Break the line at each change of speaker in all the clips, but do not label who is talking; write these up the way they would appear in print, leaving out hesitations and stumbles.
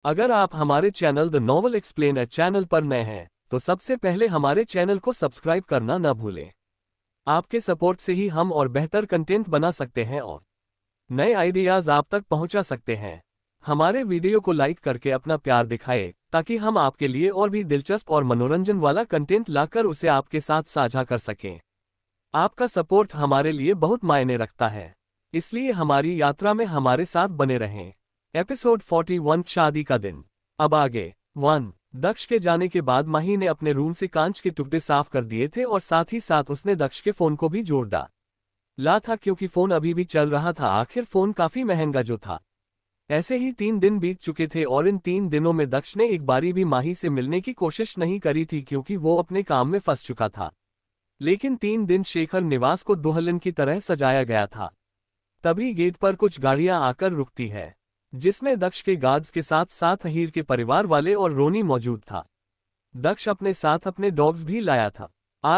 अगर आप हमारे channel the novel explainer channel पर नए हैं तो सबसे पहले हमारे चैनल को सब्सक्राइब करना न भूलें। आपके सपोर्ट से ही हम और बेहतर कंटेंट बना सकते हैं और नए आइडियाज आप तक पहुंचा सकते हैं। हमारे वीडियो को लाइक करके अपना प्यार दिखाएं ताकि हम आपके लिए और भी दिलचस्प और मनोरंजन वाला कंटेंट लाकर उसे आपके साथ साझा कर सकें। आपका सपोर्ट हमारे लिए बहुत मायने रखता है, इसलिए हमारी यात्रा में हमारे साथ बने रहें। एपिसोड 41 शादी का दिन। अब आगे 1। दक्ष के जाने के बाद माही ने अपने रूम से कांच के टुकड़े साफ कर दिए थे और साथ ही साथ उसने दक्ष के फोन को भी जोड़ डाला था क्योंकि फोन अभी भी चल रहा था। आखिर फोन काफी महंगा जो था। ऐसे ही 3 दिन बीत चुके थे और इन 3 दिनों में दक्ष ने एक बारी भी माही से मिलने की कोशिश नहीं करी थी क्योंकि वो अपने काम में फंस चुका था। लेकिन 3 दिन शेखर निवास को दुल्हन की तरह सजाया गया था। तभी गेट पर कुछ गाड़ियां आकर रुकती है, जिसमें दक्ष के गार्ड्स के साथ साथ हीर के परिवार वाले और रोनी मौजूद था। दक्ष अपने साथ अपने डॉग्स भी लाया था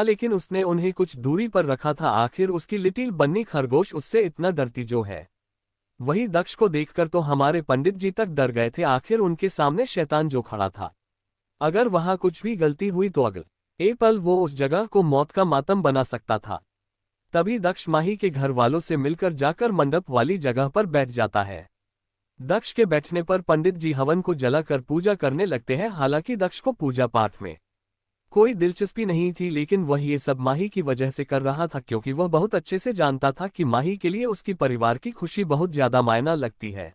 लेकिन उसने उन्हें कुछ दूरी पर रखा था। आखिर उसकी लिटिल बन्नी खरगोश उससे इतना डरती जो है। वही दक्ष को देखकर तो हमारे पंडित जी तक डर गए थे। आखिर उनके सामने शैतान जो खड़ा था, अगर वहां कुछ भी गलती हुई तो अगले पल वो उस जगह को मौत का मातम बना सकता था। तभी दक्ष माही के घर वालों से मिलकर जाकर मंडप वाली जगह पर बैठ जाता है। दक्ष के बैठने पर पंडित जी हवन को जलाकर पूजा करने लगते हैं। हालांकि दक्ष को पूजा पाठ में कोई दिलचस्पी नहीं थी, लेकिन वह ये सब माही की वजह से कर रहा था क्योंकि वह बहुत अच्छे से जानता था कि माही के लिए उसकी परिवार की खुशी बहुत ज्यादा मायना लगती है।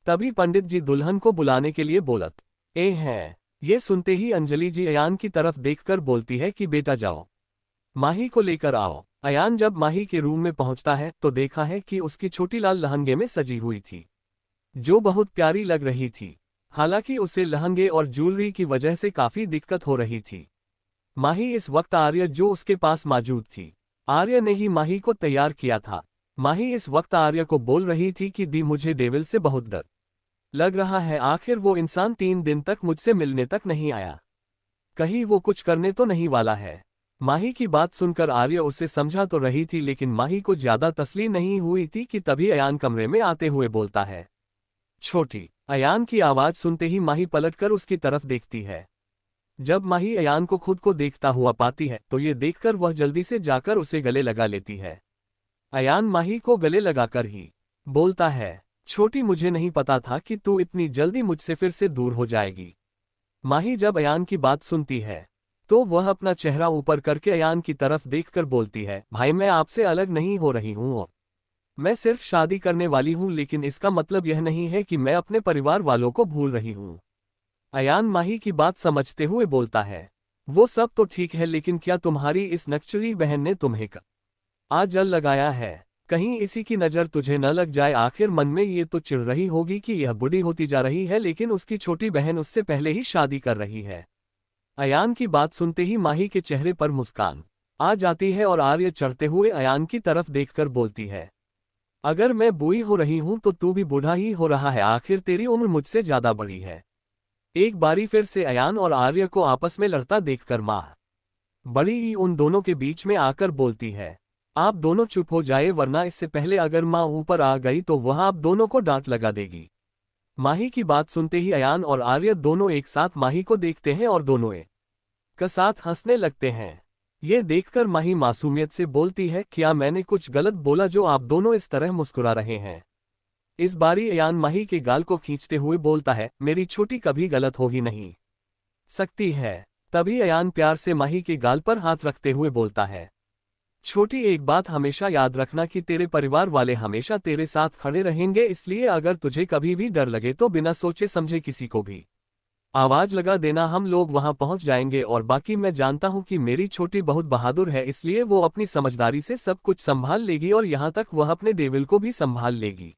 तभी पंडित जी दुल्हन को बुलाने के लिए बोलत हैं। ये सुनते ही अंजलि जी अयान की तरफ देखकर बोलती है कि बेटा जाओ, माही को लेकर आओ। अयान जब माही के रूम में पहुंचता है तो देखा है कि उसकी छोटी लाल लहंगे में सजी हुई थी, जो बहुत प्यारी लग रही थी। हालांकि उसे लहंगे और ज्वेलरी की वजह से काफी दिक्कत हो रही थी। माही इस वक्त आर्य जो उसके पास मौजूद थी, आर्य ने ही माही को तैयार किया था। माही इस वक्त आर्य को बोल रही थी कि दी मुझे डेविल से बहुत डर लग रहा है। आखिर वो इंसान 3 दिन तक मुझसे मिलने तक नहीं आया, कहीं वो कुछ करने तो नहीं वाला है। माही की बात सुनकर आर्य उसे समझा तो रही थी, लेकिन माही को ज्यादा तसल्ली नहीं हुई थी कि तभी अयान कमरे में आते हुए बोलता है छोटी। अयान की आवाज सुनते ही माही पलटकर उसकी तरफ देखती है। जब माही अयान को खुद को देखता हुआ पाती है तो ये देखकर वह जल्दी से जाकर उसे गले लगा लेती है। अयान माही को गले लगाकर ही बोलता है छोटी, मुझे नहीं पता था कि तू इतनी जल्दी मुझसे फिर से दूर हो जाएगी। माही जब अयान की बात सुनती है तो वह अपना चेहरा ऊपर करके अयान की तरफ देखकर बोलती है भाई, मैं आपसे अलग नहीं हो रही हूँ, मैं सिर्फ शादी करने वाली हूँ, लेकिन इसका मतलब यह नहीं है कि मैं अपने परिवार वालों को भूल रही हूँ। अयान माही की बात समझते हुए बोलता है वो सब तो ठीक है, लेकिन क्या तुम्हारी इस नक्चरी बहन ने तुम्हें आज जल लगाया है? कहीं इसी की नज़र तुझे न लग जाए। आखिर मन में ये तो चिढ़ रही होगी कि यह बूढ़ी होती जा रही है, लेकिन उसकी छोटी बहन उससे पहले ही शादी कर रही है। अयान की बात सुनते ही माही के चेहरे पर मुस्कान आ जाती है और आर्य चढ़ते हुए अयान की तरफ देखकर बोलती है अगर मैं बूढ़ी हो रही हूं तो तू भी बूढ़ा ही हो रहा है। आखिर तेरी उम्र मुझसे ज्यादा बड़ी है। एक बारी फिर से अयान और आर्य को आपस में लड़ता देखकर माँ बड़ी ही उन दोनों के बीच में आकर बोलती है आप दोनों चुप हो जाए, वरना इससे पहले अगर माँ ऊपर आ गई तो वह आप दोनों को डांट लगा देगी। माही की बात सुनते ही अयान और आर्य दोनों एक साथ माही को देखते हैं और दोनों एक साथ हंसने लगते हैं। ये देखकर माही मासूमियत से बोलती है क्या मैंने कुछ गलत बोला जो आप दोनों इस तरह मुस्कुरा रहे हैं? इस बारी अयान माही के गाल को खींचते हुए बोलता है मेरी छोटी कभी गलत हो ही नहीं सकती है। तभी अयान प्यार से माही के गाल पर हाथ रखते हुए बोलता है छोटी, एक बात हमेशा याद रखना कि तेरे परिवार वाले हमेशा तेरे साथ खड़े रहेंगे, इसलिए अगर तुझे कभी भी डर लगे तो बिना सोचे समझे किसी को भी आवाज लगा देना, हम लोग वहां पहुंच जाएंगे। और बाकी मैं जानता हूं कि मेरी छोटी बहुत बहादुर है, इसलिए वो अपनी समझदारी से सब कुछ संभाल लेगी और यहां तक वह अपने डेविल को भी संभाल लेगी।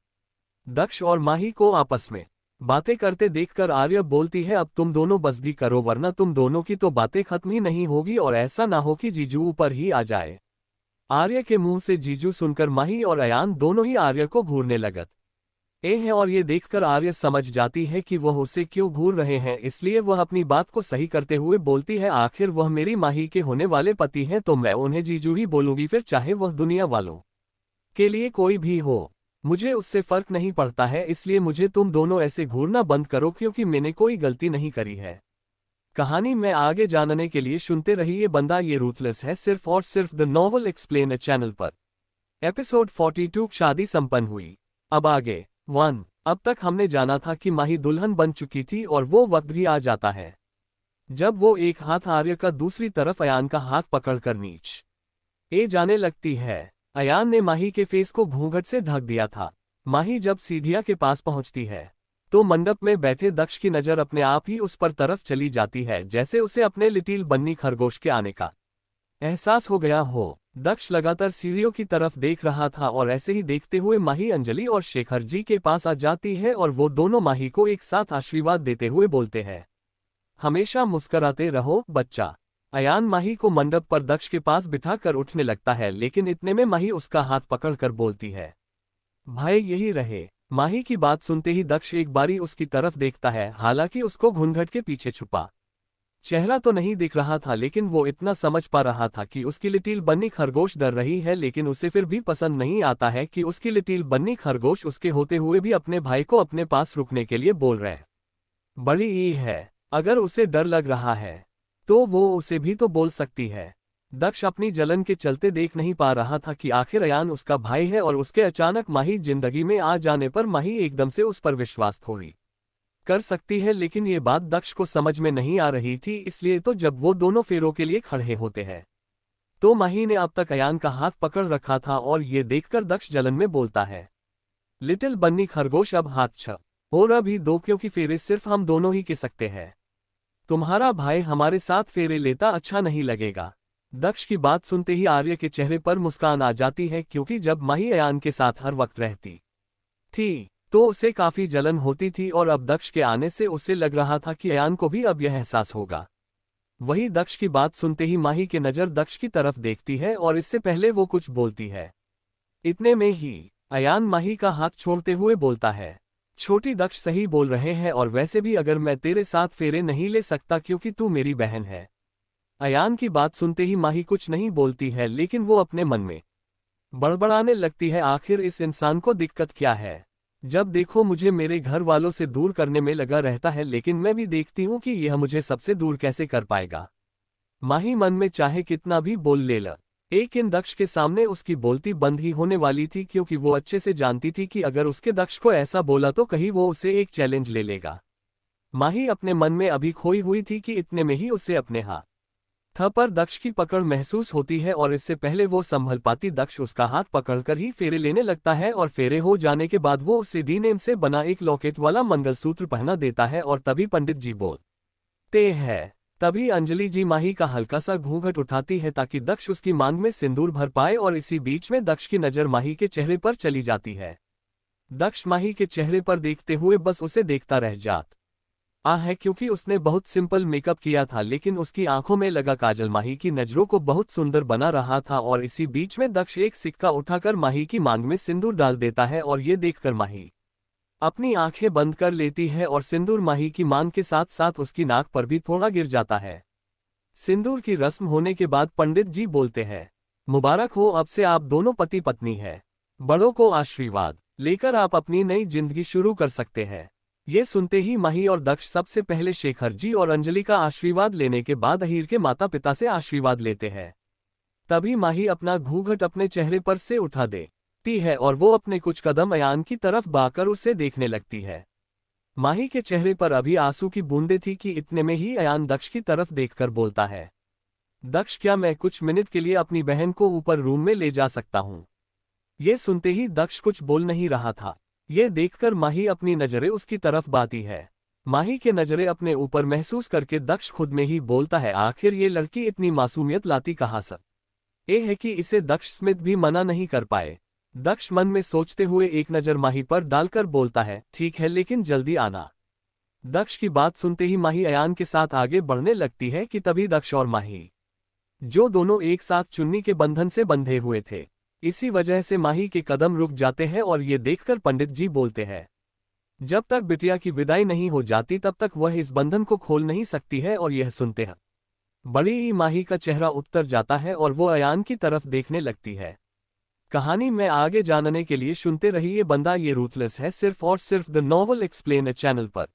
दक्ष और माही को आपस में बातें करते देखकर आर्य बोलती है अब तुम दोनों बस भी करो, वरना तुम दोनों की तो बातें खत्म ही नहीं होगी और ऐसा ना हो कि जीजू ऊपर ही आ जाए। आर्य के मुंह से जीजू सुनकर माही और अयान दोनों ही आर्य को घूरने लगत हैं और ये देखकर आर्य समझ जाती है कि वह उसे क्यों घूर रहे हैं, इसलिए वह अपनी बात को सही करते हुए बोलती है आखिर वह मेरी माही के होने वाले पति हैं तो मैं उन्हें जीजू ही बोलूंगी, फिर चाहे वह दुनिया वालों के लिए कोई भी हो। मुझे उससे फर्क नहीं पड़ता है, इसलिए मुझे तुम दोनों ऐसे घूरना बंद करो क्योंकि मैंने कोई गलती नहीं करी है। कहानी में आगे जानने के लिए सुनते रहिए बंदा ये रूथलेस है, सिर्फ और सिर्फ द नॉवल एक्सप्लेन चैनल पर। एपिसोड 42 शादी संपन्न हुई। अब आगे 1। अब तक हमने जाना था कि माही दुल्हन बन चुकी थी और वो वक्त भी आ जाता है जब वो एक हाथ आर्य का दूसरी तरफ अयान का हाथ पकड़कर नीचे जाने लगती है। अयान ने माही के फेस को घूंघट से ढक दिया था। माही जब सीढ़ियां के पास पहुंचती है तो मंडप में बैठे दक्ष की नजर अपने आप ही उस पर तरफ चली जाती है, जैसे उसे अपने लिटिल बन्नी खरगोश के आने का एहसास हो गया हो। दक्ष लगातार सीढ़ियों की तरफ देख रहा था और ऐसे ही देखते हुए माही अंजलि और शेखर जी के पास आ जाती है और वो दोनों माही को एक साथ आशीर्वाद देते हुए बोलते हैं, हमेशा मुस्कुराते रहो बच्चा। अयान माही को मंडप पर दक्ष के पास बिठाकर उठने लगता है, लेकिन इतने में माही उसका हाथ पकड़कर बोलती है, भाई यही रहे। माही की बात सुनते ही दक्ष एक बारी उसकी तरफ देखता है, हालांकि उसको घूंघट के पीछे छुपा चेहरा तो नहीं दिख रहा था, लेकिन वो इतना समझ पा रहा था कि उसकी लिटिल बन्नी खरगोश डर रही है, लेकिन उसे फिर भी पसंद नहीं आता है कि उसकी लिटिल बन्नी खरगोश उसके होते हुए भी अपने भाई को अपने पास रुकने के लिए बोल रहे। बड़ी ई है, अगर उसे डर लग रहा है तो वो उसे भी तो बोल सकती है। दक्ष अपनी जलन के चलते देख नहीं पा रहा था कि आखिर अयान उसका भाई है और उसके अचानक माही जिंदगी में आ जाने पर माही एकदम से उस पर विश्वास थोड़ी कर सकती है, लेकिन ये बात दक्ष को समझ में नहीं आ रही थी। इसलिए तो जब वो दोनों फेरों के लिए खड़े होते हैं तो माही ने अब तक अयान का हाथ पकड़ रखा था और ये देखकर दक्ष जलन में बोलता है, लिटिल बन्नी खरगोश अब हाथ छ और अभी दो, क्योंकि फेरे सिर्फ हम दोनों ही के सकते हैं। तुम्हारा भाई हमारे साथ फेरे लेता अच्छा नहीं लगेगा। दक्ष की बात सुनते ही आर्य के चेहरे पर मुस्कान आ जाती है, क्योंकि जब माही अयान के साथ हर वक्त रहती थी तो उसे काफी जलन होती थी और अब दक्ष के आने से उसे लग रहा था कि अयान को भी अब यह एहसास होगा। वही दक्ष की बात सुनते ही माही की नजर दक्ष की तरफ देखती है और इससे पहले वो कुछ बोलती है, इतने में ही अयान माही का हाथ छोड़ते हुए बोलता है, छोटी दक्ष सही बोल रहे हैं, और वैसे भी अगर मैं तेरे साथ फेरे नहीं ले सकता क्योंकि तू मेरी बहन है। अयान की बात सुनते ही माही कुछ नहीं बोलती है, लेकिन वो अपने मन में बड़बड़ाने लगती है, आखिर इस इंसान को दिक्कत क्या है। जब देखो मुझे मेरे घर वालों से दूर करने में लगा रहता है, लेकिन मैं भी देखती हूँ कि यह मुझे सबसे दूर कैसे कर पाएगा। माही मन में चाहे कितना भी बोल ले लेकिन दक्ष के सामने उसकी बोलती बंद ही होने वाली थी, क्योंकि वो अच्छे से जानती थी कि अगर उसके दक्ष को ऐसा बोला तो कहीं वो उसे एक चैलेंज ले लेगा। माही अपने मन में अभी खोई हुई थी कि इतने में ही उसे अपने हाथ पर दक्ष की पकड़ महसूस होती है और इससे पहले वो संभल पाती दक्ष उसका हाथ पकड़कर ही फेरे लेने लगता है और फेरे हो जाने के बाद वो उसे डीनेम से बना एक लॉकेट वाला मंगलसूत्र पहना देता है और तभी पंडित जी बोलते हैं। तभी अंजलि जी माही का हल्का सा घूंघट उठाती है ताकि दक्ष उसकी मांग में सिंदूर भर पाए, और इसी बीच में दक्ष की नजर माही के चेहरे पर चली जाती है। दक्ष माही के चेहरे पर देखते हुए बस उसे देखता रह जाता है, क्योंकि उसने बहुत सिंपल मेकअप किया था, लेकिन उसकी आंखों में लगा काजल माही की नजरों को बहुत सुंदर बना रहा था। और इसी बीच में दक्ष एक सिक्का उठाकर माही की मांग में सिंदूर डाल देता है और ये देखकर माही अपनी आंखें बंद कर लेती है और सिंदूर माही की मांग के साथ साथ उसकी नाक पर भी थोड़ा गिर जाता है। सिंदूर की रस्म होने के बाद पंडित जी बोलते हैं, मुबारक हो, अब से आप दोनों पति पत्नी हैं। बड़ों को आशीर्वाद लेकर आप अपनी नई जिंदगी शुरू कर सकते हैं। ये सुनते ही माही और दक्ष सबसे पहले शेखर जी और अंजलि का आशीर्वाद लेने के बाद अहीर के माता पिता से आशीर्वाद लेते हैं। तभी माही अपना घूंघट अपने चेहरे पर से उठा देती है और वो अपने कुछ कदम अयान की तरफ बढ़कर उसे देखने लगती है। माही के चेहरे पर अभी आंसू की बूंदें थी कि इतने में ही अयान दक्ष की तरफ देखकर बोलता है, दक्ष क्या मैं कुछ मिनट के लिए अपनी बहन को ऊपर रूम में ले जा सकता हूँ। ये सुनते ही दक्ष कुछ बोल नहीं रहा था। ये देखकर माही अपनी नजरें उसकी तरफ बाती है। माही के नजरें अपने ऊपर महसूस करके दक्ष खुद में ही बोलता है, आखिर ये लड़की इतनी मासूमियत लाती कहाँ से है कि इसे दक्ष स्मिथ भी मना नहीं कर पाए। दक्ष मन में सोचते हुए एक नजर माही पर डालकर बोलता है, ठीक है लेकिन जल्दी आना। दक्ष की बात सुनते ही माही अयान के साथ आगे बढ़ने लगती है कि तभी दक्ष और माही, जो दोनों एक साथ चुन्नी के बंधन से बंधे हुए थे, इसी वजह से माही के कदम रुक जाते हैं और ये देखकर पंडित जी बोलते हैं, जब तक बिटिया की विदाई नहीं हो जाती तब तक वह इस बंधन को खोल नहीं सकती है। और यह सुनते हैं बड़ी ही माही का चेहरा उतर जाता है और वो अयान की तरफ देखने लगती है। कहानी में आगे जानने के लिए सुनते रहिए बंदा ये रूथलेस है, सिर्फ और सिर्फ द नॉवल एक्सप्लेन चैनल पर।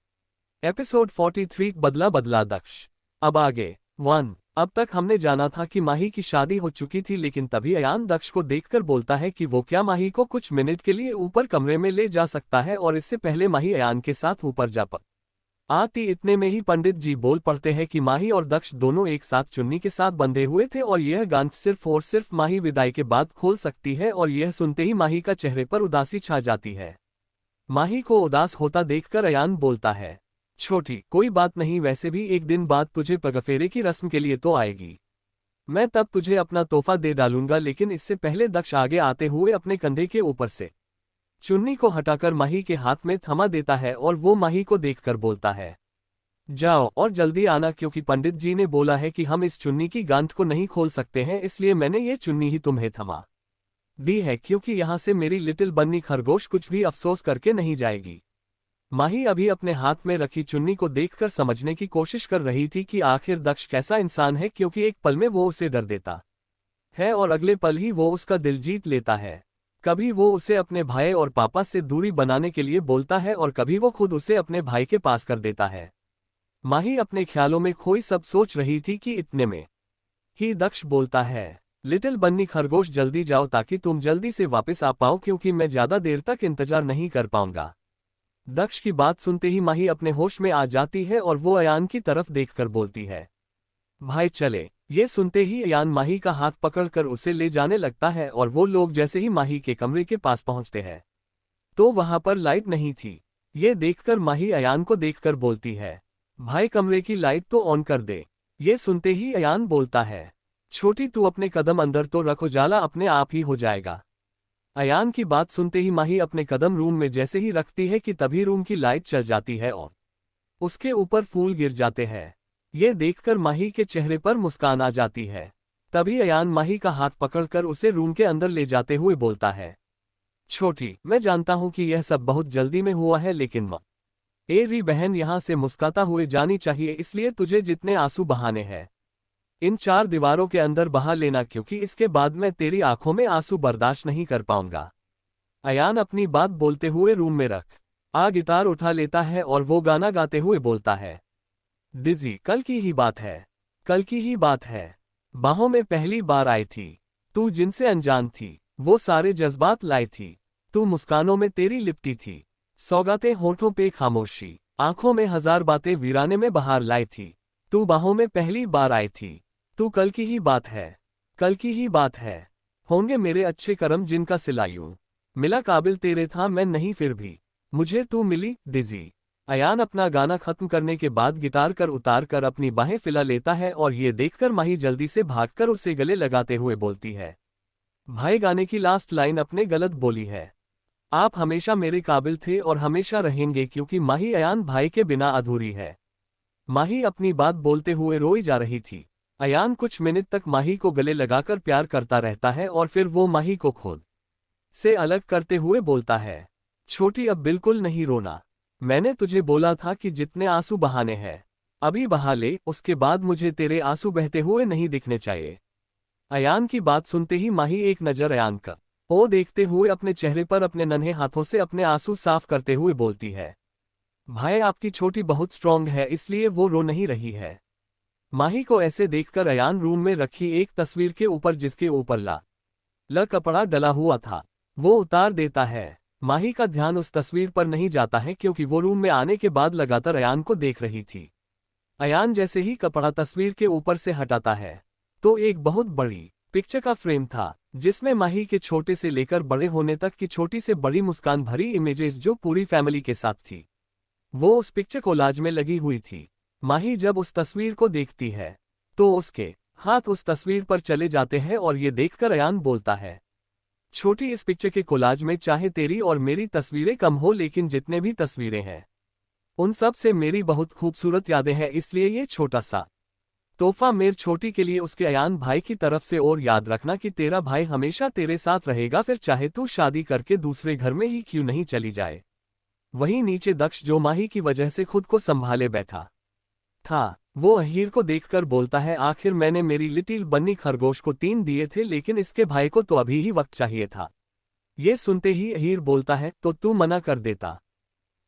एपिसोड 43 बदला बदला दक्ष। अब आगे 1। अब तक हमने जाना था कि माही की शादी हो चुकी थी, लेकिन तभी अयान दक्ष को देखकर बोलता है कि वो क्या माही को कुछ मिनट के लिए ऊपर कमरे में ले जा सकता है, और इससे पहले माही अयान के साथ ऊपर जा आती। इतने में ही पंडित जी बोल पड़ते हैं कि माही और दक्ष दोनों एक साथ चुन्नी के साथ बंधे हुए थे और यह गांठ सिर्फ और सिर्फ माही विदाई के बाद खोल सकती है। और यह सुनते ही माही का चेहरे पर उदासी छा जाती है। माही को उदास होता देखकर अयान बोलता है, छोटी कोई बात नहीं, वैसे भी एक दिन बाद तुझे पगफेरे की रस्म के लिए तो आएगी, मैं तब तुझे अपना तोहफा दे डालूंगा। लेकिन इससे पहले दक्ष आगे आते हुए अपने कंधे के ऊपर से चुन्नी को हटाकर माही के हाथ में थमा देता है और वो माही को देखकर बोलता है, जाओ और जल्दी आना, क्योंकि पंडित जी ने बोला है कि हम इस चुन्नी की गांठ को नहीं खोल सकते हैं, इसलिए मैंने ये चुन्नी ही तुम्हें थमा दी है, क्योंकि यहाँ से मेरी लिटिल बन्नी खरगोश कुछ भी अफसोस करके नहीं जाएगी। माही अभी अपने हाथ में रखी चुन्नी को देखकर समझने की कोशिश कर रही थी कि आखिर दक्ष कैसा इंसान है, क्योंकि एक पल में वो उसे डर देता है और अगले पल ही वो उसका दिल जीत लेता है। कभी वो उसे अपने भाई और पापा से दूरी बनाने के लिए बोलता है और कभी वो खुद उसे अपने भाई के पास कर देता है। माही अपने ख्यालों में खोई सब सोच रही थी कि इतने में ही दक्ष बोलता है, लिटिल बन्नी खरगोश जल्दी जाओ ताकि तुम जल्दी से वापस आ पाओ, क्योंकि मैं ज्यादा देर तक इंतजार नहीं कर पाऊंगा। दक्ष की बात सुनते ही माही अपने होश में आ जाती है और वो अयान की तरफ देखकर बोलती है, भाई चले। ये सुनते ही अयान माही का हाथ पकड़कर उसे ले जाने लगता है और वो लोग जैसे ही माही के कमरे के पास पहुंचते हैं तो वहां पर लाइट नहीं थी। ये देखकर माही अयान को देखकर बोलती है, भाई कमरे की लाइट तो ऑन कर दे। ये सुनते ही अयान बोलता है, छोटी तू अपने कदम अंदर तो रख, उजाला अपने आप ही हो जाएगा। अयान की बात सुनते ही माही अपने कदम रूम में जैसे ही रखती है कि तभी रूम की लाइट चल जाती है और उसके ऊपर फूल गिर जाते हैं। ये देखकर माही के चेहरे पर मुस्कान आ जाती है। तभी अयान माही का हाथ पकड़कर उसे रूम के अंदर ले जाते हुए बोलता है, छोटी मैं जानता हूं कि यह सब बहुत जल्दी में हुआ है, लेकिन मेरी बहन यहां से मुस्कुराता हुए जानी चाहिए, इसलिए तुझे जितने आंसू बहाने हैं इन चार दीवारों के अंदर बहा लेना, क्योंकि इसके बाद मैं तेरी आंखों में आंसू बर्दाश्त नहीं कर पाऊंगा। अयान अपनी बात बोलते हुए रूम में रख गिटार उठा लेता है और वो गाना गाते हुए बोलता है, डिजी कल की ही बात है, कल की ही बात है, बाहों में पहली बार आई थी तू, जिनसे अनजान थी वो सारे जज्बात लाई थी, तू मुस्कानों में तेरी लिपटी थी, सौगातें होठों पे खामोशी, आंखों में हजार बातें वीराने में बहार लाई थी, तू बाहों में पहली बार आई थी, तू कल की ही बात है, कल की ही बात है, होंगे मेरे अच्छे कर्म जिनका सिला यूं मिला, काबिल तेरे था मैं नहीं फिर भी मुझे तू मिली डिजी। अयान अपना गाना खत्म करने के बाद गिटार कर उतार कर अपनी बाहें फैला लेता है और ये देखकर माही जल्दी से भागकर उसे गले लगाते हुए बोलती है, भाई गाने की लास्ट लाइन अपने गलत बोली है, आप हमेशा मेरे काबिल थे और हमेशा रहेंगे, क्योंकि माही अयान भाई के बिना अधूरी है। माही अपनी बात बोलते हुए रोई जा रही थी। अयान कुछ मिनट तक माही को गले लगाकर प्यार करता रहता है और फिर वो माही को खुद से अलग करते हुए बोलता है, छोटी अब बिल्कुल नहीं रोना, मैंने तुझे बोला था कि जितने आंसू बहाने हैं अभी बहा ले, उसके बाद मुझे तेरे आंसू बहते हुए नहीं दिखने चाहिए। अयान की बात सुनते ही माही एक नजर अयान का वो देखते हुए अपने चेहरे पर अपने नन्हे हाथों से अपने आंसू साफ करते हुए बोलती है, भाई आपकी छोटी बहुत स्ट्रांग है, इसलिए वो रो नहीं रही है। माही को ऐसे देखकर अयान रूम में रखी एक तस्वीर के ऊपर जिसके ऊपर लाल कपड़ा डला हुआ था वो उतार देता है। माही का ध्यान उस तस्वीर पर नहीं जाता है, क्योंकि वो रूम में आने के बाद लगातार अयान को देख रही थी। अयान जैसे ही कपड़ा तस्वीर के ऊपर से हटाता है तो एक बहुत बड़ी पिक्चर का फ्रेम था, जिसमें माही के छोटे से लेकर बड़े होने तक की छोटी से बड़ी मुस्कान भरी इमेजेस जो पूरी फैमिली के साथ थी वो उस पिक्चर कोलाज में लगी हुई थी। माही जब उस तस्वीर को देखती है तो उसके हाथ उस तस्वीर पर चले जाते हैं और ये देखकर अयान बोलता है, छोटी इस पिक्चर के कोलाज में चाहे तेरी और मेरी तस्वीरें कम हो, लेकिन जितने भी तस्वीरें हैं उन सब से मेरी बहुत खूबसूरत यादें हैं, इसलिए ये छोटा सा तोहफा मेरे छोटी के लिए उसके अयान भाई की तरफ से। और याद रखना कि तेरा भाई हमेशा तेरे साथ रहेगा, फिर चाहे तू शादी करके दूसरे घर में ही क्यों नहीं चली जाए। वहीं नीचे दक्ष जो माही की वजह से खुद को संभाले बैठा था वो अहीर को देखकर बोलता है, आखिर मैंने मेरी लिटिल बन्नी खरगोश को 3 दिए थे, लेकिन इसके भाई को तो अभी ही वक्त चाहिए था। ये सुनते ही अहीर बोलता है, तो तू मना कर देता।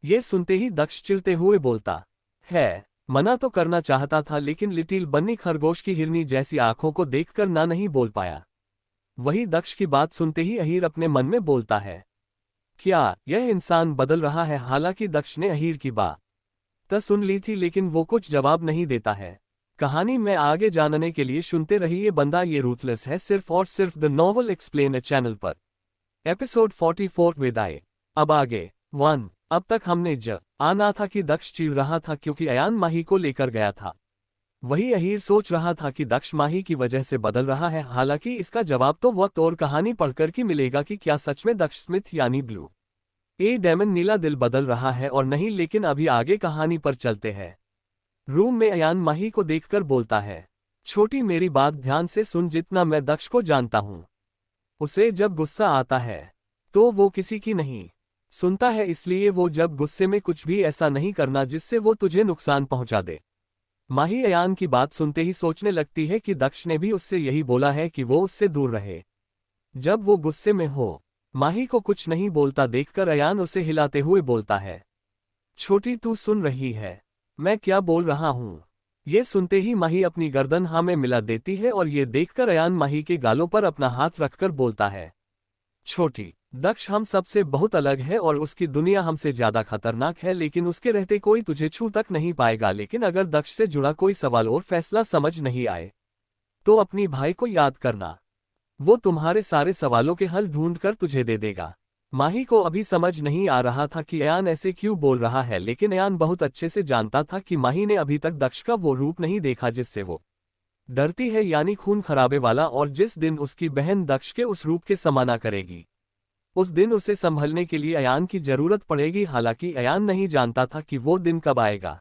ये सुनते ही दक्ष चिढ़ते हुए बोलता है, मना तो करना चाहता था, लेकिन लिटिल बन्नी खरगोश की हिरनी जैसी आंखों को देखकर ना नहीं बोल पाया। वही दक्ष की बात सुनते ही अहीर अपने मन में बोलता है, क्या यह इंसान बदल रहा है। हालांकि दक्ष ने अहीर की बात तो सुन ली थी, लेकिन वो कुछ जवाब नहीं देता है। कहानी में आगे जानने के लिए सुनते रहिए बंदा ये रूथलेस है, सिर्फ और सिर्फ द नॉवल एक्सप्लेन चैनल पर। एपिसोड 44 विदाई। अब आगे 1। अब तक हमने आना था कि दक्ष चिढ़ रहा था क्योंकि अयान माही को लेकर गया था। वही अहीर सोच रहा था कि दक्ष माही की वजह से बदल रहा है। हालांकि इसका जवाब तो वक्त और कहानी पढ़कर की मिलेगा कि क्या सच में दक्ष स्मिथ यानी ब्लू ए डेमन नीला दिल बदल रहा है और नहीं। लेकिन अभी आगे कहानी पर चलते हैं। रूम में अयान माही को देखकर बोलता है, छोटी मेरी बात ध्यान से सुन, जितना मैं दक्ष को जानता हूं, उसे जब गुस्सा आता है तो वो किसी की नहीं सुनता है, इसलिए वो जब गुस्से में कुछ भी ऐसा नहीं करना जिससे वो तुझे नुकसान पहुंचा दे। माही अयान की बात सुनते ही सोचने लगती है कि दक्ष ने भी उससे यही बोला है कि वो उससे दूर रहे जब वो गुस्से में हो। माही को कुछ नहीं बोलता देखकर अयान उसे हिलाते हुए बोलता है, छोटी तू सुन रही है मैं क्या बोल रहा हूं। ये सुनते ही माही अपनी गर्दन हाँ में मिला देती है और ये देखकर अयान माही के गालों पर अपना हाथ रखकर बोलता है, छोटी दक्ष हम सबसे बहुत अलग है और उसकी दुनिया हमसे ज्यादा खतरनाक है, लेकिन उसके रहते कोई तुझे छू तक नहीं पाएगा। लेकिन अगर दक्ष से जुड़ा कोई सवाल और फैसला समझ नहीं आए तो अपनी भाई को याद करना, वो तुम्हारे सारे सवालों के हल ढूंढकर तुझे दे देगा। माही को अभी समझ नहीं आ रहा था कि अयान ऐसे क्यों बोल रहा है, लेकिन अयान बहुत अच्छे से जानता था कि माही ने अभी तक दक्ष का वो रूप नहीं देखा जिससे वो डरती है, यानी खून खराबे वाला। और जिस दिन उसकी बहन दक्ष के उस रूप के समाना करेगी, उस दिन उसे संभलने के लिए अयान की जरूरत पड़ेगी। हालांकि अयान नहीं जानता था कि वो दिन कब आएगा।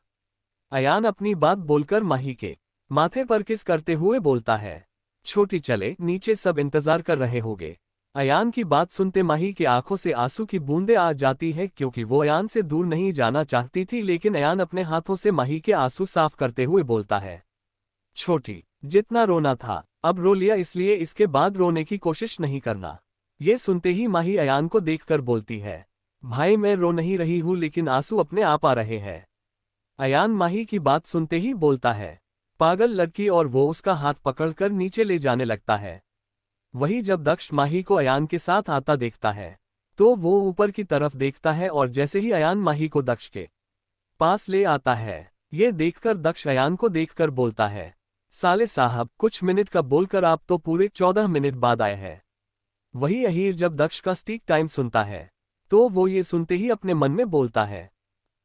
अयान अपनी बात बोलकर माही के माथे पर किस करते हुए बोलता है, छोटी चले नीचे, सब इंतजार कर रहे होंगे। अयान की बात सुनते माही की आंखों से आंसू की बूंदें आ जाती है क्योंकि वो अयान से दूर नहीं जाना चाहती थी। लेकिन अयान अपने हाथों से माही के आंसू साफ करते हुए बोलता है, छोटी जितना रोना था अब रो लिया, इसलिए इसके बाद रोने की कोशिश नहीं करना। ये सुनते ही माही अयान को देखकर बोलती है, भाई मैं रो नहीं रही हूं, लेकिन आंसू अपने आप आ रहे हैं। अयान माही की बात सुनते ही बोलता है, पागल लड़की, और वो उसका हाथ पकड़कर नीचे ले जाने लगता है। वही जब दक्ष माही को अयान के साथ आता देखता है तो वो ऊपर की तरफ देखता है और जैसे ही अयान माही को दक्ष के पास ले आता है, ये देखकर दक्ष अयान को देखकर बोलता है, साले साहब कुछ मिनट का बोलकर आप तो पूरे 14 मिनट बाद आए हैं। वही अहीर जब दक्ष का स्टीक टाइम सुनता है तो वो ये सुनते ही अपने मन में बोलता है,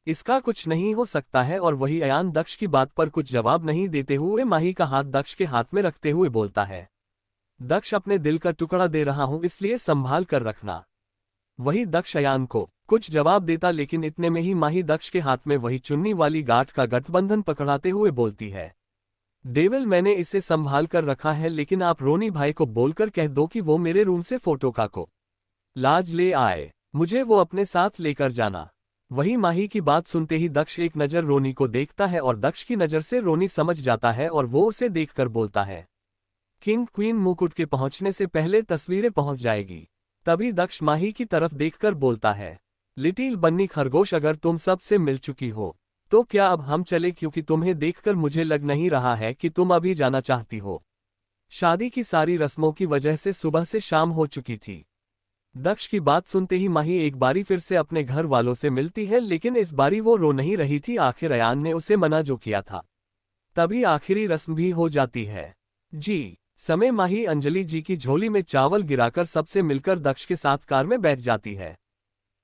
इसका कुछ नहीं हो सकता है। और वही अयान दक्ष की बात पर कुछ जवाब नहीं देते हुए माही का हाथ दक्ष के हाथ में रखते हुए बोलता है, दक्ष अपने दिल का टुकड़ा दे रहा हूं, इसलिए संभाल कर रखना। वही दक्ष अयान को कुछ जवाब देता, लेकिन इतने में ही माही दक्ष के हाथ में वही चुन्नी वाली गांठ का गठबंधन पकड़ाते हुए बोलती है, डेविल मैंने इसे संभाल कर रखा है, लेकिन आप रोनी भाई को बोलकर कह दो कि वो मेरे रूम से फोटो का को लाज ले आए, मुझे वो अपने साथ लेकर जाना। वही माही की बात सुनते ही दक्ष एक नज़र रोनी को देखता है और दक्ष की नज़र से रोनी समझ जाता है और वो उसे देखकर बोलता है, किंग क्वीन मुकुट के पहुंचने से पहले तस्वीरें पहुंच जाएगी। तभी दक्ष माही की तरफ देखकर बोलता है, लिटिल बन्नी खरगोश अगर तुम सबसे मिल चुकी हो तो क्या अब हम चले, क्योंकि तुम्हें देखकर मुझे लग नहीं रहा है कि तुम अभी जाना चाहती हो। शादी की सारी रस्मों की वजह से सुबह से शाम हो चुकी थी। दक्ष की बात सुनते ही माही एक बारी फिर से अपने घर वालों से मिलती है, लेकिन इस बारी वो रो नहीं रही थी। आखिर अयान ने उसे मना जो किया था। तभी आखिरी रस्म भी हो जाती है। जी समय माही अंजलि जी की झोली में चावल गिराकर सबसे मिलकर दक्ष के साथ कार में बैठ जाती है।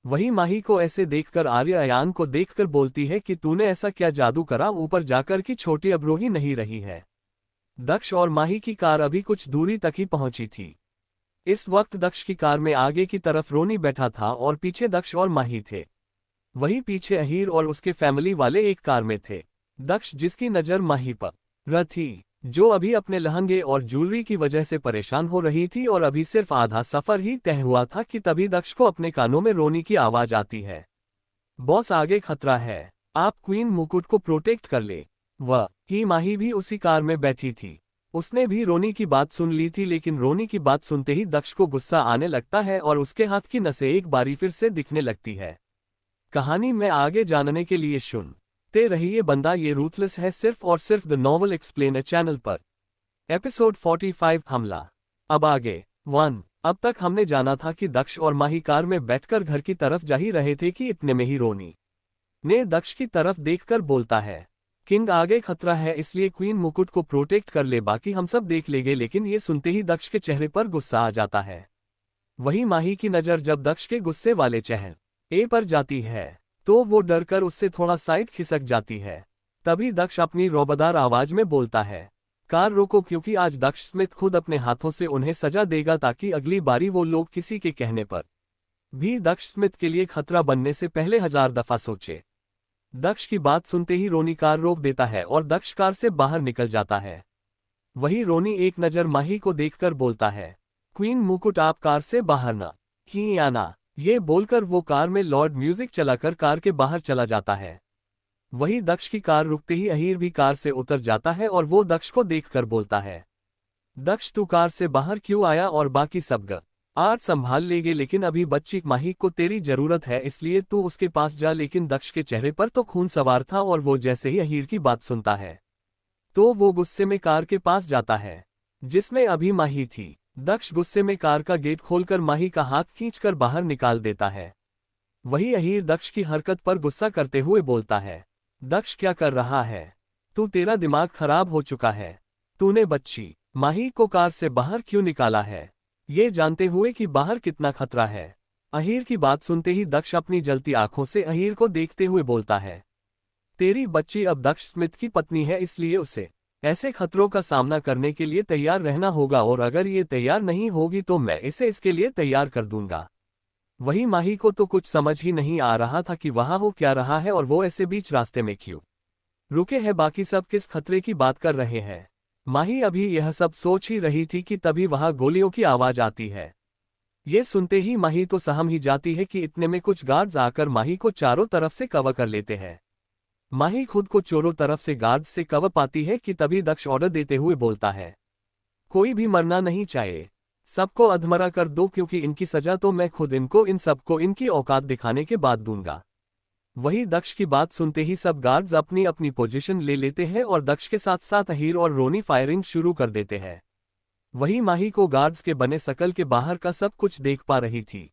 वही माही को ऐसे देखकर आर्या अयान को देखकर बोलती है कि तूने ऐसा क्या जादू करा ऊपर जाकर कि छोटी अब रो ही नहीं रही है। दक्ष और माही की कार अभी कुछ दूरी तक ही पहुंची थी। इस वक्त दक्ष की कार में आगे की तरफ रोनी बैठा था और पीछे दक्ष और माही थे। वही पीछे अहीर और उसके फैमिली वाले एक कार में थे। दक्ष जिसकी नजर माही पर थी, जो अभी अपने लहंगे और ज्वेलरी की वजह से परेशान हो रही थी और अभी सिर्फ आधा सफर ही तय हुआ था कि तभी दक्ष को अपने कानों में रोनी की आवाज आती है, बॉस आगे खतरा है, आप क्वीन मुकुट को प्रोटेक्ट कर ले। वह ही माही भी उसी कार में बैठी थी। उसने भी रोनी की बात सुन ली थी, लेकिन रोनी की बात सुनते ही दक्ष को गुस्सा आने लगता है और उसके हाथ की नसें एक बारी फिर से दिखने लगती है। कहानी में आगे जानने के लिए सुनते रहिए बंदा ये रूथलेस है, सिर्फ और सिर्फ द नॉवल एक्सप्लेनर चैनल पर। एपिसोड 45 हमला। अब आगे 1। अब तक हमने जाना था कि दक्ष और माही कार में बैठकर घर की तरफ जा ही रहे थे कि इतने में ही रोनी ने दक्ष की तरफ देखकर बोलता है, किंग आगे खतरा है, इसलिए क्वीन मुकुट को प्रोटेक्ट कर ले, बाकी हम सब देख लेंगे। लेकिन ये सुनते ही दक्ष के चेहरे पर गुस्सा आ जाता है। वही माही की नज़र जब दक्ष के गुस्से वाले चेहरे पर जाती है तो वो डरकर उससे थोड़ा साइड खिसक जाती है। तभी दक्ष अपनी रौबदार आवाज में बोलता है, कार रोको, क्योंकि आज दक्ष स्मिथ खुद अपने हाथों से उन्हें सजा देगा ताकि अगली बारी वो लोग किसी के कहने पर भी दक्ष स्मिथ के लिए खतरा बनने से पहले 1000 दफा सोचे। दक्ष की बात सुनते ही रोनी कार रोक देता है और दक्ष कार से बाहर निकल जाता है। वही रोनी एक नज़र माही को देखकर बोलता है, क्वीन मुकुट आप कार से बाहर ना ही आना। ये बोलकर वो कार में लॉर्ड म्यूजिक चलाकर कार के बाहर चला जाता है। वही दक्ष की कार रुकते ही अहीर भी कार से उतर जाता है और वो दक्ष को देखकर बोलता है, दक्ष तू कार से बाहर क्यों आया और बाकी सब आज संभाल लेंगे, लेकिन अभी बच्ची माही को तेरी जरूरत है, इसलिए तू उसके पास जा। लेकिन दक्ष के चेहरे पर तो खून सवार था और वो जैसे ही अहीर की बात सुनता है तो वो गुस्से में कार के पास जाता है जिसमें अभी माही थी। दक्ष गुस्से में कार का गेट खोलकर माही का हाथ खींचकर बाहर निकाल देता है। वही अहीर दक्ष की हरकत पर गुस्सा करते हुए बोलता है, दक्ष क्या कर रहा है तू, तेरा दिमाग खराब हो चुका है। तूने बच्ची माही को कार से बाहर क्यों निकाला है, ये जानते हुए कि बाहर कितना खतरा है। अहीर की बात सुनते ही दक्ष अपनी जलती आंखों से अहीर को देखते हुए बोलता है, तेरी बच्ची अब दक्ष स्मिथ की पत्नी है, इसलिए उसे ऐसे खतरों का सामना करने के लिए तैयार रहना होगा, और अगर ये तैयार नहीं होगी तो मैं इसे इसके लिए तैयार कर दूंगा। वही माही को तो कुछ समझ ही नहीं आ रहा था कि वहां हो क्या रहा है और वो ऐसे बीच रास्ते में क्यों रुके हैं, बाकी सब किस खतरे की बात कर रहे हैं। माही अभी यह सब सोच ही रही थी कि तभी वहां गोलियों की आवाज आती है। ये सुनते ही माही तो सहम ही जाती है कि इतने में कुछ गार्ड्स आकर माही को चारों तरफ से कवर कर लेते हैं। माही खुद को चारों तरफ से गार्ड्स से कवर पाती है कि तभी दक्ष ऑर्डर देते हुए बोलता है, कोई भी मरना नहीं चाहिए, सबको अधमरा कर दो, क्योंकि इनकी सजा तो मैं खुद इनको इन सबको इनकी औकात दिखाने के बाद दूंगा। वही दक्ष की बात सुनते ही सब गार्ड्स अपनी अपनी पोजीशन ले लेते हैं और दक्ष के साथ साथ अहीर और रोनी फायरिंग शुरू कर देते हैं। वही माही को गार्ड्स के बने सकल के बाहर का सब कुछ देख पा रही थी।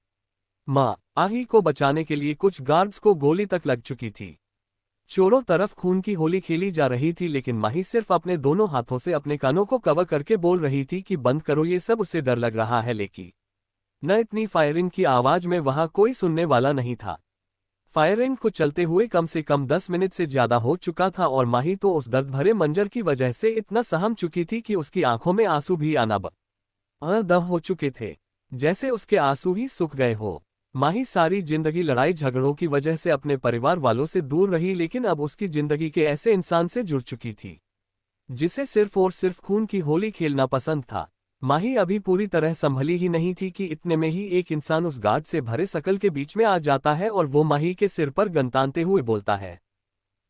माही को बचाने के लिए कुछ गार्ड्स को गोली तक लग चुकी थी। चारों तरफ खून की होली खेली जा रही थी, लेकिन माही सिर्फ अपने दोनों हाथों से अपने कानों को कवर करके बोल रही थी कि बंद करो ये सब, उसे डर लग रहा है। लेकिन न इतनी फायरिंग की आवाज में वहां कोई सुनने वाला नहीं था। फायरिंग को चलते हुए कम से कम 10 मिनट से ज्यादा हो चुका था और माही तो उस दर्द भरे मंजर की वजह से इतना सहम चुकी थी कि उसकी आंखों में आंसू भी आना दम हो चुके थे, जैसे उसके आंसू ही सूख गए हो। माही सारी जिंदगी लड़ाई झगड़ों की वजह से अपने परिवार वालों से दूर रही, लेकिन अब उसकी जिंदगी के ऐसे इंसान से जुड़ चुकी थी जिसे सिर्फ और सिर्फ खून की होली खेलना पसंद था। माही अभी पूरी तरह संभली ही नहीं थी कि इतने में ही एक इंसान उस गार्ड से भरे सकल के बीच में आ जाता है और वो माही के सिर पर गन तानते हुए बोलता है,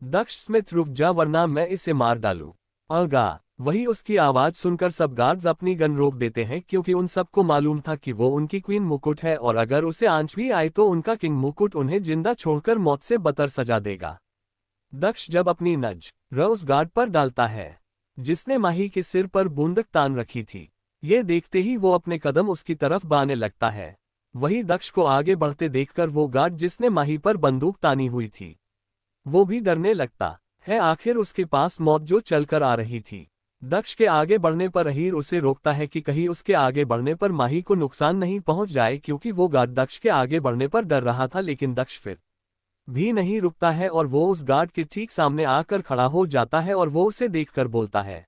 दक्ष स्मिथ रुक जा वरना मैं इसे मार डालूं। अगा वही उसकी आवाज सुनकर सब गार्ड्स अपनी गन रोक देते हैं, क्योंकि उन सबको मालूम था कि वो उनकी क्वीन मुकुट है और अगर उसे आंच भी आए तो उनका किंग मुकुट उन्हें जिंदा छोड़कर मौत से बदतर सजा देगा। दक्ष जब अपनी नजर उस गार्ड पर डालता है जिसने माही के सिर पर बूंदक तान रखी थी, ये देखते ही वो अपने कदम उसकी तरफ बढ़ाने लगता है। वही दक्ष को आगे बढ़ते देखकर वो गार्ड जिसने माही पर बंदूक तानी हुई थी वो भी डरने लगता है। आखिर उसके पास मौत जो चलकर आ रही थी। दक्ष के आगे बढ़ने पर अहीर उसे रोकता है कि कहीं उसके आगे बढ़ने पर माही को नुकसान नहीं पहुंच जाए, क्योंकि वो गार्ड दक्ष के आगे बढ़ने पर डर रहा था। लेकिन दक्ष फिर भी नहीं रुकता है और वो उस गार्ड के ठीक सामने आकर खड़ा हो जाता है और वो उसे देखकर बोलता है,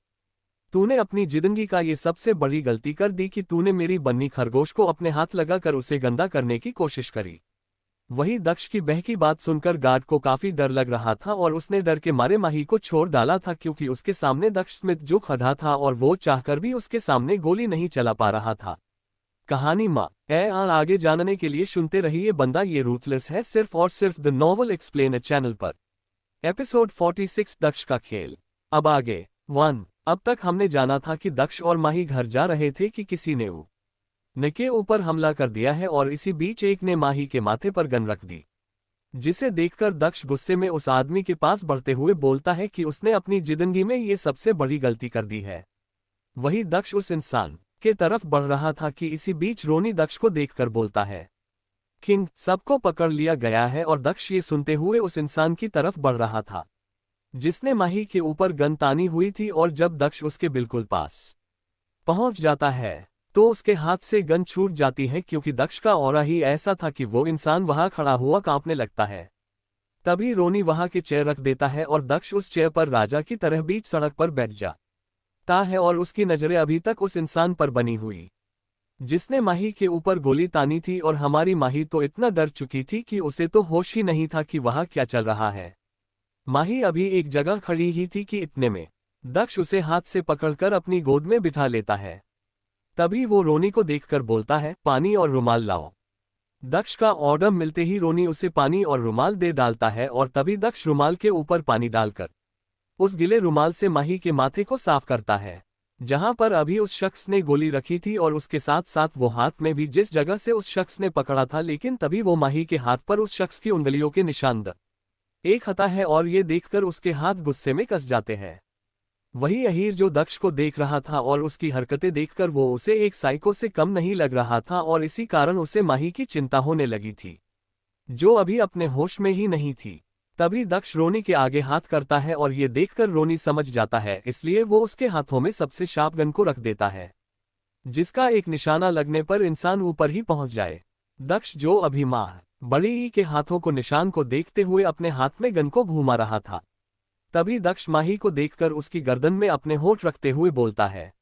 तूने अपनी जिंदगी का ये सबसे बड़ी गलती कर दी कि तूने मेरी बन्नी खरगोश को अपने हाथ लगाकर उसे गंदा करने की कोशिश करी। वही दक्ष की बहकी बात सुनकर गार्ड को काफी डर लग रहा था और उसने डर के मारे माही को छोड़ डाला था, क्योंकि उसके सामने दक्ष स्मिथ जो खड़ा था और वो चाहकर भी उसके सामने गोली नहीं चला पा रहा था। कहानी आगे जानने के लिए सुनते रहिए बंदा ये रूथलेस है, सिर्फ और सिर्फ द नॉवल एक्सप्लेनर चैनल पर। एपिसोड 46 दक्ष का खेल। अब आगे 1। अब तक हमने जाना था कि दक्ष और माही घर जा रहे थे कि किसी ने उनके ऊपर हमला कर दिया है और इसी बीच एक ने माही के माथे पर गन रख दी, जिसे देखकर दक्ष गुस्से में उस आदमी के पास बढ़ते हुए बोलता है कि उसने अपनी जिंदगी में ये सबसे बड़ी गलती कर दी है। वही दक्ष उस इंसान के तरफ बढ़ रहा था कि इसी बीच रोनी दक्ष को देखकर बोलता है, किंग, सबको पकड़ लिया गया है। और दक्ष ये सुनते हुए उस इंसान की तरफ बढ़ रहा था जिसने माही के ऊपर गन तानी हुई थी, और जब दक्ष उसके बिल्कुल पास पहुंच जाता है तो उसके हाथ से गन छूट जाती है, क्योंकि दक्ष का ऑरा ही ऐसा था कि वो इंसान वहां खड़ा हुआ कांपने लगता है। तभी रोनी वहां के चेयर रख देता है और दक्ष उस चेयर पर राजा की तरह बीच सड़क पर बैठ जाता है और उसकी नजरें अभी तक उस इंसान पर बनी हुई जिसने माही के ऊपर गोली तानी थी। और हमारी माही तो इतना डर चुकी थी कि उसे तो होश ही नहीं था कि वहां क्या चल रहा है। माही अभी एक जगह खड़ी ही थी कि इतने में दक्ष उसे हाथ से पकड़कर अपनी गोद में बिठा लेता है। तभी वो रोनी को देखकर बोलता है, पानी और रुमाल लाओ। दक्ष का ऑर्डर मिलते ही रोनी उसे पानी और रुमाल दे डालता है और तभी दक्ष रुमाल के ऊपर पानी डालकर उस गिले रुमाल से माही के माथे को साफ करता है जहां पर अभी उस शख्स ने गोली रखी थी, और उसके साथ साथ वो हाथ में भी जिस जगह से उस शख्स ने पकड़ा था। लेकिन तभी वो माही के हाथ पर उस शख्स की उंगलियों के निशान एक हता है और ये देखकर उसके हाथ गुस्से में कस जाते हैं। वही अहीर जो दक्ष को देख रहा था और उसकी हरकतें देखकर वो उसे एक साइको से कम नहीं लग रहा था, और इसी कारण उसे माही की चिंता होने लगी थी जो अभी अपने होश में ही नहीं थी। तभी दक्ष रोनी के आगे हाथ करता है और ये देखकर रोनी समझ जाता है, इसलिए वो उसके हाथों में सबसे शार्प गन को रख देता है जिसका एक निशाना लगने पर इंसान ऊपर ही पहुंच जाए। दक्ष जो अभी माह बड़ी ही के हाथों को निशान को देखते हुए अपने हाथ में गन को घुमा रहा था, तभी दक्ष माही को देखकर उसकी गर्दन में अपने होंठ रखते हुए बोलता है,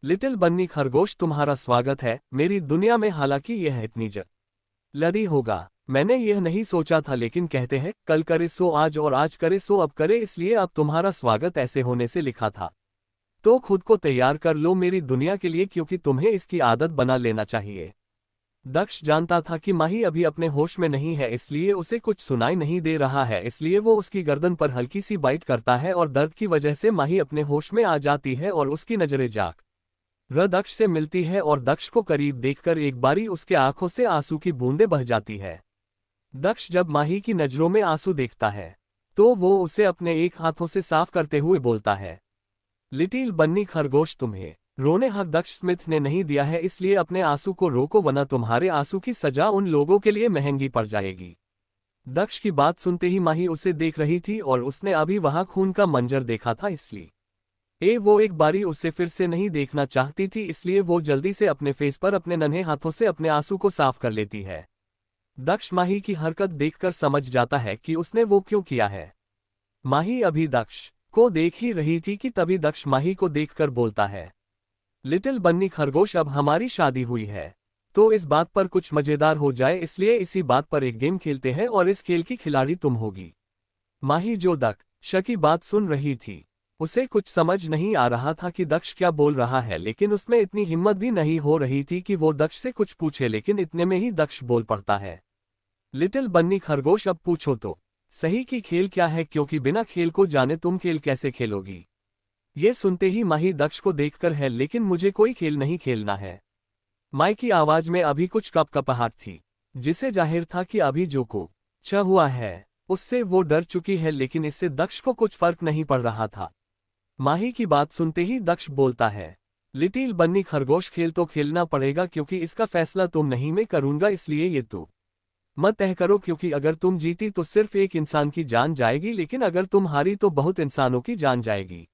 लिटिल बन्नी खरगोश, तुम्हारा स्वागत है मेरी दुनिया में। हालांकि यह इतनी जल्दी होगा मैंने यह नहीं सोचा था, लेकिन कहते हैं कल करे सो आज और आज करे सो अब करे, इसलिए अब तुम्हारा स्वागत ऐसे होने से लिखा था। तो खुद को तैयार कर लो मेरी दुनिया के लिए, क्योंकि तुम्हें इसकी आदत बना लेना चाहिए। दक्ष जानता था कि माही अभी अपने होश में नहीं है, इसलिए उसे कुछ सुनाई नहीं दे रहा है, इसलिए वो उसकी गर्दन पर हल्की सी बाइट करता है और दर्द की वजह से माही अपने होश में आ जाती है और उसकी नजरें दक्ष से मिलती है और दक्ष को करीब देखकर एक बारी उसके आंखों से आंसू की बूंदें बह जाती है। दक्ष जब माही की नजरों में आंसू देखता है तो वो उसे अपने एक हाथों से साफ करते हुए बोलता है, लिटिल बन्नी खरगोश, तुम्हें रोने हक दक्ष स्मिथ ने नहीं दिया है, इसलिए अपने आंसू को रोको, वरना तुम्हारे आंसू की सजा उन लोगों के लिए महंगी पड़ जाएगी। दक्ष की बात सुनते ही माही उसे देख रही थी और उसने अभी वहां खून का मंजर देखा था, इसलिए वो एक बारी उसे फिर से नहीं देखना चाहती थी, इसलिए वो जल्दी से अपने फेस पर अपने नन्हे हाथों से अपने आंसू को साफ कर लेती है। दक्ष माही की हरकत देखकर समझ जाता है कि उसने वो क्यों किया है। माही अभी दक्ष को देख ही रही थी कि तभी दक्ष माही को देखकर बोलता है, लिटिल बन्नी खरगोश, अब हमारी शादी हुई है तो इस बात पर कुछ मजेदार हो जाए, इसलिए इसी बात पर एक गेम खेलते हैं और इस खेल की खिलाड़ी तुम होगी। माही जो दक्ष की बात सुन रही थी उसे कुछ समझ नहीं आ रहा था कि दक्ष क्या बोल रहा है, लेकिन उसमें इतनी हिम्मत भी नहीं हो रही थी कि वो दक्ष से कुछ पूछे, लेकिन इतने में ही दक्ष बोल पड़ता है, लिटिल बन्नी खरगोश, अब पूछो तो सही कि खेल क्या है, क्योंकि बिना खेल को जाने तुम खेल कैसे खेलोगी। ये सुनते ही माही दक्ष को देखकर है, लेकिन मुझे कोई खेल नहीं खेलना है। माई की आवाज में अभी कुछ कपकपाहट थी, जिसे जाहिर था कि अभी जो कुछ हुआ है उससे वो डर चुकी है, लेकिन इससे दक्ष को कुछ फर्क नहीं पड़ रहा था। माही की बात सुनते ही दक्ष बोलता है, लिटिल बन्नी खरगोश, खेल तो खेलना पड़ेगा, क्योंकि इसका फैसला तुम नहीं मैं करूंगा, इसलिए ये तू मत तय करो, क्योंकि अगर तुम जीती तो सिर्फ एक इंसान की जान जाएगी, लेकिन अगर तुम हारी तो बहुत इंसानों की जान जाएगी।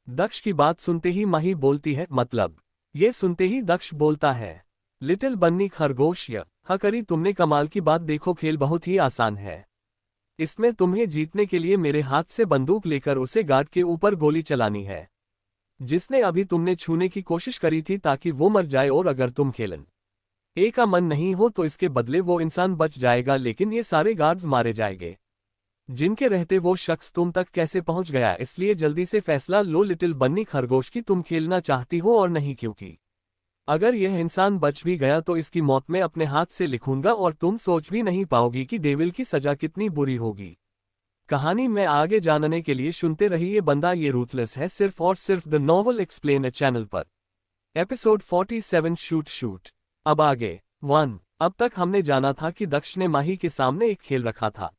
दक्ष की बात सुनते ही माही बोलती है, मतलब? ये सुनते ही दक्ष बोलता है, लिटिल बन्नी खरगोश, हाँ करी तुमने कमाल की बात, देखो खेल बहुत ही आसान है। इसमें तुम्हें जीतने के लिए मेरे हाथ से बंदूक लेकर उसे गार्ड के ऊपर गोली चलानी है जिसने अभी तुमने छूने की कोशिश करी थी, ताकि वो मर जाए, और अगर तुम खेलन का मन नहीं हो तो इसके बदले वो इंसान बच जाएगा, लेकिन ये सारे गार्ड्स मारे जाएंगे जिनके रहते वो शख्स तुम तक कैसे पहुंच गया। इसलिए जल्दी से फैसला लो लिटिल बन्नी खरगोश की तुम खेलना चाहती हो और नहीं, क्योंकि अगर यह इंसान बच भी गया तो इसकी मौत में अपने हाथ से लिखूंगा और तुम सोच भी नहीं पाओगी कि डेविल की सजा कितनी बुरी होगी। कहानी में आगे जानने के लिए सुनते रहिए बंदा ये रूथलेस है, सिर्फ और सिर्फ द नॉवल एक्सप्लेन चैनल पर। Episode 47 shoot shoot. अब आगे 1। अब तक हमने जाना था कि दक्ष ने माही के सामने एक खेल रखा था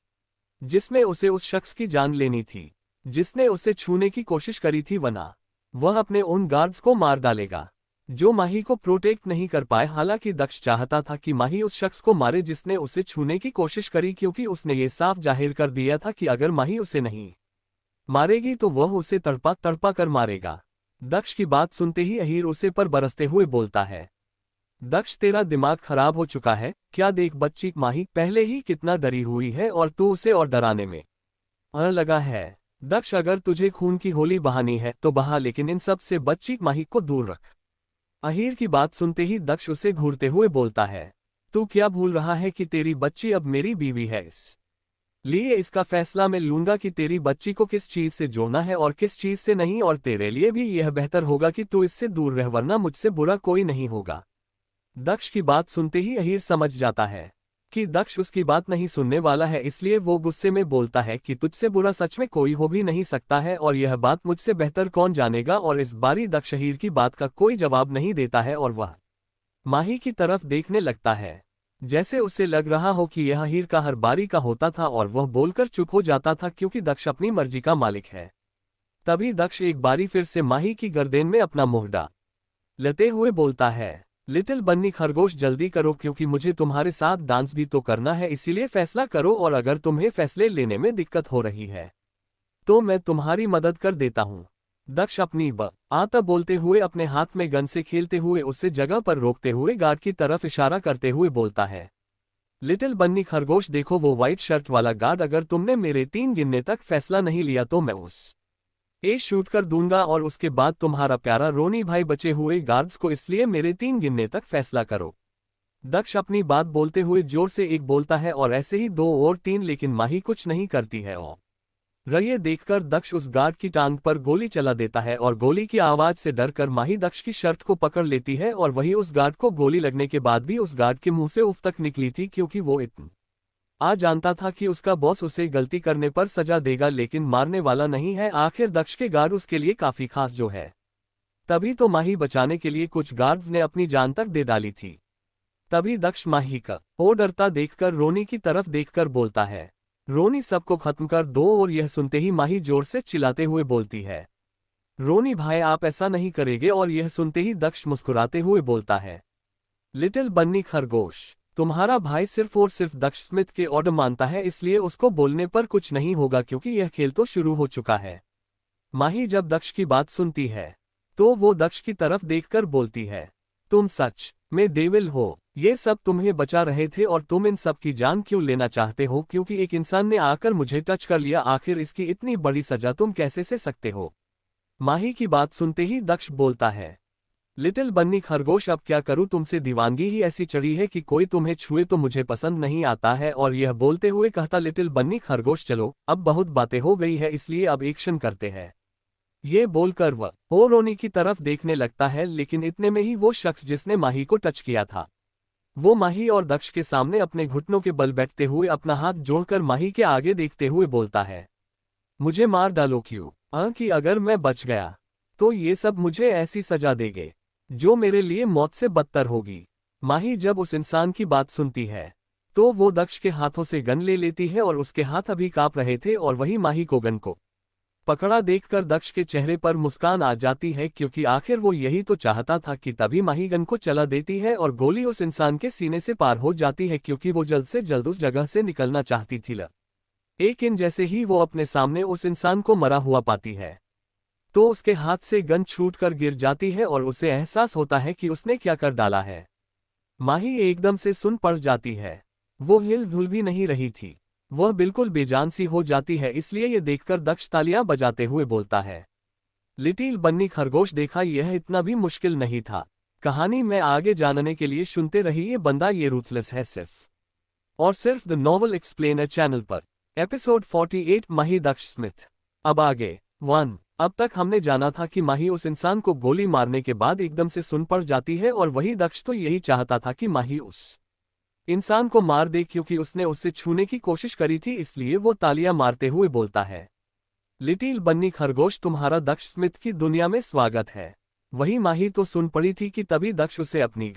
जिसमें उसे उस शख्स की जान लेनी थी जिसने उसे छूने की कोशिश करी थी, वरना वह अपने उन गार्ड्स को मार डालेगा जो माही को प्रोटेक्ट नहीं कर पाए। हालांकि दक्ष चाहता था कि माही उस शख्स को मारे जिसने उसे छूने की कोशिश करी, क्योंकि उसने ये साफ जाहिर कर दिया था कि अगर माही उसे नहीं मारेगी तो वह उसे तड़पा तड़पा कर मारेगा। दक्ष की बात सुनते ही अहीर उसे पर बरसते हुए बोलता है, दक्ष तेरा दिमाग खराब हो चुका है क्या? देख बच्ची माही पहले ही कितना डरी हुई है और तू उसे और डराने में लगा है। दक्ष अगर तुझे खून की होली बहानी है तो बहा, लेकिन इन सब से बच्ची माही को दूर रख। अहीर की बात सुनते ही दक्ष उसे घूरते हुए बोलता है, तू क्या भूल रहा है कि तेरी बच्ची अब मेरी बीवी है, इसलिए इसका फैसला मैं लूंगा कि तेरी बच्ची को किस चीज से जोड़ना है और किस चीज से नहीं, और तेरे लिए भी यह बेहतर होगा कि तू इससे दूर रह, वरना मुझसे बुरा कोई नहीं होगा। दक्ष की बात सुनते ही अहीर समझ जाता है कि दक्ष उसकी बात नहीं सुनने वाला है, इसलिए वो गुस्से में बोलता है कि तुझसे बुरा सच में कोई हो भी नहीं सकता है और यह बात मुझसे बेहतर कौन जानेगा। और इस बारी दक्ष अहीर की बात का कोई जवाब नहीं देता है और वह माही की तरफ देखने लगता है जैसे उसे लग रहा हो कि यह अहीर का हर बारी का होता था और वह बोलकर चुप हो जाता था क्योंकि दक्ष अपनी मर्जी का मालिक है। तभी दक्ष एक बारी फिर से माही की गर्दन में अपना मुंह डाल लेते हुए बोलता है, लिटिल बन्नी खरगोश जल्दी करो क्योंकि मुझे तुम्हारे साथ डांस भी तो करना है, इसीलिए फैसला करो और अगर तुम्हें फैसले लेने में दिक्कत हो रही है तो मैं तुम्हारी मदद कर देता हूँ। दक्ष अपनी आता बोलते हुए अपने हाथ में गन से खेलते हुए उसे जगह पर रोकते हुए गार्ड की तरफ इशारा करते हुए बोलता है, लिटिल बन्नी खरगोश देखो वो व्हाइट शर्ट वाला गार्ड, अगर तुमने मेरे 3 गिनने तक फैसला नहीं लिया तो मैं उस शूट कर दूंगा और उसके बाद तुम्हारा प्यारा रोनी भाई बचे हुए गार्ड्स को, इसलिए मेरे 3 गिनने तक फैसला करो। दक्ष अपनी बात बोलते हुए जोर से एक बोलता है और ऐसे ही 2 और 3, लेकिन माही कुछ नहीं करती है और ये देखकर दक्ष उस गार्ड की टांग पर गोली चला देता है और गोली की आवाज से डरकर माही दक्ष की शर्ट को पकड़ लेती है और वही उस गार्ड को गोली लगने के बाद भी उस गार्ड के मुंह से उफ तक निकली थी, क्योंकि वो इतना जानता था कि उसका बॉस उसे गलती करने पर सजा देगा लेकिन मारने वाला नहीं है। आखिर दक्ष के गार्ड उसके लिए काफी खास जो है। तभी तो माही बचाने के लिए कुछ गार्ड्स ने अपनी जान तक दे डाली थी। तभी दक्ष माही का डरता देखकर रोनी की तरफ देखकर बोलता है, रोनी सबको खत्म कर दो। और यह सुनते ही माही जोर से चिल्लाते हुए बोलती है, रोनी भाई आप ऐसा नहीं करेंगे। और यह सुनते ही दक्ष मुस्कुराते हुए बोलता है, लिटिल बन्नी खरगोश तुम्हारा भाई सिर्फ और सिर्फ दक्ष स्मिथ के ऑर्डर मानता है, इसलिए उसको बोलने पर कुछ नहीं होगा क्योंकि यह खेल तो शुरू हो चुका है। माही जब दक्ष की बात सुनती है तो वो दक्ष की तरफ देखकर बोलती है, तुम सच में डेविल हो, ये सब तुम्हें बचा रहे थे और तुम इन सब की जान क्यों लेना चाहते हो? क्योंकि एक इंसान ने आकर मुझे टच कर लिया, आखिर इसकी इतनी बड़ी सजा तुम कैसे से सकते हो? माही की बात सुनते ही दक्ष बोलता है, लिटिल बन्नी खरगोश अब क्या करूं, तुमसे दीवानगी ही ऐसी चढ़ी है कि कोई तुम्हें छुए तो मुझे पसंद नहीं आता है। और यह बोलते हुए कहता, लिटिल बन्नी खरगोश चलो अब बहुत बातें हो गई है, इसलिए अब एक्शन करते हैं। ये बोलकर वह रोनी की तरफ देखने लगता है, लेकिन इतने में ही वो शख्स जिसने माही को टच किया था वो माही और दक्ष के सामने अपने घुटनों के बल बैठते हुए अपना हाथ जोड़कर माही के आगे देखते हुए बोलता है, मुझे मार डालो क्यों कि अगर मैं बच गया तो ये सब मुझे ऐसी सजा देंगे जो मेरे लिए मौत से बदतर होगी। माही जब उस इंसान की बात सुनती है तो वो दक्ष के हाथों से गन ले लेती है और उसके हाथ अभी कांप रहे थे और वही माही को गन को पकड़ा देखकर दक्ष के चेहरे पर मुस्कान आ जाती है, क्योंकि आखिर वो यही तो चाहता था कि तभी माही गन को चला देती है और गोली उस इंसान के सीने से पार हो जाती है, क्योंकि वो जल्द से जल्द उस जगह से निकलना चाहती थी। लेकिन जैसे ही वो अपने सामने उस इंसान को मरा हुआ पाती है तो उसके हाथ से गन छूटकर गिर जाती है और उसे एहसास होता है कि उसने क्या कर डाला है। माही एकदम से सुन पड़ जाती है, वो हिल धुल भी नहीं रही थी, वह बिल्कुल बेजान सी हो जाती है। इसलिए ये देखकर दक्ष तालियां बजाते हुए बोलता है, लिटिल बन्नी खरगोश देखा यह इतना भी मुश्किल नहीं था। कहानी में आगे जानने के लिए सुनते रहिए बंदा ये रूथलेस है, सिर्फ और सिर्फ द नॉवल एक्सप्लेनर चैनल पर। एपिसोड 48 माही दक्ष स्मिथ। अब आगे 1। अब तक हमने जाना था कि माही उस इंसान को गोली मारने के बाद एकदम से सुन पड़ जाती है और वही दक्ष तो यही चाहता था कि माही उस इंसान को मार दे क्योंकि उसने उसे छूने की कोशिश करी थी, इसलिए वो तालियां मारते हुए बोलता है, लिटिल बन्नी खरगोश, तुम्हारा दक्ष स्मिथ की दुनिया में स्वागत है। वही माही तो सुन पड़ी थी कि तभी दक्ष उसे अपनी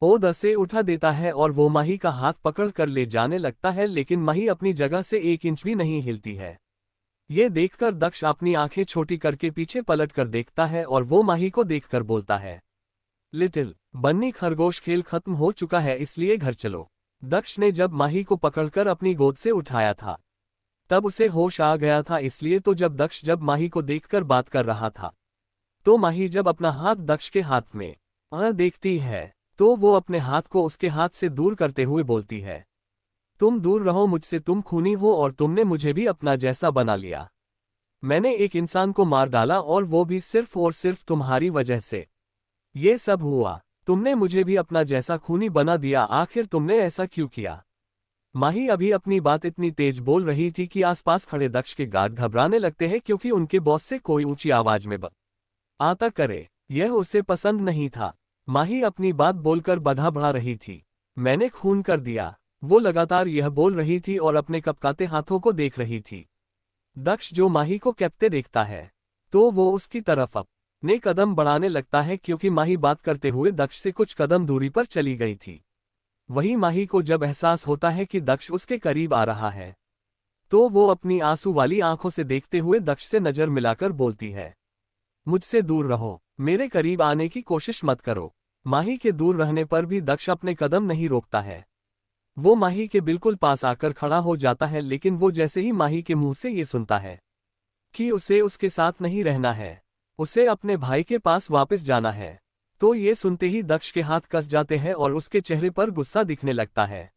गोद से उठा देता है और वो माही का हाथ पकड़ कर ले जाने लगता है, लेकिन माही अपनी जगह से 1 इंच भी नहीं हिलती है। ये देखकर दक्ष अपनी आंखें छोटी करके पीछे पलट कर देखता है और वो माही को देखकर बोलता है, लिटिल बन्नी खरगोश, खेल खत्म हो चुका है, इसलिए घर चलो। दक्ष ने जब माही को पकड़कर अपनी गोद से उठाया था तब उसे होश आ गया था, इसलिए तो जब माही को देखकर बात कर रहा था तो माही जब अपना हाथ दक्ष के हाथ में देखती है तो वो अपने हाथ को उसके हाथ से दूर करते हुए बोलती है, तुम दूर रहो मुझसे, तुम खूनी हो और तुमने मुझे भी अपना जैसा बना लिया। मैंने एक इंसान को मार डाला और वो भी सिर्फ और सिर्फ तुम्हारी वजह से ये सब हुआ। तुमने मुझे भी अपना जैसा खूनी बना दिया, आखिर तुमने ऐसा क्यों किया? माही अभी अपनी बात इतनी तेज बोल रही थी कि आसपास खड़े दक्ष के गार्ड घबराने लगते हैं, क्योंकि उनके बॉस से कोई ऊंची आवाज में आता करे यह उसे पसंद नहीं था। माही अपनी बात बोलकर बाधा बढ़ा रही थी, मैंने खून कर दिया। वो लगातार यह बोल रही थी और अपने कपकाते हाथों को देख रही थी। दक्ष जो माही को कैप्टे देखता है तो वो उसकी तरफ अपने कदम बढ़ाने लगता है, क्योंकि माही बात करते हुए दक्ष से कुछ कदम दूरी पर चली गई थी। वही माही को जब एहसास होता है कि दक्ष उसके करीब आ रहा है तो वो अपनी आंसू वाली आंखों से देखते हुए दक्ष से नजर मिलाकर बोलती है, मुझसे दूर रहो, मेरे करीब आने की कोशिश मत करो। माही के दूर रहने पर भी दक्ष अपने कदम नहीं रोकता है। वो माही के बिल्कुल पास आकर खड़ा हो जाता है, लेकिन वो जैसे ही माही के मुंह से ये सुनता है कि उसे उसके साथ नहीं रहना है, उसे अपने भाई के पास वापस जाना है, तो ये सुनते ही दक्ष के हाथ कस जाते हैं और उसके चेहरे पर गुस्सा दिखने लगता है।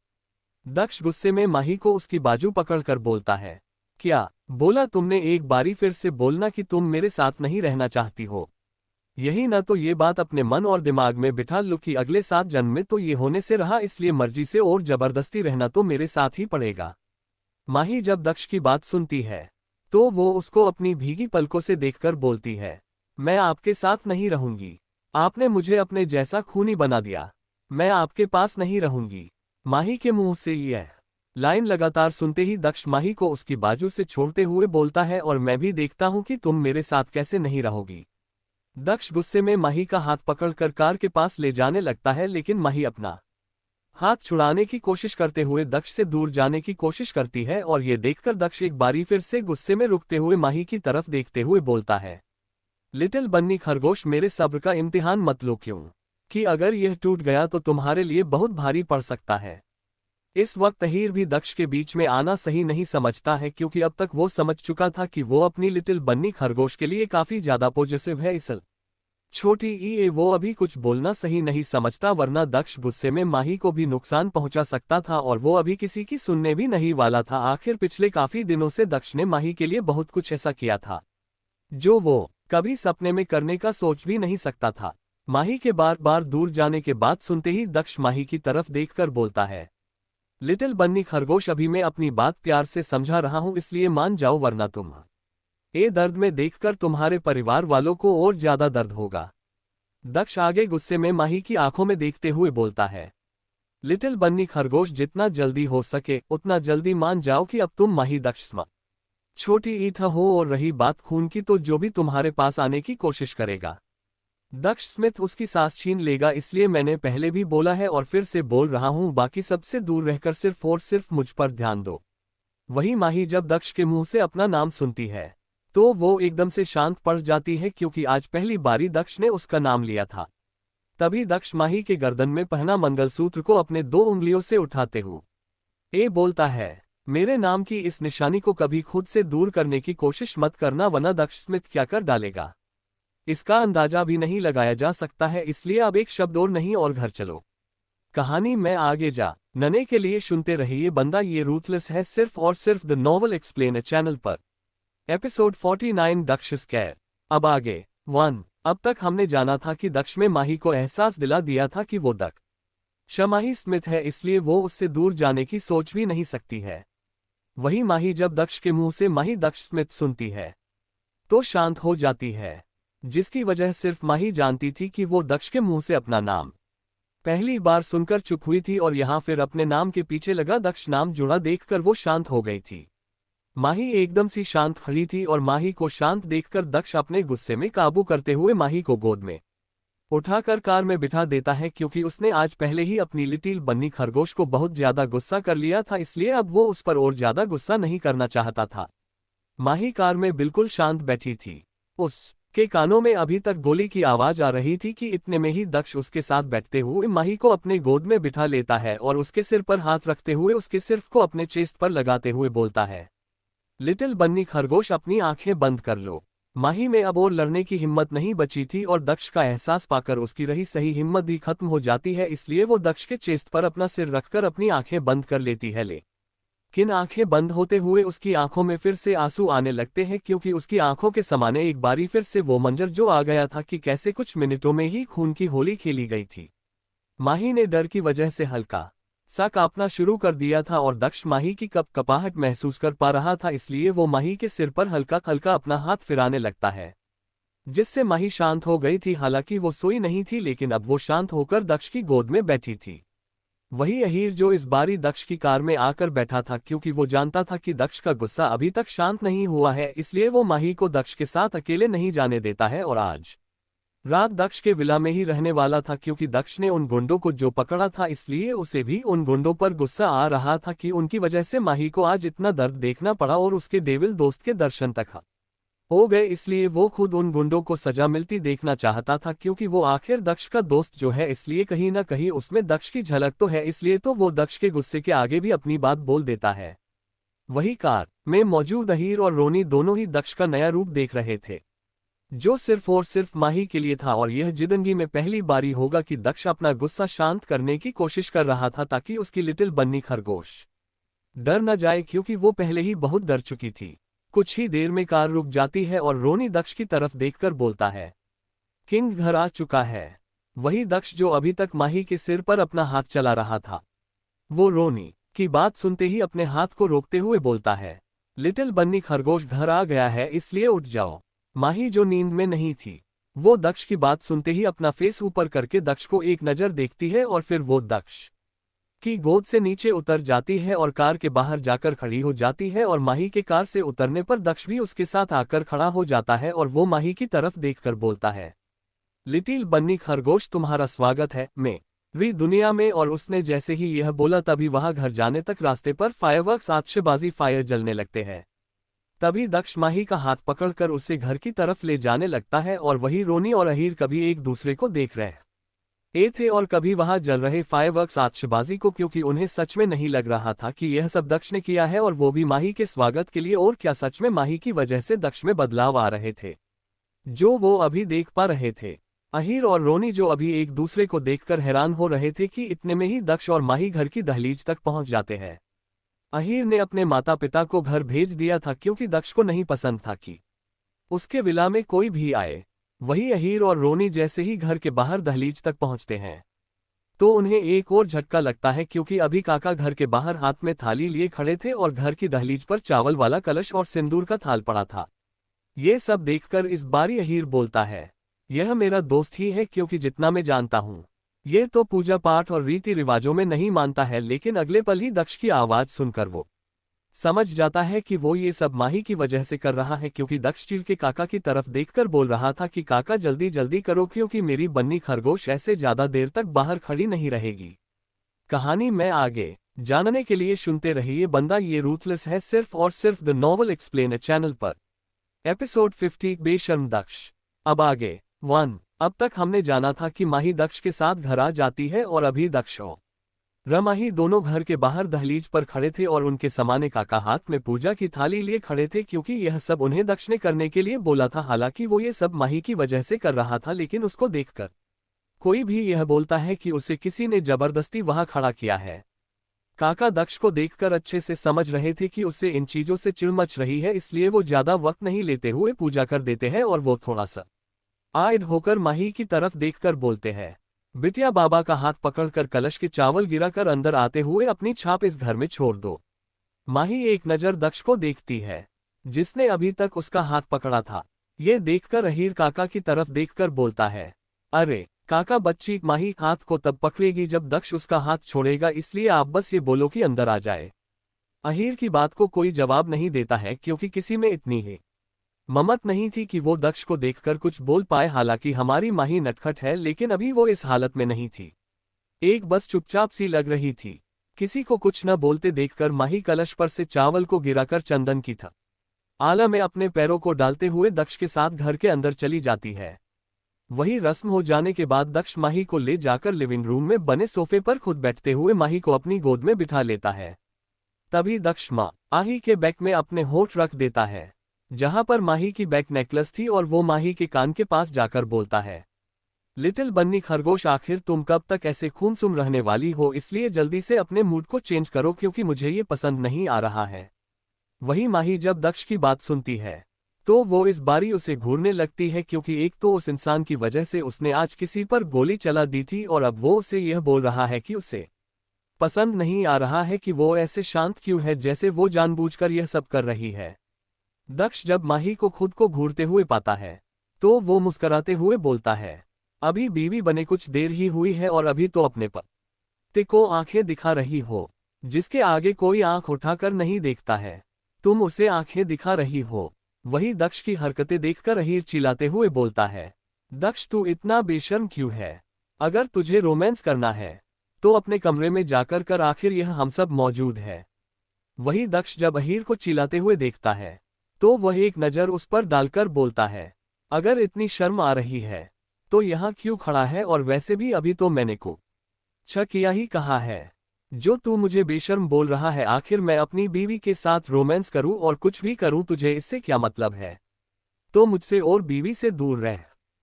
दक्ष गुस्से में माही को उसकी बाजू पकड़कर बोलता है, क्या बोला तुमने? एक बारी फिर से बोलना कि तुम मेरे साथ नहीं रहना चाहती हो। यही न तो ये बात अपने मन और दिमाग में बिठा लो कि अगले 7 जन्म में तो ये होने से रहा, इसलिए मर्जी से और जबरदस्ती रहना तो मेरे साथ ही पड़ेगा। माही जब दक्ष की बात सुनती है तो वो उसको अपनी भीगी पलकों से देखकर बोलती है, मैं आपके साथ नहीं रहूंगी। आपने मुझे अपने जैसा खूनी बना दिया, मैं आपके पास नहीं रहूंगी। माही के मुंह से यह लाइन लगातार सुनते ही दक्ष माही को उसकी बाजू से छोड़ते हुए बोलता है, और मैं भी देखता हूं कि तुम मेरे साथ कैसे नहीं रहोगी। दक्ष गुस्से में माही का हाथ पकड़कर कार के पास ले जाने लगता है, लेकिन माही अपना हाथ छुड़ाने की कोशिश करते हुए दक्ष से दूर जाने की कोशिश करती है, और ये देखकर दक्ष एक बारी फिर से गुस्से में रुकते हुए माही की तरफ देखते हुए बोलता है, लिटिल बन्नी खरगोश, मेरे सब्र का इम्तिहान मत लो, क्यों कि अगर यह टूट गया तो तुम्हारे लिए बहुत भारी पड़ सकता है। इस वक्त तहीर भी दक्ष के बीच में आना सही नहीं समझता है, क्योंकि अब तक वो समझ चुका था कि वो अपनी लिटिल बन्नी खरगोश के लिए काफी ज्यादा पॉजिटिव है। इस छोटी वो अभी कुछ बोलना सही नहीं समझता, वरना दक्ष गुस्से में माही को भी नुकसान पहुंचा सकता था और वो अभी किसी की सुनने भी नहीं वाला था। आखिर पिछले काफी दिनों से दक्ष ने माही के लिए बहुत कुछ ऐसा किया था जो वो कभी सपने में करने का सोच भी नहीं सकता था। माही के बार बार दूर जाने के बाद सुनते ही दक्ष माही की तरफ देखकर बोलता है, लिटिल बन्नी खरगोश, अभी मैं अपनी बात प्यार से समझा रहा हूं, इसलिए मान जाओ, वरना तुम दर्द में देखकर तुम्हारे परिवार वालों को और ज्यादा दर्द होगा। दक्ष आगे गुस्से में माही की आंखों में देखते हुए बोलता है, लिटिल बन्नी खरगोश, जितना जल्दी हो सके उतना जल्दी मान जाओ कि अब तुम माही दक्ष छोटी ईथ हो, और रही बात खून की, तो जो भी तुम्हारे पास आने की कोशिश करेगा दक्ष स्मिथ उसकी सांस छीन लेगा। इसलिए मैंने पहले भी बोला है और फिर से बोल रहा हूं, बाकी सबसे दूर रहकर सिर्फ और सिर्फ मुझ पर ध्यान दो। वही माही जब दक्ष के मुंह से अपना नाम सुनती है तो वो एकदम से शांत पड़ जाती है, क्योंकि आज पहली बारी दक्ष ने उसका नाम लिया था। तभी दक्ष माही के गर्दन में पहना मंगलसूत्र को अपने 2 उंगलियों से उठाते हुए बोलता है, मेरे नाम की इस निशानी को कभी खुद से दूर करने की कोशिश मत करना, वरना दक्ष स्मिथ क्या कर डालेगा इसका अंदाजा भी नहीं लगाया जा सकता है। इसलिए अब एक शब्द और नहीं और घर चलो। कहानी में आगे जा नने के लिए सुनते रहिए बंदा ये रूथलेस है, सिर्फ और सिर्फ द नॉवल एक्सप्लेन चैनल पर। एपिसोड 49 दक्ष स्कैर। अब आगे 1। अब तक हमने जाना था कि दक्ष में माही को एहसास दिला दिया था कि वो दक्ष माही स्मिथ है, इसलिए वो उससे दूर जाने की सोच भी नहीं सकती है। वही माही जब दक्ष के मुंह से माही दक्ष स्मिथ सुनती है तो शांत हो जाती है, जिसकी वजह सिर्फ माही जानती थी कि वो दक्ष के मुंह से अपना नाम पहली बार सुनकर चुप हुई थी और यहाँ फिर अपने नाम के पीछे लगा दक्ष नाम जुड़ा देखकर वो शांत हो गई थी। माही एकदम सी शांत खड़ी थी और माही को शांत देखकर दक्ष अपने गुस्से में काबू करते हुए माही को गोद में उठाकर कार में बिठा देता है, क्योंकि उसने आज पहले ही अपनी लिटिल बन्नी खरगोश को बहुत ज्यादा गुस्सा कर लिया था, इसलिए अब वो उस पर और ज्यादा गुस्सा नहीं करना चाहता था। माही कार में बिल्कुल शांत बैठी थी। उसके कानों में अभी तक गोली की आवाज आ रही थी कि इतने में ही दक्ष उसके साथ बैठते हुए माही को अपने गोद में बिठा लेता है और उसके सिर पर हाथ रखते हुए उसके सिर को अपने चेस्ट पर लगाते हुए बोलता है, लिटिल बन्नी खरगोश अपनी आंखें बंद कर लो। माही में अब और लड़ने की हिम्मत नहीं बची थी और दक्ष का एहसास पाकर उसकी रही सही हिम्मत भी खत्म हो जाती है, इसलिए वो दक्ष के चेस्ट पर अपना सिर रखकर अपनी आंखें बंद कर लेती है। लेकिन आंखें बंद होते हुए उसकी आंखों में फिर से आंसू आने लगते हैं, क्योंकि उसकी आंखों के सामने एक बारी फिर से वो मंजर जो आ गया था कि कैसे कुछ मिनटों में ही खून की होली खेली गई थी। माही ने डर की वजह से हल्का सा कांपना शुरू कर दिया था और दक्ष माही की कपकपाहट महसूस कर पा रहा था, इसलिए वो माही के सिर पर हल्का हल्का अपना हाथ फिराने लगता है, जिससे माही शांत हो गई थी। हालांकि वो सोई नहीं थी, लेकिन अब वो शांत होकर दक्ष की गोद में बैठी थी। वही अहीर जो इस बारी दक्ष की कार में आकर बैठा था, क्योंकि वो जानता था कि दक्ष का गुस्सा अभी तक शांत नहीं हुआ है, इसलिए वो माही को दक्ष के साथ अकेले नहीं जाने देता है और आज रात दक्ष के विला में ही रहने वाला था, क्योंकि दक्ष ने उन गुंडों को जो पकड़ा था, इसलिए उसे भी उन गुंडों पर गुस्सा आ रहा था कि उनकी वजह से माही को आज इतना दर्द देखना पड़ा और उसके डेविल दोस्त के दर्शन तक हो गए, इसलिए वो खुद उन गुंडों को सजा मिलती देखना चाहता था, क्योंकि वो आखिर दक्ष का दोस्त जो है, इसलिए कहीं ना कहीं उसमें दक्ष की झलक तो है, इसलिए तो वो दक्ष के गुस्से के आगे भी अपनी बात बोल देता है। वही कार में मौजूद अहीर और रोनी दोनों ही दक्ष का नया रूप देख रहे थे, जो सिर्फ और सिर्फ माही के लिए था, और यह जिंदगी में पहली बारी होगा कि दक्ष अपना गुस्सा शांत करने की कोशिश कर रहा था, ताकि उसकी लिटिल बन्नी खरगोश डर न जाए, क्योंकि वो पहले ही बहुत डर चुकी थी। कुछ ही देर में कार रुक जाती है और रोनी दक्ष की तरफ देखकर बोलता है, किंग घर आ चुका है। वही दक्ष जो अभी तक माही के सिर पर अपना हाथ चला रहा था, वो रोनी की बात सुनते ही अपने हाथ को रोकते हुए बोलता है, लिटिल बन्नी खरगोश घर आ गया है, इसलिए उठ जाओ। माही जो नींद में नहीं थी, वो दक्ष की बात सुनते ही अपना फेस ऊपर करके दक्ष को एक नजर देखती है और फिर वो दक्ष की गोद से नीचे उतर जाती है और कार के बाहर जाकर खड़ी हो जाती है, और माही के कार से उतरने पर दक्ष भी उसके साथ आकर खड़ा हो जाता है और वो माही की तरफ देखकर बोलता है, लिटिल बन्नी खरगोश तुम्हारा स्वागत है मेरी दुनिया में। और उसने जैसे ही यह बोला तभी वहां घर जाने तक रास्ते पर फायरवर्क्स आतिशबाजी फायर जलने लगते हैं। तभी दक्ष माही का हाथ पकड़कर उसे घर की तरफ ले जाने लगता है, और वही रोनी और अहीर कभी एक दूसरे को देख रहे थे और कभी वहां जल रहे फायरवर्क्स आतिशबाजी को, क्योंकि उन्हें सच में नहीं लग रहा था कि यह सब दक्ष ने किया है, और वो भी माही के स्वागत के लिए। और क्या सच में माही की वजह से दक्ष में बदलाव आ रहे थे, जो वो अभी देख पा रहे थे। अहीर और रोनी जो अभी एक दूसरे को देखकर हैरान हो रहे थे कि इतने में ही दक्ष और माही घर की दहलीज तक पहुंच जाते हैं। अहीर ने अपने माता पिता को घर भेज दिया था, क्योंकि दक्ष को नहीं पसंद था कि उसके विला में कोई भी आए। वही अहीर और रोनी जैसे ही घर के बाहर दहलीज तक पहुंचते हैं, तो उन्हें एक और झटका लगता है, क्योंकि अभी काका घर के बाहर हाथ में थाली लिए खड़े थे और घर की दहलीज पर चावल वाला कलश और सिंदूर का थाल पड़ा था। ये सब देखकर इस बारी अहीर बोलता है, यह मेरा दोस्त ही है, क्योंकि जितना मैं जानता हूं ये तो पूजा पाठ और रीति रिवाजों में नहीं मानता है। लेकिन अगले पल ही दक्ष की आवाज सुनकर वो समझ जाता है कि वो ये सब माही की वजह से कर रहा है, क्योंकि दक्ष चिल के काका की तरफ देखकर बोल रहा था कि काका जल्दी जल्दी करो, क्योंकि मेरी बन्नी खरगोश ऐसे ज्यादा देर तक बाहर खड़ी नहीं रहेगी। कहानी में आगे जानने के लिए सुनते रहिए बंदा ये रूथलेस है, सिर्फ और सिर्फ द नॉवल एक्सप्लेन चैनल पर। एपिसोड 50 बेशर्म दक्ष। अब आगे 1। अब तक हमने जाना था कि माही दक्ष के साथ घर आ जाती है, और अभी दक्ष और माही दोनों घर के बाहर दहलीज पर खड़े थे और उनके समाने काका हाथ में पूजा की थाली लिए खड़े थे, क्योंकि यह सब उन्हें दक्ष ने करने के लिए बोला था। हालांकि वो ये सब माही की वजह से कर रहा था, लेकिन उसको देखकर कोई भी यह बोलता है कि उसे किसी ने जबरदस्ती वहां खड़ा किया है। काका दक्ष को देखकर अच्छे से समझ रहे थे कि उसे इन चीजों से चिढ़ मच रही है, इसलिए वो ज्यादा वक्त नहीं लेते हुए पूजा कर देते हैं, और वो थोड़ा सा आइड होकर माही की तरफ देखकर बोलते हैं, बिटिया बाबा का हाथ पकड़कर कलश के चावल गिराकर अंदर आते हुए अपनी छाप इस घर में छोड़ दो। माही एक नजर दक्ष को देखती है, जिसने अभी तक उसका हाथ पकड़ा था। ये देखकर अहीर काका की तरफ देखकर बोलता है, अरे काका बच्ची माही हाथ को तब पकड़ेगी जब दक्ष उसका हाथ छोड़ेगा, इसलिए आप बस ये बोलो कि अंदर आ जाए। अहीर की बात को कोई जवाब नहीं देता है क्योंकि किसी में इतनी ही ममत नहीं थी कि वो दक्ष को देखकर कुछ बोल पाए। हालांकि हमारी माही नटखट है, लेकिन अभी वो इस हालत में नहीं थी। एक बस चुपचाप सी लग रही थी। किसी को कुछ न बोलते देखकर माही कलश पर से चावल को गिराकर चंदन की था आला में अपने पैरों को डालते हुए दक्ष के साथ घर के अंदर चली जाती है। वही रस्म हो जाने के बाद दक्ष माही को ले जाकर लिविंग रूम में बने सोफे पर खुद बैठते हुए माही को अपनी गोद में बिठा लेता है। तभी दक्ष माँ आही के बैक में अपने होठ रख देता है, जहां पर माही की बैक नेकलेस थी, और वो माही के कान के पास जाकर बोलता है, लिटिल बन्नी खरगोश, आखिर तुम कब तक ऐसे खूमसुम रहने वाली हो? इसलिए जल्दी से अपने मूड को चेंज करो क्योंकि मुझे ये पसंद नहीं आ रहा है। वही माही जब दक्ष की बात सुनती है तो वो इस बारी उसे घूरने लगती है, क्योंकि एक तो उस इंसान की वजह से उसने आज किसी पर गोली चला दी थी, और अब वो उसे यह बोल रहा है कि उसे पसंद नहीं आ रहा है कि वो ऐसे शांत क्यों है, जैसे वो जानबूझकर यह सब कर रही है। दक्ष जब माही को खुद को घूरते हुए पाता है तो वो मुस्कुराते हुए बोलता है, अभी बीवी बने कुछ देर ही हुई है और अभी तो अपने पति को आंखें दिखा रही हो, जिसके आगे कोई आंख उठाकर नहीं देखता है। तुम उसे आंखें दिखा रही हो। वही दक्ष की हरकतें देखकर अहीर चिल्लाते हुए बोलता है, दक्ष तू इतना बेशर्म क्यों है? अगर तुझे रोमांस करना है तो अपने कमरे में जाकर कर, आखिर यह हम सब मौजूद है। वही दक्ष जब अहीर को चिल्लाते हुए देखता है तो वह एक नज़र उस पर डालकर बोलता है, अगर इतनी शर्म आ रही है तो यहाँ क्यों खड़ा है? और वैसे भी अभी तो मैंने कुछ किया ही कहा है जो तू मुझे बेशर्म बोल रहा है। आखिर मैं अपनी बीवी के साथ रोमांस करूं और कुछ भी करूं, तुझे इससे क्या मतलब है? तो मुझसे और बीवी से दूर रह।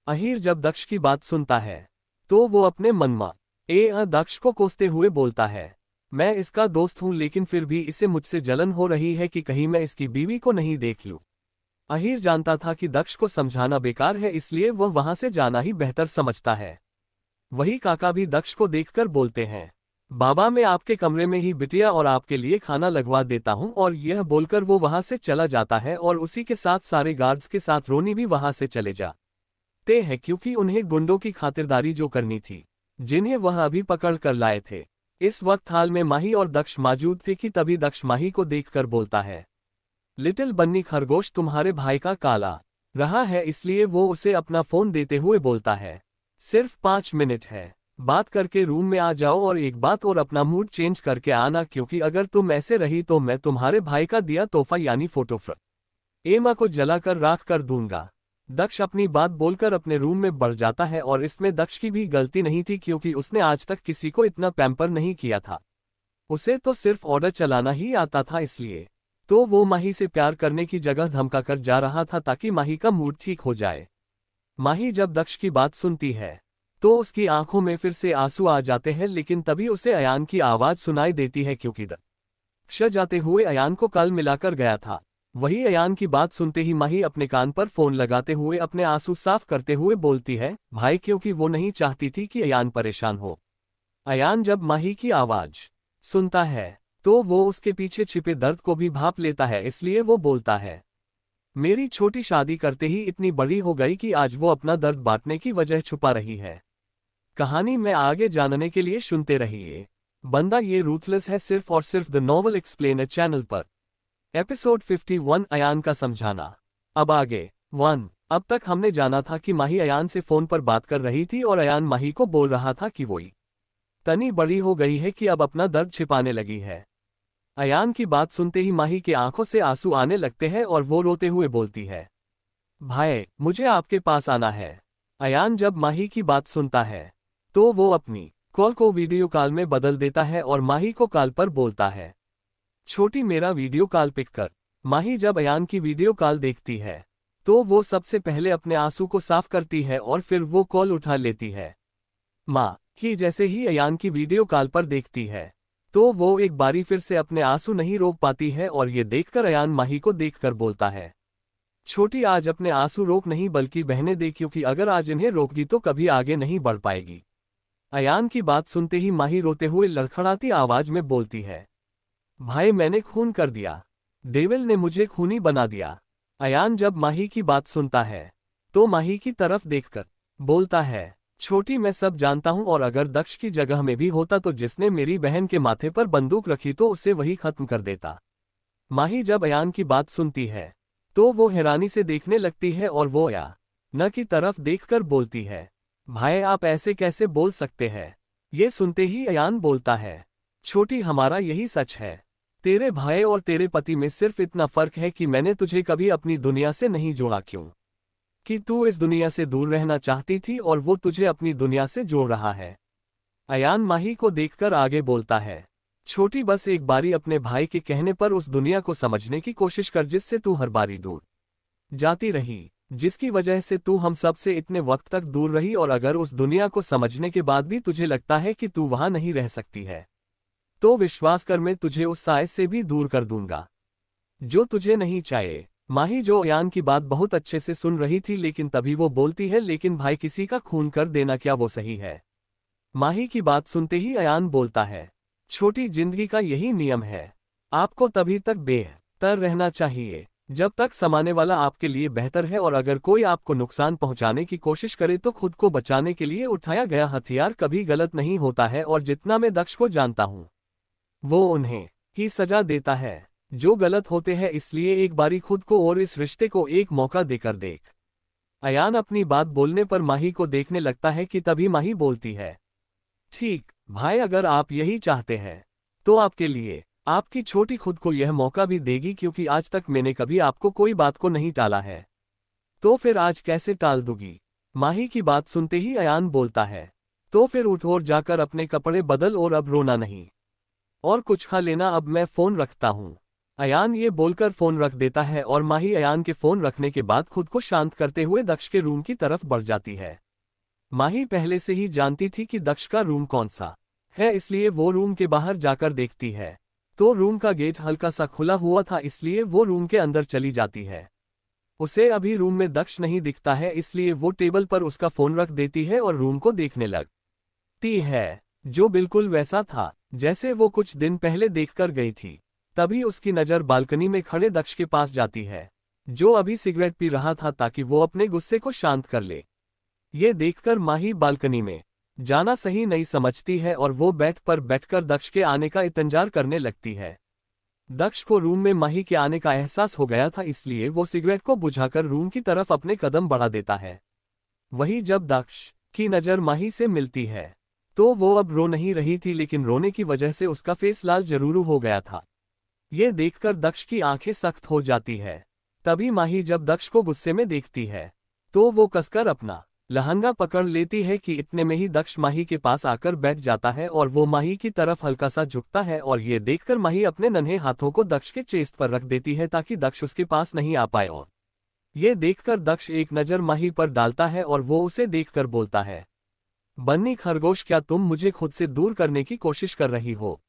अहीर जब दक्ष की बात सुनता है तो वो अपने मन में दक्ष को कोसते हुए बोलता है, मैं इसका दोस्त हूं, लेकिन फिर भी इसे मुझसे जलन हो रही है कि कहीं मैं इसकी बीवी को नहीं देख लूं। अहीर जानता था कि दक्ष को समझाना बेकार है, इसलिए वह वहां से जाना ही बेहतर समझता है। वही काका भी दक्ष को देखकर बोलते हैं, बाबा मैं आपके कमरे में ही बिटिया और आपके लिए खाना लगवा देता हूं। और यह बोलकर वो वहां से चला जाता है, और उसी के साथ सारे गार्ड्स के साथ रोनी भी वहां से चले जाते हैं, क्योंकि उन्हें गुंडों की खातिरदारी जो करनी थी, जिन्हें वह अभी पकड़ कर लाए थे। इस वक्त हाल में माही और दक्ष मौजूद थे कि तभी दक्ष माही को देखकर बोलता है, लिटिल बन्नी खरगोश तुम्हारे भाई का काला रहा है, इसलिए वो उसे अपना फोन देते हुए बोलता है, सिर्फ 5 मिनट है, बात करके रूम में आ जाओ और एक बात और, अपना मूड चेंज करके आना, क्योंकि अगर तुम ऐसे रही तो मैं तुम्हारे भाई का दिया तोहफा यानी फोटो फ्रेम को जलाकर राख कर दूंगा। दक्ष अपनी बात बोलकर अपने रूम में बढ़ जाता है, और इसमें दक्ष की भी गलती नहीं थी, क्योंकि उसने आज तक किसी को इतना पैम्पर नहीं किया था। उसे तो सिर्फ ऑर्डर चलाना ही आता था, इसलिए तो वो माही से प्यार करने की जगह धमका कर जा रहा था ताकि माही का मूड ठीक हो जाए। माही जब दक्ष की बात सुनती है तो उसकी आंखों में फिर से आंसू आ जाते हैं, लेकिन तभी उसे अयान की आवाज सुनाई देती है, क्योंकि दक्ष जाते हुए अयान को कल मिलाकर गया था। वही अयान की बात सुनते ही माही अपने कान पर फोन लगाते हुए अपने आंसू साफ करते हुए बोलती है, भाई, क्योंकि वो नहीं चाहती थी कि अयान परेशान हो। अयान जब माही की आवाज सुनता है तो वो उसके पीछे छिपे दर्द को भी भांप लेता है, इसलिए वो बोलता है, मेरी छोटी शादी करते ही इतनी बड़ी हो गई कि आज वो अपना दर्द बांटने की वजह छुपा रही है। कहानी में आगे जानने के लिए सुनते रहिए। बंदा ये रूथलेस है, सिर्फ और सिर्फ द नॉवल एक्सप्लेनर चैनल पर। एपिसोड 51 अयान का समझाना। अब आगे 1। अब तक हमने जाना था कि माही अयान से फोन पर बात कर रही थी और अयान माही को बोल रहा था कि वो इतनी बड़ी हो गई है कि अब अपना दर्द छिपाने लगी है। अयान की बात सुनते ही माही के आंखों से आंसू आने लगते हैं और वो रोते हुए बोलती है, भाई, मुझे आपके पास आना है। अयान जब माही की बात सुनता है तो वो अपनी कॉल को वीडियो कॉल में बदल देता है और माही को कॉल पर बोलता है, छोटी, मेरा वीडियो कॉल पिक कर। माही जब अयान की वीडियो कॉल देखती है तो वो सबसे पहले अपने आंसू को साफ करती है और फिर वो कॉल उठा लेती है। माँ ही जैसे ही अयान की वीडियो कॉल पर देखती है तो वो एक बारी फिर से अपने आंसू नहीं रोक पाती है, और ये देखकर अयान माही को देखकर बोलता है, छोटी, आज अपने आंसू रोक नहीं बल्कि बहने दे, क्योंकि अगर आज इन्हें रोकगी तो कभी आगे नहीं बढ़ पाएगी। अयान की बात सुनते ही माही रोते हुए लड़खड़ाती आवाज में बोलती है, भाई, मैंने खून कर दिया, डेविल ने मुझे खूनी बना दिया। अयान जब माही की बात सुनता है तो माही की तरफ देखकर बोलता है, छोटी मैं सब जानता हूँ और अगर दक्ष की जगह में भी होता तो जिसने मेरी बहन के माथे पर बंदूक रखी तो उसे वही खत्म कर देता। माही जब अयान की बात सुनती है तो वो हैरानी से देखने लगती है और वो अयान की तरफ देखकर बोलती है, भाई आप ऐसे कैसे बोल सकते हैं? ये सुनते ही अयान बोलता है, छोटी हमारा यही सच है। तेरे भाई और तेरे पति में सिर्फ इतना फर्क है कि मैंने तुझे कभी अपनी दुनिया से नहीं जोड़ा, क्यों कि तू इस दुनिया से दूर रहना चाहती थी और वो तुझे अपनी दुनिया से जोड़ रहा है। अयान माही को देखकर आगे बोलता है, छोटी बस एक बारी अपने भाई के कहने पर उस दुनिया को समझने की कोशिश कर जिससे तू हर बारी दूर जाती रही, जिसकी वजह से तू हम सब से इतने वक्त तक दूर रही, और अगर उस दुनिया को समझने के बाद भी तुझे लगता है कि तू वहां नहीं रह सकती है तो विश्वास कर मैं तुझे उस साय से भी दूर कर दूंगा जो तुझे नहीं चाहिए। माही जो अयान की बात बहुत अच्छे से सुन रही थी, लेकिन तभी वो बोलती है, लेकिन भाई किसी का खून कर देना क्या वो सही है? माही की बात सुनते ही अयान बोलता है, छोटी जिंदगी का यही नियम है, आपको तभी तक बेहतर रहना चाहिए जब तक समाने वाला आपके लिए बेहतर है, और अगर कोई आपको नुकसान पहुंचाने की कोशिश करे तो खुद को बचाने के लिए उठाया गया हथियार कभी गलत नहीं होता है। और जितना मैं दक्ष को जानता हूं वो उन्हें ही सजा देता है जो गलत होते हैं, इसलिए एक बारी खुद को और इस रिश्ते को एक मौका देकर देख। अयान अपनी बात बोलने पर माही को देखने लगता है कि तभी माही बोलती है, ठीक भाई, अगर आप यही चाहते हैं तो आपके लिए आपकी छोटी खुद को यह मौका भी देगी, क्योंकि आज तक मैंने कभी आपको कोई बात को नहीं टाला है, तो फिर आज कैसे टाल दूंगी? माही की बात सुनते ही अयान बोलता है, तो फिर उठ और जाकर अपने कपड़े बदल और अब रोना नहीं और कुछ खा लेना, अब मैं फोन रखता हूँ। अयान ये बोलकर फोन रख देता है और माही अयान के फोन रखने के बाद खुद को शांत करते हुए दक्ष के रूम की तरफ बढ़ जाती है। माही पहले से ही जानती थी कि दक्ष का रूम कौन सा है, इसलिए वो रूम के बाहर जाकर देखती है तो रूम का गेट हल्का सा खुला हुआ था, इसलिए वो रूम के अंदर चली जाती है। उसे अभी रूम में दक्ष नहीं दिखता है, इसलिए वो टेबल पर उसका फोन रख देती है और रूम को देखने लगती है, जो बिल्कुल वैसा था जैसे वो कुछ दिन पहले देखकर गई थी। तभी उसकी नज़र बालकनी में खड़े दक्ष के पास जाती है, जो अभी सिगरेट पी रहा था ताकि वो अपने गुस्से को शांत कर ले। ये देखकर माही बालकनी में जाना सही नहीं समझती है और वो बेड पर बैठकर दक्ष के आने का इंतजार करने लगती है। दक्ष को रूम में माही के आने का एहसास हो गया था, इसलिए वो सिगरेट को बुझाकर रूम की तरफ अपने कदम बढ़ा देता है। वही जब दक्ष की नज़र माही से मिलती है तो वो अब रो नहीं रही थी, लेकिन रोने की वजह से उसका फेस लाल जरूर हो गया था। ये देखकर दक्ष की आंखें सख्त हो जाती है। तभी माही जब दक्ष को गुस्से में देखती है तो वो कसकर अपना लहंगा पकड़ लेती है कि इतने में ही दक्ष माही के पास आकर बैठ जाता है और वो माही की तरफ हल्का सा झुकता है, और ये देखकर माही अपने नन्हे हाथों को दक्ष के चेस्ट पर रख देती है ताकि दक्ष उसके पास नहीं आ पाए। और ये देखकर दक्ष एक नज़र माही पर डालता है और वो उसे देखकर बोलता है, बन्नी खरगोश, क्या तुम मुझे खुद से दूर करने की कोशिश कर रही हो?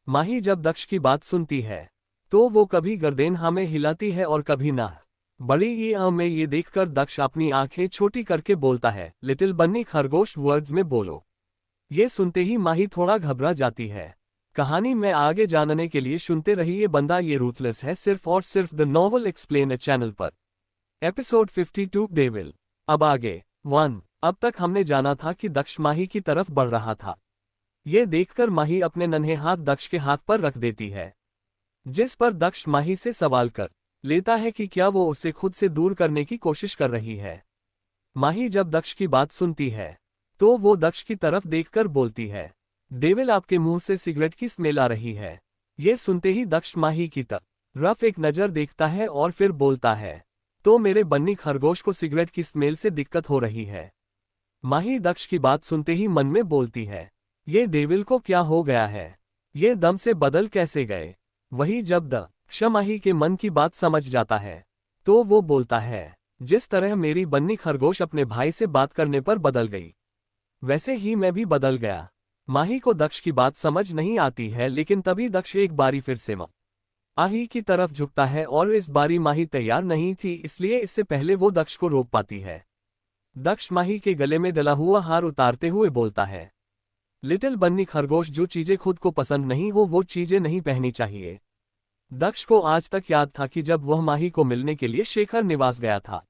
माही जब दक्ष की बात सुनती है तो वो कभी गर्दन हाँ में हिलाती है और कभी ना। बड़ी ये में ये देखकर दक्ष अपनी आंखें छोटी करके बोलता है, लिटिल बन्नी खरगोश, वर्ड्स में बोलो। ये सुनते ही माही थोड़ा घबरा जाती है। कहानी में आगे जानने के लिए सुनते रहिए बंदा ये रूथलेस है, सिर्फ और सिर्फ द नॉवल एक्सप्लेन चैनल पर। Episode 52 devil. अब आगे 1। अब तक हमने जाना था कि दक्ष माही की तरफ बढ़ रहा था। ये देखकर माही अपने नन्हे हाथ दक्ष के हाथ पर रख देती है, जिस पर दक्ष माही से सवाल कर लेता है कि क्या वो उसे खुद से दूर करने की कोशिश कर रही है। माही जब दक्ष की बात सुनती है तो वो दक्ष की तरफ देखकर बोलती है, डेविल, आपके मुंह से सिगरेट की स्मेल आ रही है। ये सुनते ही दक्ष माही की तरफ एक नज़र देखता है और फिर बोलता है, तो मेरे बन्नी खरगोश को सिगरेट की स्मेल से दिक्कत हो रही है। माही दक्ष की बात सुनते ही मन में बोलती है, ये डेविल को क्या हो गया है, ये दम से बदल कैसे गए। वही जब दक्ष माही के मन की बात समझ जाता है तो वो बोलता है, जिस तरह मेरी बन्नी खरगोश अपने भाई से बात करने पर बदल गई वैसे ही मैं भी बदल गया। माही को दक्ष की बात समझ नहीं आती है, लेकिन तभी दक्ष एक बारी फिर से माही की तरफ झुकता है और इस बारी माही तैयार नहीं थी, इसलिए इससे पहले वो दक्ष को रोक पाती है। दक्ष माही के गले में डला हुआ हार उतारते हुए बोलता है, लिटिल बन्नी खरगोश, जो चीजें खुद को पसंद नहीं हो वो चीजें नहीं पहननी चाहिए। दक्ष को आज तक याद था कि जब वह माही को मिलने के लिए शेखर निवास गया था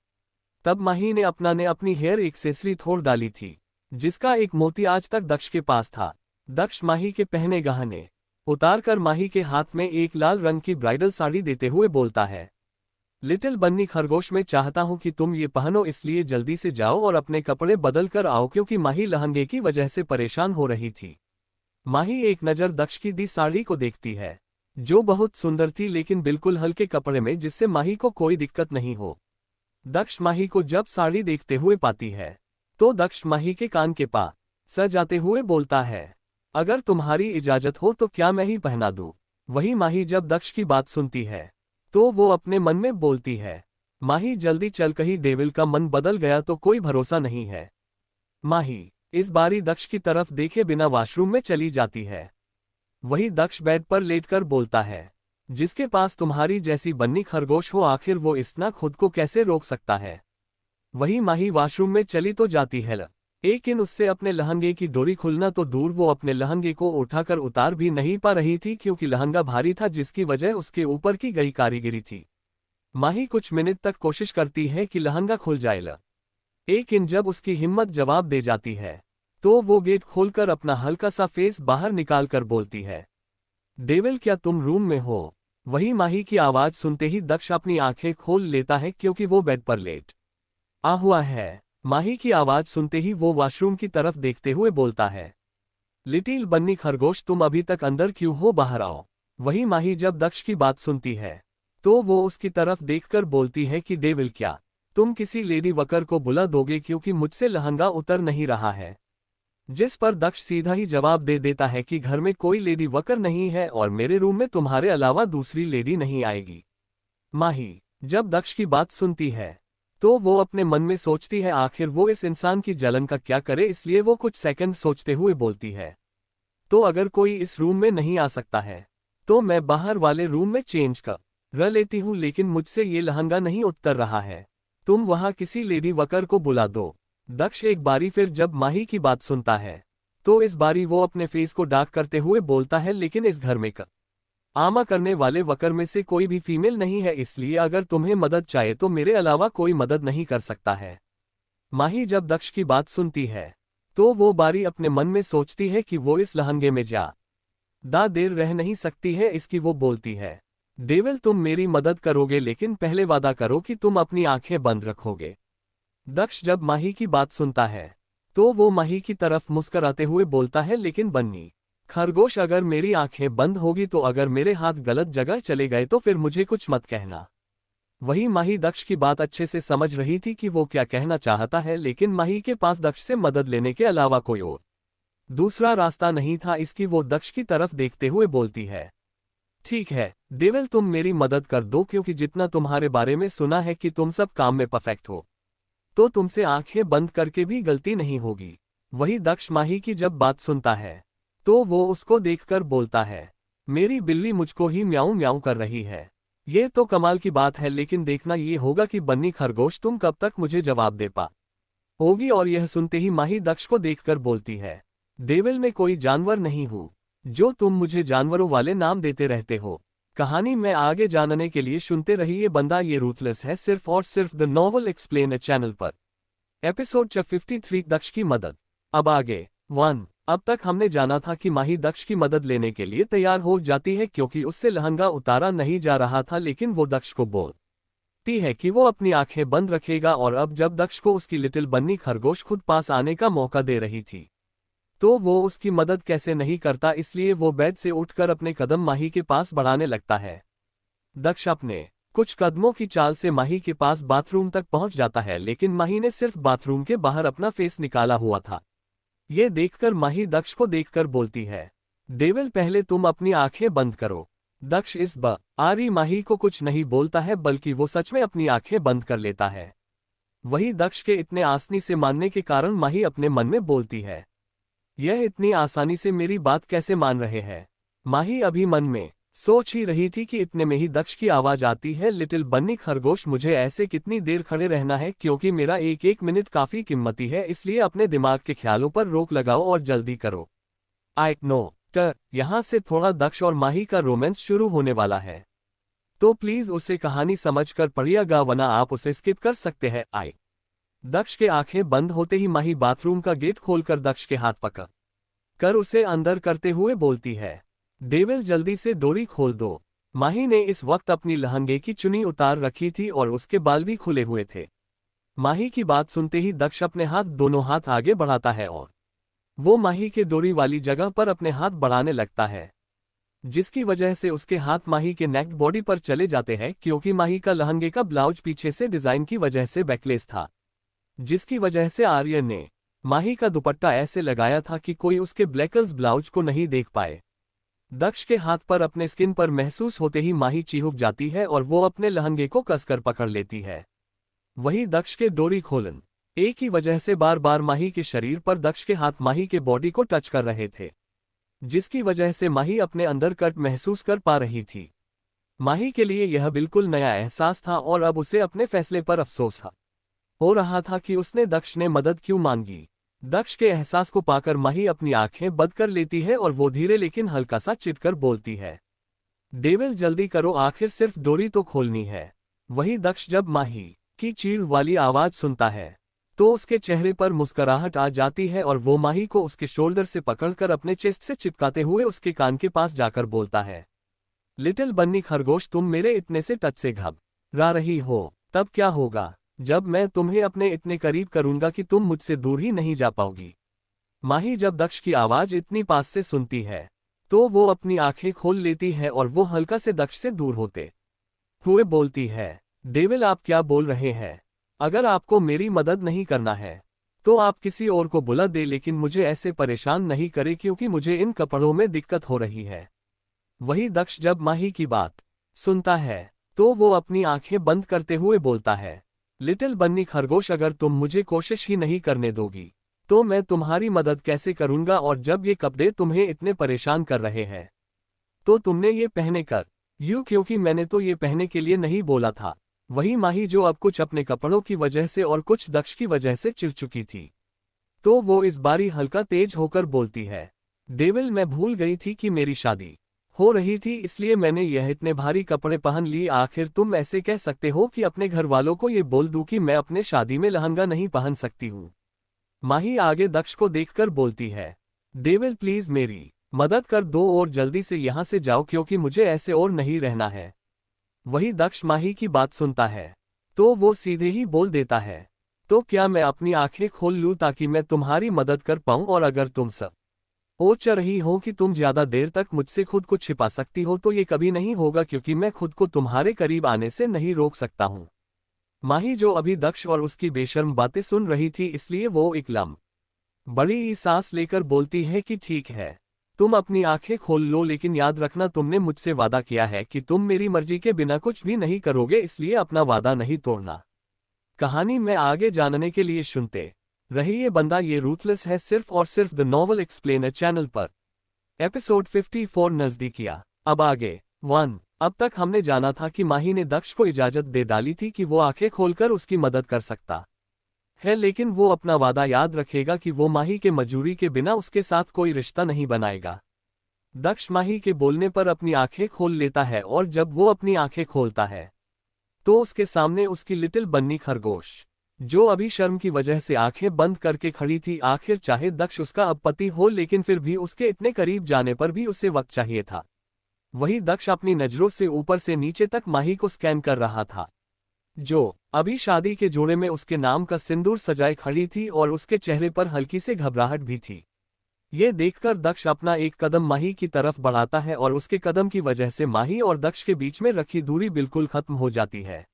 तब माही ने अपनी हेयर एक्सेसरी तोड़ डाली थी, जिसका एक मोती आज तक दक्ष के पास था। दक्ष माही के पहने गहने उतार कर माही के हाथ में एक लाल रंग की ब्राइडल साड़ी देते हुए बोलता है, लिटिल बन्नी खरगोश, मैं चाहता हूं कि तुम ये पहनो, इसलिए जल्दी से जाओ और अपने कपड़े बदल कर आओ, क्योंकि माही लहंगे की वजह से परेशान हो रही थी। माही एक नज़र दक्ष की दी साड़ी को देखती है, जो बहुत सुंदर थी लेकिन बिल्कुल हल्के कपड़े में, जिससे माही को कोई दिक्कत नहीं हो। दक्ष माही को जब साड़ी देखते हुए पाती है तो दक्ष माही के कान के पास सर जाते हुए बोलता है, अगर तुम्हारी इजाजत हो तो क्या मैं ही पहना दूं। वही माही जब दक्ष की बात सुनती है तो वो अपने मन में बोलती है, माही जल्दी चल, कहीं डेविल का मन बदल गया तो कोई भरोसा नहीं है। माही इस बारी दक्ष की तरफ देखे बिना वॉशरूम में चली जाती है। वही दक्ष बेड पर लेटकर बोलता है, जिसके पास तुम्हारी जैसी बन्नी खरगोश हो, आखिर वो इतना खुद को कैसे रोक सकता है। वही माही वॉशरूम में चली तो जाती है, लेकिन उससे अपने लहंगे की डोरी खुलना तो दूर, वो अपने लहंगे को उठाकर उतार भी नहीं पा रही थी, क्योंकि लहंगा भारी था, जिसकी वजह उसके ऊपर की गई कारीगरी थी। माही कुछ मिनट तक कोशिश करती है कि लहंगा खुल जाए, लेकिन जब उसकी हिम्मत जवाब दे जाती है तो वो गेट खोलकर अपना हल्का सा फेस बाहर निकालकर बोलती है, डेविल क्या तुम रूम में हो। वही माही की आवाज सुनते ही दक्ष अपनी आंखें खोल लेता है, क्योंकि वो बेड पर लेट आ हुआ है। माही की आवाज सुनते ही वो वॉशरूम की तरफ देखते हुए बोलता है, लिटिल बन्नी खरगोश, तुम अभी तक अंदर क्यों हो, बाहर आओ। वही माही जब दक्ष की बात सुनती है तो वो उसकी तरफ देखकर बोलती है कि डेविल क्या तुम किसी लेडी वकर को बुला दोगे, क्योंकि मुझसे लहंगा उतर नहीं रहा है। जिस पर दक्ष सीधा ही जवाब दे देता है कि घर में कोई लेडी वकर नहीं है और मेरे रूम में तुम्हारे अलावा दूसरी लेडी नहीं आएगी। माही जब दक्ष की बात सुनती है तो वो अपने मन में सोचती है, आखिर वो इस इंसान की जलन का क्या करे, इसलिए वो कुछ सेकंड सोचते हुए बोलती है, तो अगर कोई इस रूम में नहीं आ सकता है तो मैं बाहर वाले रूम में चेंज कर लेती हूँ, लेकिन मुझसे ये लहंगा नहीं उतर रहा है, तुम वहां किसी लेडी वकर को बुला दो। दक्ष एक बारी फिर जब माही की बात सुनता है तो इस बारी वो अपने फेस को डार्क करते हुए बोलता है, लेकिन इस घर में आमा करने वाले वकर में से कोई भी फीमेल नहीं है, इसलिए अगर तुम्हें मदद चाहिए तो मेरे अलावा कोई मदद नहीं कर सकता है। माही जब दक्ष की बात सुनती है तो वो बारी अपने मन में सोचती है कि वो इस लहंगे में देर रह नहीं सकती है, इसकी वो बोलती है, डेविल तुम मेरी मदद करोगे, लेकिन पहले वादा करो कि तुम अपनी आंखें बंद रखोगे। दक्ष जब माही की बात सुनता है तो वो माही की तरफ मुस्कुराते हुए बोलता है, लेकिन बन्नी खरगोश, अगर मेरी आंखें बंद होगी तो अगर मेरे हाथ गलत जगह चले गए तो फिर मुझे कुछ मत कहना। वही माही दक्ष की बात अच्छे से समझ रही थी कि वो क्या कहना चाहता है, लेकिन माही के पास दक्ष से मदद लेने के अलावा कोई और दूसरा रास्ता नहीं था, इसकी वो दक्ष की तरफ देखते हुए बोलती है, ठीक है डेविल तुम मेरी मदद कर दो, क्योंकि जितना तुम्हारे बारे में सुना है कि तुम सब काम में परफेक्ट हो, तो तुमसे आंखें बंद करके भी गलती नहीं होगी। वही दक्ष माही की जब बात सुनता है तो वो उसको देखकर बोलता है, मेरी बिल्ली मुझको ही म्याऊं म्याऊं कर रही है, ये तो कमाल की बात है, लेकिन देखना ये होगा कि बन्नी खरगोश तुम कब तक मुझे जवाब दे होगी। और यह सुनते ही माही दक्ष को देखकर बोलती है, डेविल में कोई जानवर नहीं हूं जो तुम मुझे जानवरों वाले नाम देते रहते हो। कहानी में आगे जानने के लिए सुनते रहिए बंदा ये रूथलेस है, सिर्फ और सिर्फ द नॉवल एक्सप्लेन चैनल पर। एपिसोड 53 दक्ष की मदद। अब आगे 1। अब तक हमने जाना था कि माही दक्ष की मदद लेने के लिए तैयार हो जाती है, क्योंकि उससे लहंगा उतारा नहीं जा रहा था, लेकिन वो दक्ष को बोलती है कि वो अपनी आंखें बंद रखेगा। और अब जब दक्ष को उसकी लिटिल बन्नी खरगोश खुद पास आने का मौका दे रही थी तो वो उसकी मदद कैसे नहीं करता, इसलिए वो बेड से उठकर अपने कदम माही के पास बढ़ाने लगता है। दक्ष अपने कुछ कदमों की चाल से माही के पास बाथरूम तक पहुंच जाता है, लेकिन माही ने सिर्फ बाथरूम के बाहर अपना फेस निकाला हुआ था। ये देखकर माही दक्ष को देखकर बोलती है, डेविल पहले तुम अपनी आंखें बंद करो। दक्ष इस बारी माही को कुछ नहीं बोलता है, बल्कि वो सच में अपनी आंखें बंद कर लेता है। वही दक्ष के इतने आसानी से मानने के कारण माही अपने मन में बोलती है, यह इतनी आसानी से मेरी बात कैसे मान रहे हैं। माही अभी मन में सोच ही रही थी कि इतने में ही दक्ष की आवाज आती है, लिटिल बन्नी खरगोश मुझे ऐसे कितनी देर खड़े रहना है, क्योंकि मेरा एक एक मिनट काफी कीमती है, इसलिए अपने दिमाग के ख्यालों पर रोक लगाओ और जल्दी करो। आई नो यहाँ से थोड़ा दक्ष और माही का रोमांस शुरू होने वाला है, तो प्लीज उसे कहानी समझकर पढ़िएगा, वरना आप उसे स्किप कर सकते हैं। आई दक्ष के आंखें बंद होते ही माही बाथरूम का गेट खोलकर दक्ष के हाथ पकड़ कर उसे अंदर करते हुए बोलती है, डेविल जल्दी से डोरी खोल दो। माही ने इस वक्त अपनी लहंगे की चुन्नी उतार रखी थी और उसके बाल भी खुले हुए थे। माही की बात सुनते ही दक्ष अपने दोनों हाथ आगे बढ़ाता है और वो माही के डोरी वाली जगह पर अपने हाथ बढ़ाने लगता है, जिसकी वजह से उसके हाथ माही के नेक बॉडी पर चले जाते हैं, क्योंकि माही का लहंगे का ब्लाउज पीछे से डिजाइन की वजह से बैकलेस था, जिसकी वजह से आर्यन ने माही का दुपट्टा ऐसे लगाया था कि कोई उसके ब्लैकल्स ब्लाउज को नहीं देख पाए। दक्ष के हाथ पर अपने स्किन पर महसूस होते ही माही चिहुक जाती है और वो अपने लहंगे को कसकर पकड़ लेती है। वही दक्ष के डोरी खोलन एक ही वजह से बार बार माही के शरीर पर दक्ष के हाथ माही के बॉडी को टच कर रहे थे, जिसकी वजह से माही अपने अंदर कट महसूस कर पा रही थी। माही के लिए यह बिल्कुल नया एहसास था और अब उसे अपने फैसले पर अफसोस हो रहा था कि उसने दक्ष ने मदद क्यों मांगी। दक्ष के एहसास को पाकर माही अपनी आंखें बंद कर लेती है और वो धीरे लेकिन हल्का सा चिढ़कर बोलती है, डेविल जल्दी करो, आखिर सिर्फ डोरी तो खोलनी है। वही दक्ष जब माही की चीड़ वाली आवाज सुनता है तो उसके चेहरे पर मुस्कुराहट आ जाती है और वो माही को उसके शोल्डर से पकड़कर अपने चेस्ट से चिपकाते हुए उसके कान के पास जाकर बोलता है, लिटिल बन्नी खरगोश, तुम मेरे इतने से टच से घबरा रही हो, तब क्या होगा जब मैं तुम्हें अपने इतने करीब करूंगा कि तुम मुझसे दूर ही नहीं जा पाओगी। माही जब दक्ष की आवाज इतनी पास से सुनती है तो वो अपनी आंखें खोल लेती है और वो हल्का से दक्ष से दूर होते हुए बोलती है, डेविल आप क्या बोल रहे हैं? अगर आपको मेरी मदद नहीं करना है तो आप किसी और को बुला दे, लेकिन मुझे ऐसे परेशान नहीं करे क्योंकि मुझे इन कपड़ों में दिक्कत हो रही है। वही दक्ष जब माही की बात सुनता है तो वो अपनी आंखें बंद करते हुए बोलता है, लिटिल बन्नी खरगोश, अगर तुम मुझे कोशिश ही नहीं करने दोगी तो मैं तुम्हारी मदद कैसे करूंगा? और जब ये कपड़े तुम्हें इतने परेशान कर रहे हैं तो तुमने ये पहने कर यूं, क्योंकि मैंने तो ये पहने के लिए नहीं बोला था। वही माही जो अब कुछ अपने कपड़ों की वजह से और कुछ दक्ष की वजह से चिढ़ चुकी थी, तो वो इस बारी हल्का तेज होकर बोलती है, डेविल मैं भूल गई थी कि मेरी शादी हो रही थी, इसलिए मैंने यह इतने भारी कपड़े पहन लिए। आखिर तुम ऐसे कह सकते हो कि अपने घर वालों को ये बोल दूं कि मैं अपने शादी में लहंगा नहीं पहन सकती हूँ। माही आगे दक्ष को देखकर बोलती है, डेविल प्लीज मेरी मदद कर दो और जल्दी से यहाँ से जाओ, क्योंकि मुझे ऐसे और नहीं रहना है। वही दक्ष माही की बात सुनता है तो वो सीधे ही बोल देता है, तो क्या मैं अपनी आंखें खोल लूं ताकि मैं तुम्हारी मदद कर पाऊं? और अगर तुम सब सोच रही हो कि तुम ज्यादा देर तक मुझसे खुद को छिपा सकती हो तो ये कभी नहीं होगा, क्योंकि मैं खुद को तुम्हारे करीब आने से नहीं रोक सकता हूं। माही जो अभी दक्ष और उसकी बेशर्म बातें सुन रही थी, इसलिए वो एक बड़ी सांस लेकर बोलती है कि ठीक है, तुम अपनी आंखें खोल लो, लेकिन याद रखना तुमने मुझसे वादा किया है कि तुम मेरी मर्जी के बिना कुछ भी नहीं करोगे, इसलिए अपना वादा नहीं तोड़ना। कहानी में आगे जानने के लिए सुनते रहिए बंदा ये रूथलेस है, सिर्फ और सिर्फ द नॉवल एक्सप्लेनर चैनल पर। एपिसोड 54 नजदीकिया। अब आगे 1। अब तक हमने जाना था कि माही ने दक्ष को इजाजत दे डाली थी कि वो आंखें खोलकर उसकी मदद कर सकता है, लेकिन वो अपना वादा याद रखेगा कि वो माही के मंजूरी के बिना उसके साथ कोई रिश्ता नहीं बनाएगा। दक्ष माही के बोलने पर अपनी आंखें खोल लेता है और जब वो अपनी आंखें खोलता है तो उसके सामने उसकी लिटिल बन्नी खरगोश, जो अभी शर्म की वजह से आंखें बंद करके खड़ी थी। आखिर चाहे दक्ष उसका अब पति हो, लेकिन फिर भी उसके इतने करीब जाने पर भी उसे वक्त चाहिए था। वही दक्ष अपनी नजरों से ऊपर से नीचे तक माही को स्कैन कर रहा था, जो अभी शादी के जोड़े में उसके नाम का सिंदूर सजाए खड़ी थी और उसके चेहरे पर हल्की से घबराहट भी थी। ये देखकर दक्ष अपना एक कदम माही की तरफ बढ़ाता है और उसके कदम की वजह से माही और दक्ष के बीच में रखी दूरी बिल्कुल खत्म हो जाती है।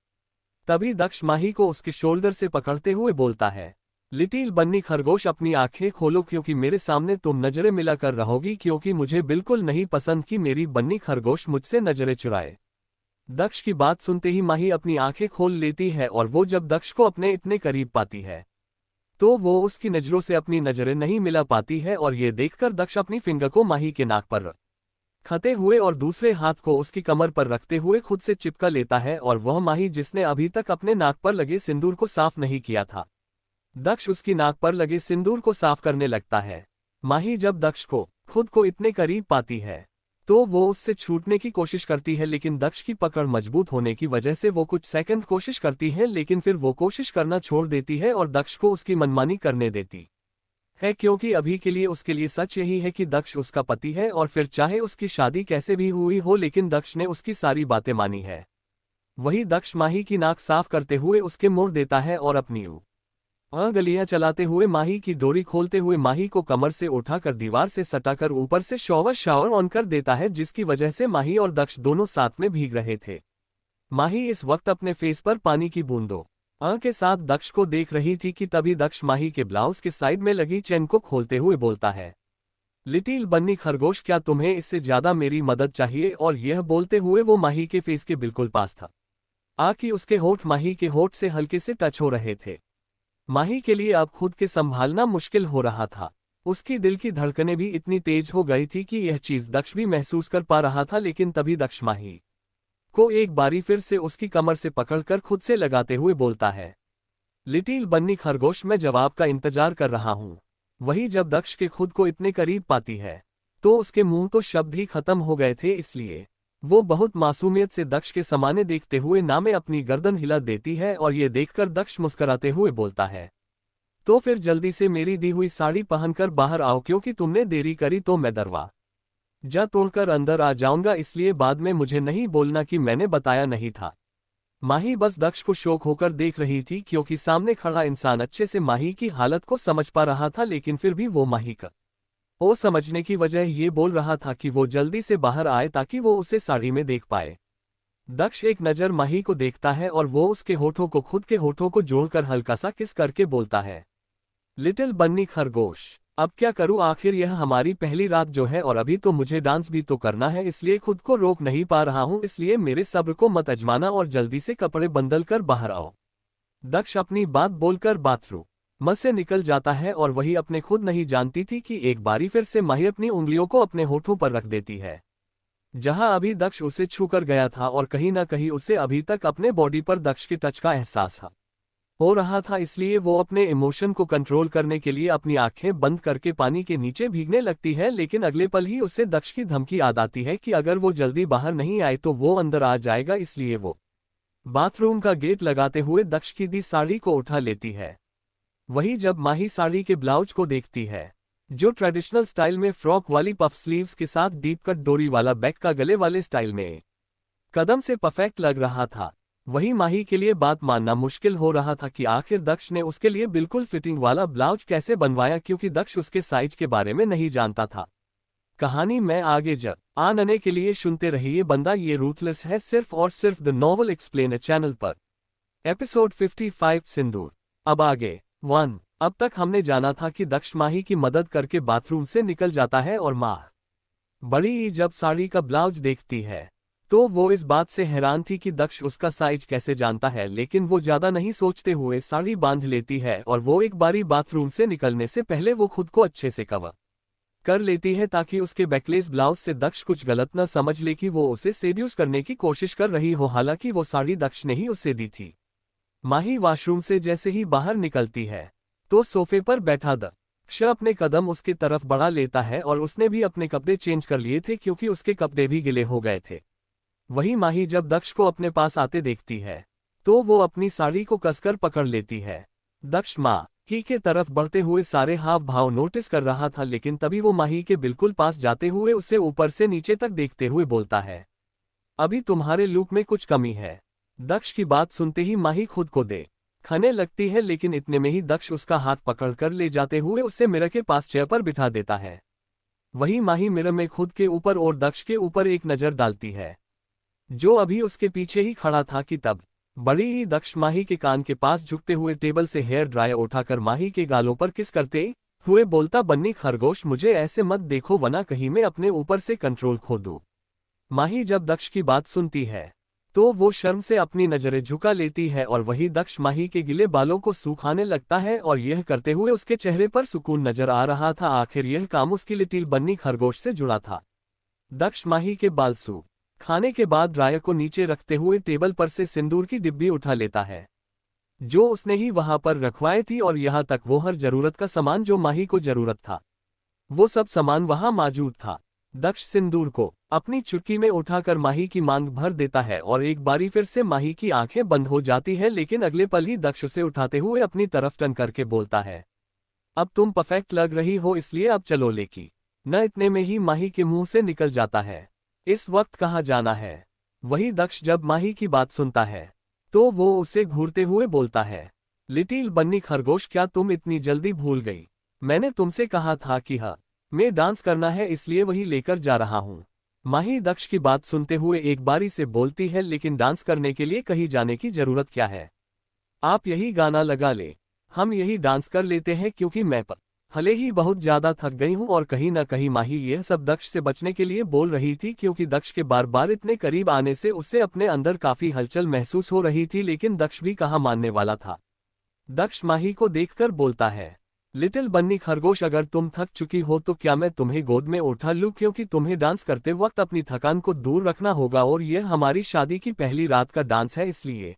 तभी दक्ष माही को उसके शोल्डर से पकड़ते हुए बोलता है, लिटिल बन्नी खरगोश, अपनी आंखें खोलो, क्योंकि मेरे सामने तुम नजरें मिलाकर रहोगी, क्योंकि मुझे बिल्कुल नहीं पसंद कि मेरी बन्नी खरगोश मुझसे नजरें चुराए। दक्ष की बात सुनते ही माही अपनी आंखें खोल लेती है और वो जब दक्ष को अपने इतने करीब पाती है तो वो उसकी नजरों से अपनी नजरें नहीं मिला पाती है। और ये देखकर दक्ष अपनी फिंगर को माही के नाक पर रखते हुए और दूसरे हाथ को उसकी कमर पर रखते हुए खुद से चिपका लेता है, और वह माही जिसने अभी तक अपने नाक पर लगे सिंदूर को साफ नहीं किया था। दक्ष उसकी नाक पर लगे सिंदूर को साफ करने लगता है। माही जब दक्ष को खुद को इतने करीब पाती है तो वो उससे छूटने की कोशिश करती है, लेकिन दक्ष की पकड़ मजबूत होने की वजह से वो कुछ सेकंड कोशिश करती है, लेकिन फिर वो कोशिश करना छोड़ देती है और दक्ष को उसकी मनमानी करने देती है, क्योंकि अभी के लिए उसके लिए सच यही है कि दक्ष उसका पति है और फिर चाहे उसकी शादी कैसे भी हुई हो, लेकिन दक्ष ने उसकी सारी बातें मानी है। वही दक्ष माही की नाक साफ करते हुए उसके मोड़ देता है और अपनी गलियां चलाते हुए माही की डोरी खोलते हुए माही को कमर से उठाकर दीवार से सटाकर ऊपर से शावर ऑन कर देता है, जिसकी वजह से माही और दक्ष दोनों साथ में भीग रहे थे। माही इस वक्त अपने फेस पर पानी की बूंदों के साथ दक्ष को देख रही थी कि तभी दक्ष माही के ब्लाउज के साइड में लगी चेन को खोलते हुए बोलता है, लिटिल बन्नी खरगोश, क्या तुम्हें इससे ज्यादा मेरी मदद चाहिए? और यह बोलते हुए वो माही के फेस के बिल्कुल पास था, कि उसके होठ माही के होठ से हल्के से टच हो रहे थे। माही के लिए अब खुद के संभालना मुश्किल हो रहा था। उसकी दिल की धड़कनें भी इतनी तेज हो गई थी कि यह चीज दक्ष भी महसूस कर पा रहा था, लेकिन तभी दक्ष माही को एक बारी फिर से उसकी कमर से पकड़कर खुद से लगाते हुए बोलता है, लिटिल बन्नी खरगोश, मैं जवाब का इंतजार कर रहा हूं। वही जब दक्ष के खुद को इतने करीब पाती है तो उसके मुंह तो शब्द ही खत्म हो गए थे, इसलिए वो बहुत मासूमियत से दक्ष के सामने देखते हुए ना में अपनी गर्दन हिला देती है और ये देखकर दक्ष मुस्कुराते हुए बोलता है, तो फिर जल्दी से मेरी दी हुई साड़ी पहनकर बाहर आओ, क्योंकि तुमने देरी करी तो मैं दरवाजा तोड़कर अंदर आ जाऊंगा, इसलिए बाद में मुझे नहीं बोलना कि मैंने बताया नहीं था। माही बस दक्ष को शौक होकर देख रही थी, क्योंकि सामने खड़ा इंसान अच्छे से माही की हालत को समझ पा रहा था, लेकिन फिर भी वो माही का समझने की वजह ये बोल रहा था कि वो जल्दी से बाहर आए ताकि वो उसे साड़ी में देख पाए। दक्ष एक नज़र माही को देखता है और वो उसके होठों को खुद के होठों को जोड़कर हल्का सा किस करके बोलता है, लिटिल बन्नी खरगोश, अब क्या करूं? आखिर यह हमारी पहली रात जो है और अभी तो मुझे डांस भी तो करना है, इसलिए खुद को रोक नहीं पा रहा हूं, इसलिए मेरे सब्र को मत आजमाना और जल्दी से कपड़े बंदल कर बाहर आओ। दक्ष अपनी बात बोलकर बाथरूम से निकल जाता है और वही अपने खुद नहीं जानती थी कि एक बारी फिर से माही अपनी उंगलियों को अपने होठों पर रख देती है, जहां अभी दक्ष उसे छूकर गया था और कहीं ना कहीं उसे अभी तक अपने बॉडी पर दक्ष के टच का एहसास हो रहा था। इसलिए वो अपने इमोशन को कंट्रोल करने के लिए अपनी आंखें बंद करके पानी के नीचे भीगने लगती है, लेकिन अगले पल ही उसे दक्ष की धमकी याद आती है कि अगर वो जल्दी बाहर नहीं आए तो वो अंदर आ जाएगा। इसलिए वो बाथरूम का गेट लगाते हुए दक्ष की दी साड़ी को उठा लेती है। वही जब माही साड़ी के ब्लाउज को देखती है, जो ट्रेडिशनल स्टाइल में फ्रॉक वाली पफ स्लीव्स के साथ डीप कट डोरी वाला बैक का गले वाले स्टाइल में कदम से परफेक्ट लग रहा था, वही माही के लिए बात मानना मुश्किल हो रहा था कि आखिर दक्ष ने उसके लिए बिल्कुल फिटिंग वाला ब्लाउज कैसे बनवाया, क्योंकि दक्ष उसके साइज के बारे में नहीं जानता था। कहानी में आगे आने के लिए सुनते रहिए बंदा ये रूथलेस है, सिर्फ और सिर्फ द नॉवल एक्सप्लेन चैनल पर। एपिसोड 55 सिंदूर। अब आगे 1। अब तक हमने जाना था कि दक्ष माही की मदद करके बाथरूम से निकल जाता है और माह बड़ी जब साड़ी का ब्लाउज देखती है तो वो इस बात से हैरान थी कि दक्ष उसका साइज कैसे जानता है, लेकिन वो ज्यादा नहीं सोचते हुए साड़ी बांध लेती है और वो एक बारी बाथरूम से निकलने से पहले वो खुद को अच्छे से कवर कर लेती है ताकि उसके बैकलेस ब्लाउज से दक्ष कुछ गलत न समझ ले कि वो उसे सेड्यूस करने की कोशिश कर रही हो। हालांकि वो साड़ी दक्ष ने ही उसे दी थी। माही वॉशरूम से जैसे ही बाहर निकलती है तो सोफे पर बैठा दक्ष अपने कदम उसकी तरफ बढ़ा लेता है और उसने भी अपने कपड़े चेंज कर लिए थे, क्योंकि उसके कपड़े भी गिले हो गए थे। वही माही जब दक्ष को अपने पास आते देखती है तो वो अपनी साड़ी को कसकर पकड़ लेती है। दक्ष माही के तरफ बढ़ते हुए सारे हाव भाव नोटिस कर रहा था, लेकिन तभी वो माही के बिल्कुल पास जाते हुए उसे ऊपर से नीचे तक देखते हुए बोलता है, अभी तुम्हारे लुक में कुछ कमी है। दक्ष की बात सुनते ही माही खुद को देखने लगती है, लेकिन इतने में ही दक्ष उसका हाथ पकड़कर ले जाते हुए उसे मिरर के पास चेयर पर बिठा देता है। वही माही मिरर में खुद के ऊपर और दक्ष के ऊपर एक नजर डालती है, जो अभी उसके पीछे ही खड़ा था, कि तब बड़ी ही दक्ष माही के कान के पास झुकते हुए टेबल से हेयर ड्रायर उठाकर माही के गालों पर किस करते हुए बोलता, बन्नी खरगोश, मुझे ऐसे मत देखो वरना कहीं मैं अपने ऊपर से कंट्रोल खो दूं। माही जब दक्ष की बात सुनती है तो वो शर्म से अपनी नजरें झुका लेती है और वही दक्ष माही के गिले बालों को सुखाने लगता है और यह करते हुए उसके चेहरे पर सुकून नजर आ रहा था। आखिर यह काम उसकी लिटिल बन्नी खरगोश से जुड़ा था। दक्ष माही के बाल सूख खाने के बाद ड्रायर को नीचे रखते हुए टेबल पर से सिंदूर की डिब्बी उठा लेता है, जो उसने ही वहां पर रखवाई थी, और यहां तक वो हर जरूरत का सामान जो माही को जरूरत था वो सब सामान वहां मौजूद था। दक्ष सिंदूर को अपनी चुटकी में उठाकर माही की मांग भर देता है और एक बारी फिर से माही की आंखें बंद हो जाती है, लेकिन अगले पल ही दक्ष उसे उठाते हुए अपनी तरफ टर्न करके बोलता है, अब तुम परफेक्ट लग रही हो, इसलिए अब चलो। लेकी न इतने में ही माही के मुंह से निकल जाता है, इस वक्त कहाँ जाना है। वही दक्ष जब माही की बात सुनता है तो वो उसे घूरते हुए बोलता है, लिटिल बन्नी खरगोश, क्या तुम इतनी जल्दी भूल गई? मैंने तुमसे कहा था कि हाँ मैं डांस करना है, इसलिए वही लेकर जा रहा हूँ। माही दक्ष की बात सुनते हुए एक बारी से बोलती है, लेकिन डांस करने के लिए कहीं जाने की जरूरत क्या है? आप यही गाना लगा ले, हम यही डांस कर लेते हैं, क्योंकि मैं भले ही बहुत ज्यादा थक गई हूँ। और कहीं ना कहीं माही यह सब दक्ष से बचने के लिए बोल रही थी, क्योंकि दक्ष के बार बार इतने करीब आने से उसे अपने अंदर काफी हलचल महसूस हो रही थी, लेकिन दक्ष भी कहाँ मानने वाला था। दक्ष माही को देखकर बोलता है, लिटिल बन्नी खरगोश, अगर तुम थक चुकी हो तो क्या मैं तुम्हें गोद में उठा लूं, क्योंकि तुम्हें डांस करते वक्त अपनी थकान को दूर रखना होगा और यह हमारी शादी की पहली रात का डांस है, इसलिए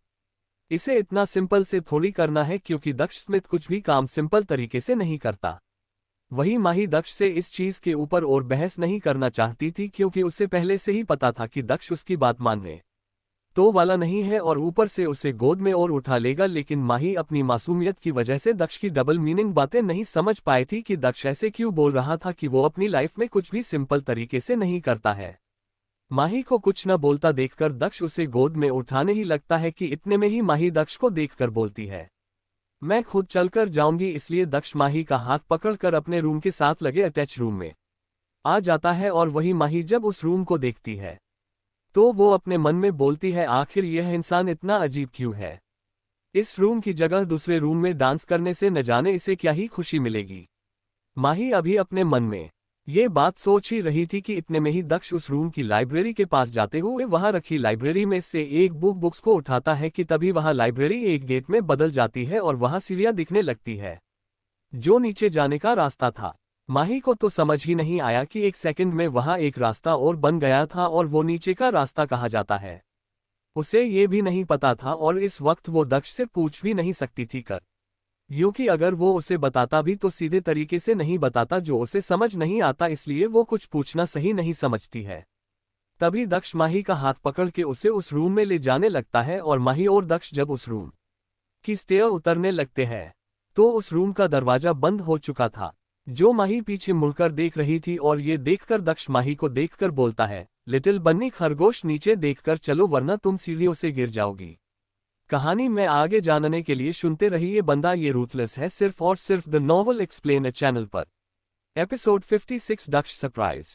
इसे इतना सिंपल से थोड़ी करना है, क्योंकि दक्ष स्मिथ कुछ भी काम सिंपल तरीके से नहीं करता। वही माही दक्ष से इस चीज के ऊपर और बहस नहीं करना चाहती थी, क्योंकि उसे पहले से ही पता था कि दक्ष उसकी बात मानने तो वाला नहीं है और ऊपर से उसे गोद में और उठा लेगा। लेकिन माही अपनी मासूमियत की वजह से दक्ष की डबल मीनिंग बातें नहीं समझ पाई थी कि दक्ष ऐसे क्यों बोल रहा था कि वो अपनी लाइफ में कुछ भी सिंपल तरीके से नहीं करता है। माही को कुछ न बोलता देखकर दक्ष उसे गोद में उठाने ही लगता है कि इतने में ही माही दक्ष को देखकर बोलती है, मैं खुद चलकर जाऊंगी। इसलिए दक्ष माही का हाथ पकड़कर अपने रूम के साथ लगे अटैच रूम में आ जाता है और वही माही जब उस रूम को देखती है तो वो अपने मन में बोलती है, आखिर यह इंसान इतना अजीब क्यों है? इस रूम की जगह दूसरे रूम में डांस करने से न जाने इसे क्या ही खुशी मिलेगी। माही अभी अपने मन में ये बात सोच ही रही थी कि इतने में ही दक्ष उस रूम की लाइब्रेरी के पास जाते हुए वहां रखी लाइब्रेरी में से एक बुक्स को उठाता है कि तभी वहां लाइब्रेरी एक गेट में बदल जाती है और वहां सीढ़ियां दिखने लगती है जो नीचे जाने का रास्ता था। माही को तो समझ ही नहीं आया कि एक सेकंड में वहां एक रास्ता और बन गया था और वो नीचे का रास्ता कहा जाता है उसे ये भी नहीं पता था, और इस वक्त वो दक्ष से पूछ भी नहीं सकती थी क्योंकि अगर वो उसे बताता भी तो सीधे तरीके से नहीं बताता जो उसे समझ नहीं आता, इसलिए वो कुछ पूछना सही नहीं समझती है। तभी दक्ष माही का हाथ पकड़ के उसे उस रूम में ले जाने लगता है और माही और दक्ष जब उस रूम की स्टेयर उतरने लगते हैं तो उस रूम का दरवाजा बंद हो चुका था, जो माही पीछे मुड़कर देख रही थी। और ये देखकर दक्ष माही को देखकर बोलता है, लिटिल बन्नी खरगोश, नीचे देखकर चलो वरना तुम सीढ़ियों से गिर जाओगी। कहानी में आगे जानने के लिए सुनते रहिए बंदा ये रूथलेस है, सिर्फ और सिर्फ द नॉवल एक्सप्लेन चैनल पर। एपिसोड 56 दक्ष सरप्राइज।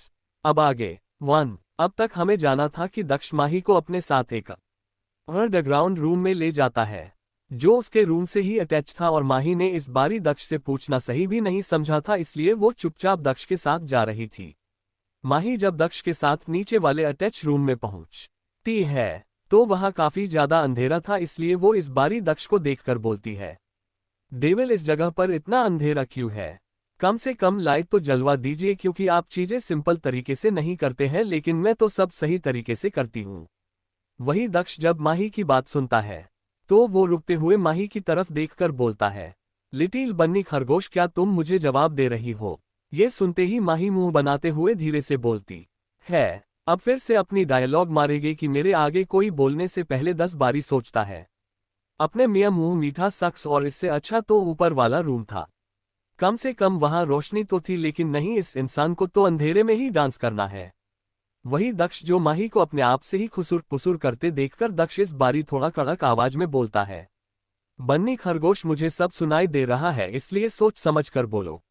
अब आगे 1। अब तक हमें जाना था कि दक्ष माही को अपने साथ एक अंडरग्राउंड रूम में ले जाता है जो उसके रूम से ही अटैच था, और माही ने इस बारी दक्ष से पूछना सही भी नहीं समझा था, इसलिए वो चुपचाप दक्ष के साथ जा रही थी। माही जब दक्ष के साथ नीचे वाले अटैच रूम में पहुंचती है तो वहां काफी ज्यादा अंधेरा था, इसलिए वो इस बारी दक्ष को देखकर बोलती है, डेविल इस जगह पर इतना अंधेरा क्यों है? कम से कम लाइट तो जलवा दीजिए, क्योंकि आप चीजें सिंपल तरीके से नहीं करते हैं, लेकिन मैं तो सब सही तरीके से करती हूँ। वही दक्ष जब माही की बात सुनता है तो वो रुकते हुए माही की तरफ देखकर बोलता है, लिटिल बन्नी खरगोश, क्या तुम मुझे जवाब दे रही हो? ये सुनते ही माही मुंह बनाते हुए धीरे से बोलती है, अब फिर से अपनी डायलॉग मारेगी कि मेरे आगे कोई बोलने से पहले 10 बारी सोचता है। अपने मियां मुंह मीठा शख्स, और इससे अच्छा तो ऊपर वाला रूम था। कम से कम वहां रोशनी तो थी, लेकिन नहीं, इस इंसान को तो अंधेरे में ही डांस करना है। वही दक्ष जो माही को अपने आप से ही खुसुर पुसुर करते देखकर दक्ष इस बारी थोड़ा कड़क आवाज में बोलता है, बन्नी खरगोश, मुझे सब सुनाई दे रहा है, इसलिए सोच समझ कर बोलो।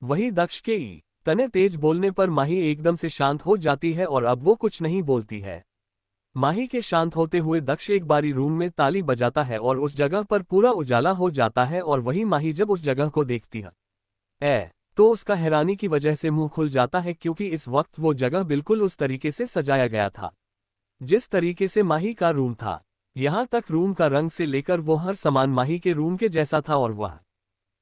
वही दक्ष के तने तेज बोलने पर माही एकदम से शांत हो जाती है और अब वो कुछ नहीं बोलती है। माही के शांत होते हुए दक्ष एक बारी रूम में ताली बजाता है और उस जगह पर पूरा उजाला हो जाता है, और वही माही जब उस जगह को देखती है तो उसका हैरानी की वजह से मुंह खुल जाता है, क्योंकि इस वक्त वो जगह बिल्कुल उस तरीके से सजाया गया था जिस तरीके से माही का रूम था। यहाँ तक रूम का रंग से लेकर वो हर सामान माही के रूम के जैसा था, और वह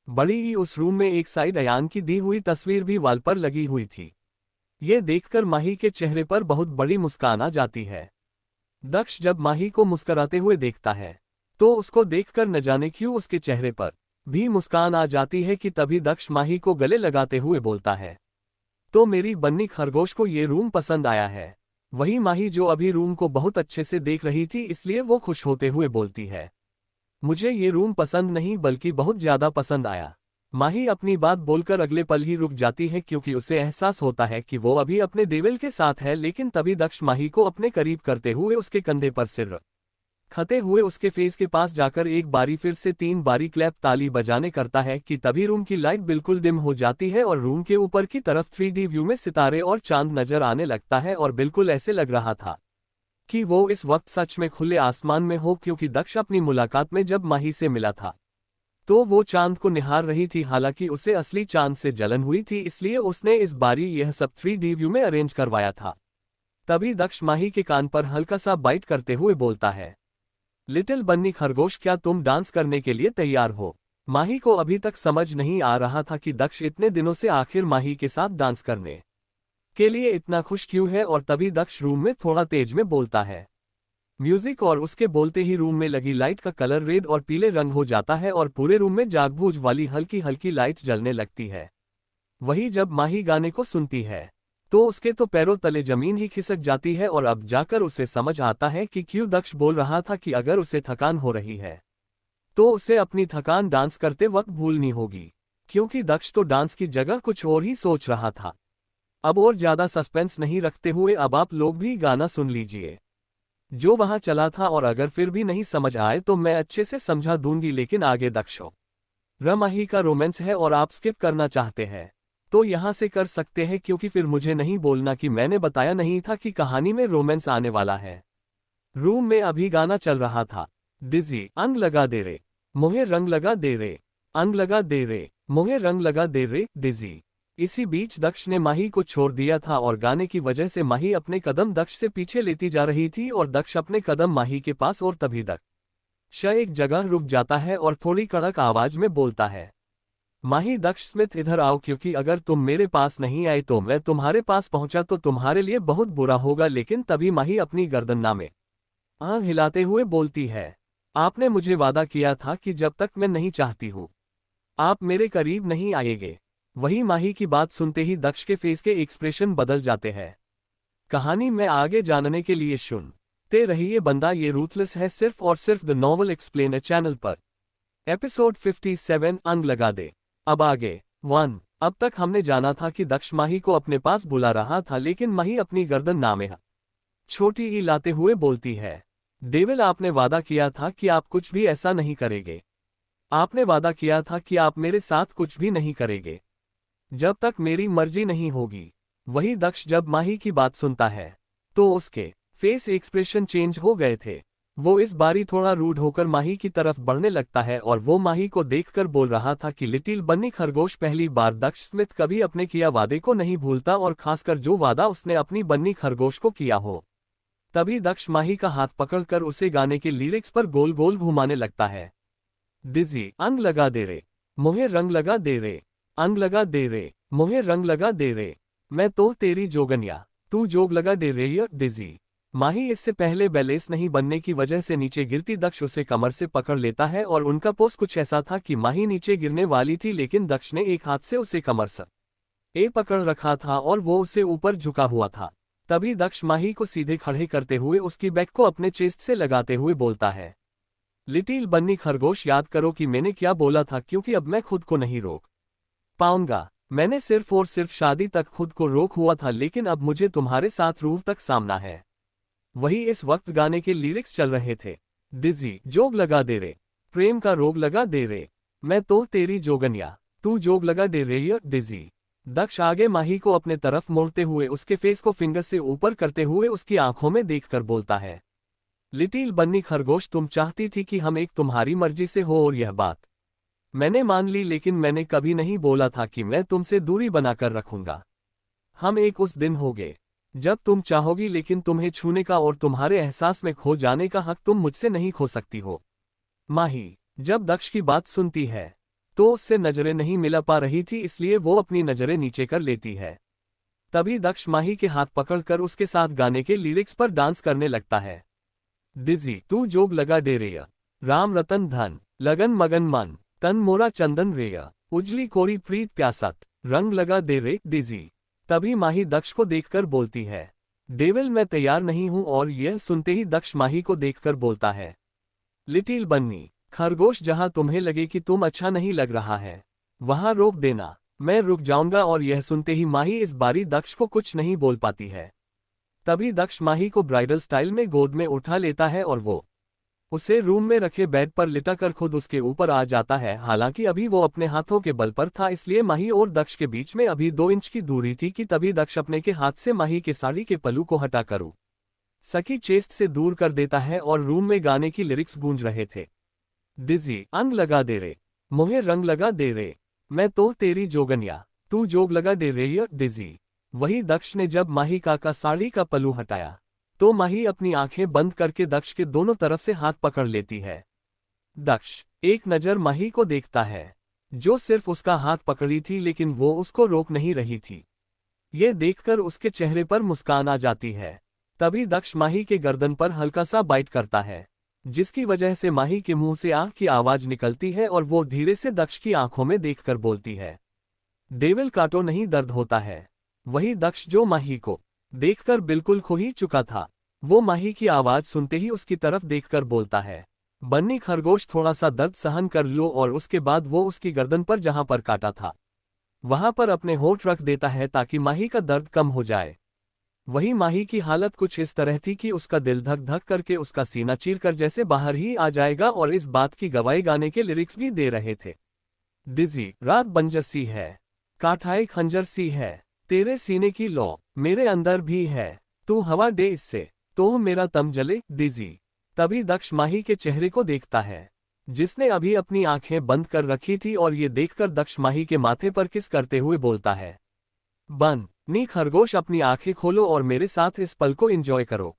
बड़ी ही उस रूम में एक साइड अयान की दी हुई तस्वीर भी वाल पर लगी हुई थी। ये देखकर माही के चेहरे पर बहुत बड़ी मुस्कान आ जाती है। दक्ष जब माही को मुस्कुराते हुए देखता है तो उसको देखकर न जाने क्यों उसके चेहरे पर भी मुस्कान आ जाती है कि तभी दक्ष माही को गले लगाते हुए बोलता है, तो मेरी बन्नी खरगोश को ये रूम पसंद आया है। वही माही जो अभी रूम को बहुत अच्छे से देख रही थी, इसलिए वो खुश होते हुए बोलती है, मुझे ये रूम पसंद नहीं बल्कि बहुत ज्यादा पसंद आया। माही अपनी बात बोलकर अगले पल ही रुक जाती है क्योंकि उसे एहसास होता है कि वो अभी अपने डेविल के साथ है, लेकिन तभी दक्ष माही को अपने करीब करते हुए उसके कंधे पर सिर खते हुए उसके फेस के पास जाकर एक बारी फिर से 3 बारी क्लैप ताली बजाने करता है कि तभी रूम की लाइट बिल्कुल डिम हो जाती है और रूम के ऊपर की तरफ 3D व्यू में सितारे और चांद नजर आने लगता है और बिल्कुल ऐसे लग रहा था कि वो इस वक्त सच में खुले आसमान में हो, क्योंकि दक्ष अपनी मुलाकात में जब माही से मिला था तो वो चांद को निहार रही थी। हालांकि उसे असली चांद से जलन हुई थी, इसलिए उसने इस बारी यह सब 3D व्यू में अरेंज करवाया था। तभी दक्ष माही के कान पर हल्का सा बाइट करते हुए बोलता है, लिटिल बन्नी खरगोश, क्या तुम डांस करने के लिए तैयार हो? माही को अभी तक समझ नहीं आ रहा था कि दक्ष इतने दिनों से आखिर माही के साथ डांस करने के लिए इतना खुश क्यों है, और तभी दक्ष रूम में थोड़ा तेज में बोलता है। म्यूजिक और उसके बोलते ही रूम में लगी लाइट का कलर रेड और पीले रंग हो जाता है और पूरे रूम में जागबूझ वाली हल्की हल्की लाइट जलने लगती है। वही जब माही गाने को सुनती है तो उसके तो पैरों तले जमीन ही खिसक जाती है और अब जाकर उसे समझ आता है कि क्यों दक्ष बोल रहा था कि अगर उसे थकान हो रही है तो उसे अपनी थकान डांस करते वक्त भूलनी होगी, क्योंकि दक्ष तो डांस की जगह कुछ और ही सोच रहा था। अब और ज्यादा सस्पेंस नहीं रखते हुए अब आप लोग भी गाना सुन लीजिए जो वहां चला था, और अगर फिर भी नहीं समझ आए तो मैं अच्छे से समझा दूंगी। लेकिन आगे दक्ष और माही का रोमांस है और आप स्किप करना चाहते हैं तो यहां से कर सकते हैं, क्योंकि फिर मुझे नहीं बोलना कि मैंने बताया नहीं था कि कहानी में रोमांस आने वाला है। रूम में अभी गाना चल रहा था, डिजी अंग लगा दे रे मोहे रंग लगा दे रे, अंग लगा दे रे मोहे रंग लगा दे रे डिजी। इसी बीच दक्ष ने माही को छोड़ दिया था और गाने की वजह से माही अपने कदम दक्ष से पीछे लेती जा रही थी और दक्ष अपने कदम माही के पास, और तभी दक्ष एक जगह रुक जाता है और थोड़ी कड़क आवाज में बोलता है, माही दक्ष स्मिथ इधर आओ, क्योंकि अगर तुम मेरे पास नहीं आए तो मैं तुम्हारे पास पहुंचा तो तुम्हारे लिए बहुत बुरा होगा। लेकिन तभी माही अपनी गर्दन नामे आंख हिलाते हुए बोलती है, आपने मुझे वादा किया था कि जब तक मैं नहीं चाहती हूँ आप मेरे करीब नहीं आएंगे। वही माही की बात सुनते ही दक्ष के फेस के एक्सप्रेशन बदल जाते हैं। कहानी में आगे जानने के लिए सुनते रहिए बंदा ये रूथलेस है, सिर्फ और सिर्फ द नॉवल एक्सप्लेनर चैनल पर। एपिसोड 57 अंग लगा दे। अब आगे 1। अब तक हमने जाना था कि दक्ष माही को अपने पास बुला रहा था, लेकिन माही अपनी गर्दन नामे छोटी ही लाते हुए बोलती है, डेविल आपने वादा किया था कि आप कुछ भी ऐसा नहीं करेंगे। आपने वादा किया था कि आप मेरे साथ कुछ भी नहीं करेंगे जब तक मेरी मर्जी नहीं होगी। वही दक्ष जब माही की बात सुनता है तो उसके फेस एक्सप्रेशन चेंज हो गए थे। वो इस बारी थोड़ा रूड होकर माही की तरफ बढ़ने लगता है और वो माही को देखकर बोल रहा था कि लिटिल बन्नी खरगोश, पहली बार दक्ष स्मिथ कभी अपने किया वादे को नहीं भूलता, और खासकर जो वादा उसने अपनी बन्नी खरगोश को किया हो। तभी दक्ष माही का हाथ पकड़कर उसे गाने के लिरिक्स पर गोल गोल घुमाने लगता है। डिजी अंग लगा दे रे मोहे रंग लगा दे रे, अंग लगा दे रे मोहे रंग लगा दे रे, मैं तो तेरी जोगनिया तू जोग लगा दे रे ये डिजी। माही इससे पहले बैलेंस नहीं बनने की वजह से नीचे गिरती दक्ष उसे कमर से पकड़ लेता है और उनका पोज कुछ ऐसा था कि माही नीचे गिरने वाली थी, लेकिन दक्ष ने एक हाथ से उसे कमर से पकड़ रखा था और वो उसे ऊपर झुका हुआ था। तभी दक्ष माही को सीधे खड़े करते हुए उसकी बैक को अपने चेस्ट से लगाते हुए बोलता है, लिटिल बन्नी खरगोश, याद करो कि मैंने क्या बोला था, क्योंकि अब मैं खुद को नहीं रोक पाऊंगा। मैंने सिर्फ और सिर्फ शादी तक खुद को रोक हुआ था, लेकिन अब मुझे तुम्हारे साथ रूह तक सामना है। वही इस वक्त गाने के लिरिक्स चल रहे थे, डिजी जोग लगा दे रे, प्रेम का रोग लगा दे रे, मैं तो तेरी जोगनिया तू जोग लगा दे रे ये डिजी। दक्ष आगे माही को अपने तरफ मोड़ते हुए उसके फेस को फिंगर से ऊपर करते हुए उसकी आंखों में देखकर बोलता है, लिटिल बन्नी खरगोश, तुम चाहती थी कि हम एक तुम्हारी मर्जी से हो और यह बात मैंने मान ली, लेकिन मैंने कभी नहीं बोला था कि मैं तुमसे दूरी बनाकर रखूंगा। हम एक उस दिन होगे जब तुम चाहोगी, लेकिन तुम्हें छूने का और तुम्हारे एहसास में खो जाने का हक तुम मुझसे नहीं खो सकती हो। माही जब दक्ष की बात सुनती है तो उससे नजरें नहीं मिला पा रही थी, इसलिए वो अपनी नजरें नीचे कर लेती है। तभी दक्ष माही के हाथ पकड़कर उसके साथ गाने के लिरिक्स पर डांस करने लगता है। डिजी तू जोग लगा दे रेया, राम रतन धन लगन मगन मन, तन मोरा चंदन रेया, उजली कोरी प्रीत प्यासत, रंग लगा दे रे डिजी। तभी माही दक्ष को देखकर बोलती है, डेविल मैं तैयार नहीं हूं। और यह सुनते ही दक्ष माही को देखकर बोलता है, लिटिल बन्नी खरगोश, जहां तुम्हें लगे कि तुम अच्छा नहीं लग रहा है वहां रोक देना, मैं रुक जाऊंगा। और यह सुनते ही माही इस बारी दक्ष को कुछ नहीं बोल पाती है। तभी दक्ष माही को ब्राइडल स्टाइल में गोद में उठा लेता है और वो उसे रूम में रखे बेड पर लिटाकर खुद उसके ऊपर आ जाता है। हालांकि अभी वो अपने हाथों के बल पर था, इसलिए माही और दक्ष के बीच में अभी 2 इंच की दूरी थी कि तभी दक्ष अपने के हाथ से माही के साड़ी के पल्लू को हटाकर सकी चेस्ट से दूर कर देता है और रूम में गाने की लिरिक्स गूंज रहे थे। डिजी अंग लगा दे रे, मोहे रंग लगा दे रे, मैं तो तेरी जोगनिया, तू जोग लगा दे रे ये डिजी। वही दक्ष ने जब माही का साड़ी का पल्लू हटाया तो माही अपनी आंखें बंद करके दक्ष के दोनों तरफ से हाथ पकड़ लेती है। दक्ष एक नजर माही को देखता है, जो सिर्फ उसका हाथ पकड़ी थी, लेकिन वो उसको रोक नहीं रही थी। ये देखकर उसके चेहरे पर मुस्कान आ जाती है। तभी दक्ष माही के गर्दन पर हल्का सा बाइट करता है, जिसकी वजह से माही के मुंह से आंख की आवाज निकलती है और वो धीरे से दक्ष की आंखों में देखकर बोलती है, डेविल काटो नहीं दर्द होता है। वही दक्ष जो माही को देखकर बिल्कुल खो ही चुका था, वो माही की आवाज सुनते ही उसकी तरफ देखकर बोलता है, बन्नी खरगोश थोड़ा सा दर्द सहन कर लो। और उसके बाद वो उसकी गर्दन पर जहां पर काटा था वहां पर अपने होठ रख देता है ताकि माही का दर्द कम हो जाए। वही माही की हालत कुछ इस तरह थी कि उसका दिल धक धक करके उसका सीना चीरकर जैसे बाहर ही आ जाएगा, और इस बात की गवाही गाने के लिरिक्स भी दे रहे थे। डिजी रात बंजर सी है, काठाई खंजर सी है, तेरे सीने की लौ मेरे अंदर भी है, तू हवा दे इससे तो मेरा तम जले डिजी। तभी दक्ष माही के चेहरे को देखता है, जिसने अभी अपनी आंखें बंद कर रखी थी, और ये देखकर दक्ष माही के माथे पर किस करते हुए बोलता है, बन नी खरगोश अपनी आंखें खोलो और मेरे साथ इस पल को एंजॉय करो।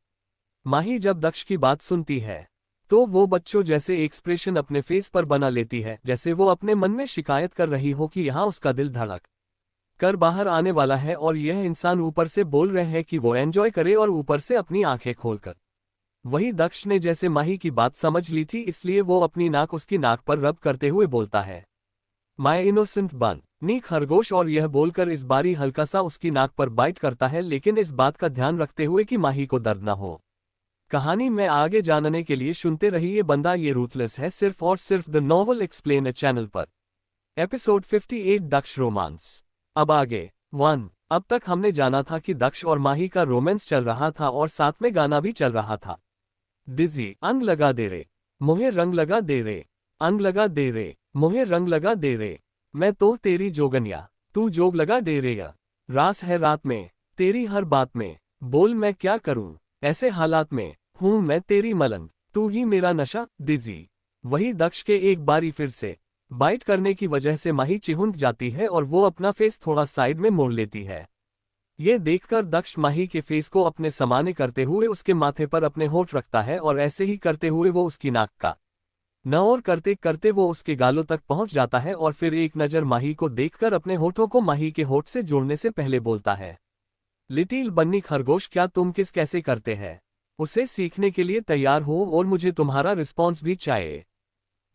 माही जब दक्ष की बात सुनती है तो वो बच्चों जैसे एक्सप्रेशन अपने फेस पर बना लेती है, जैसे वो अपने मन में शिकायत कर रही हो कि यहाँ उसका दिल धड़क कर बाहर आने वाला है और यह इंसान ऊपर से बोल रहे हैं कि वो एंजॉय करे और ऊपर से अपनी आंखें खोलकर। वही दक्ष ने जैसे माही की बात समझ ली थी, इसलिए वो अपनी नाक उसकी नाक पर रब करते हुए बोलता है, माय इनोसेंट बन नी खरगोश। और यह बोलकर इस बारी हल्का सा उसकी नाक पर बाइट करता है, लेकिन इस बात का ध्यान रखते हुए कि माही को दर्द न हो। कहानी में आगे जानने के लिए सुनते रहिए बंदा ये रूथलेस है, सिर्फ और सिर्फ द नॉवल एक्सप्लेन चैनल पर। एपिसोड 58 दक्ष रोमांस। अब आगे 1। अब तक हमने जाना था कि दक्ष और माही का रोमांस चल रहा था और साथ में गाना भी चल रहा था। डिजी अंग लगा दे रे, मोहे रंग लगा दे रे, अंग लगा दे रे, मोहे रंग लगा दे रे, मैं तो तेरी जोगनिया, तू जोग लगा दे रे या। रास है रात में तेरी हर बात में, बोल मैं क्या करूं ऐसे हालात में, हूं मैं तेरी मलन, तू ही मेरा नशा डिजी। वही दक्ष के एक बारी फिर से बाइट करने की वजह से माही चिहुंक जाती है और वो अपना फेस थोड़ा साइड में मोड़ लेती है। ये देखकर दक्ष माही के फेस को अपने समाने करते हुए उसके माथे पर अपने होठ रखता है, और ऐसे ही करते हुए वो उसकी नाक का नौर करते करते वो उसके गालों तक पहुंच जाता है, और फिर एक नज़र माही को देखकर अपने होठों को माही के होठ से जोड़ने से पहले बोलता है, लिटिल बन्नी खरगोश क्या तुम किस कैसे करते हैं, उसे सीखने के लिए तैयार हो और मुझे तुम्हारा रिस्पॉन्स भी चाहिए।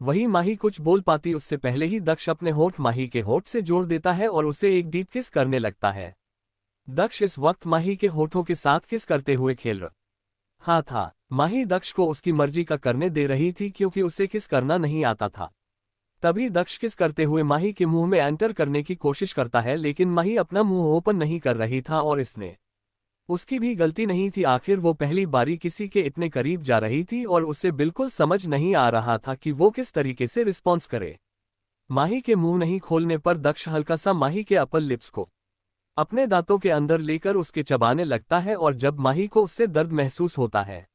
वही माही कुछ बोल पाती उससे पहले ही दक्ष अपने होठ माही के होठ से जोड़ देता है और उसे एक डीप किस करने लगता है। दक्ष इस वक्त माही के होठों के साथ किस करते हुए खेल रहा था। माही दक्ष को उसकी मर्जी का करने दे रही थी क्योंकि उसे किस करना नहीं आता था। तभी दक्ष किस करते हुए माही के मुंह में एंटर करने की कोशिश करता है, लेकिन माही अपना मुंह ओपन नहीं कर रही था और इसने उसकी भी गलती नहीं थी। आखिर वो पहली बारी किसी के इतने करीब जा रही थी और उसे बिल्कुल समझ नहीं आ रहा था कि वो किस तरीके से रिस्पॉन्स करे। माही के मुंह नहीं खोलने पर दक्ष हल्का सा माही के अपर लिप्स को अपने दांतों के अंदर लेकर उसके चबाने लगता है, और जब माही को उससे दर्द महसूस होता है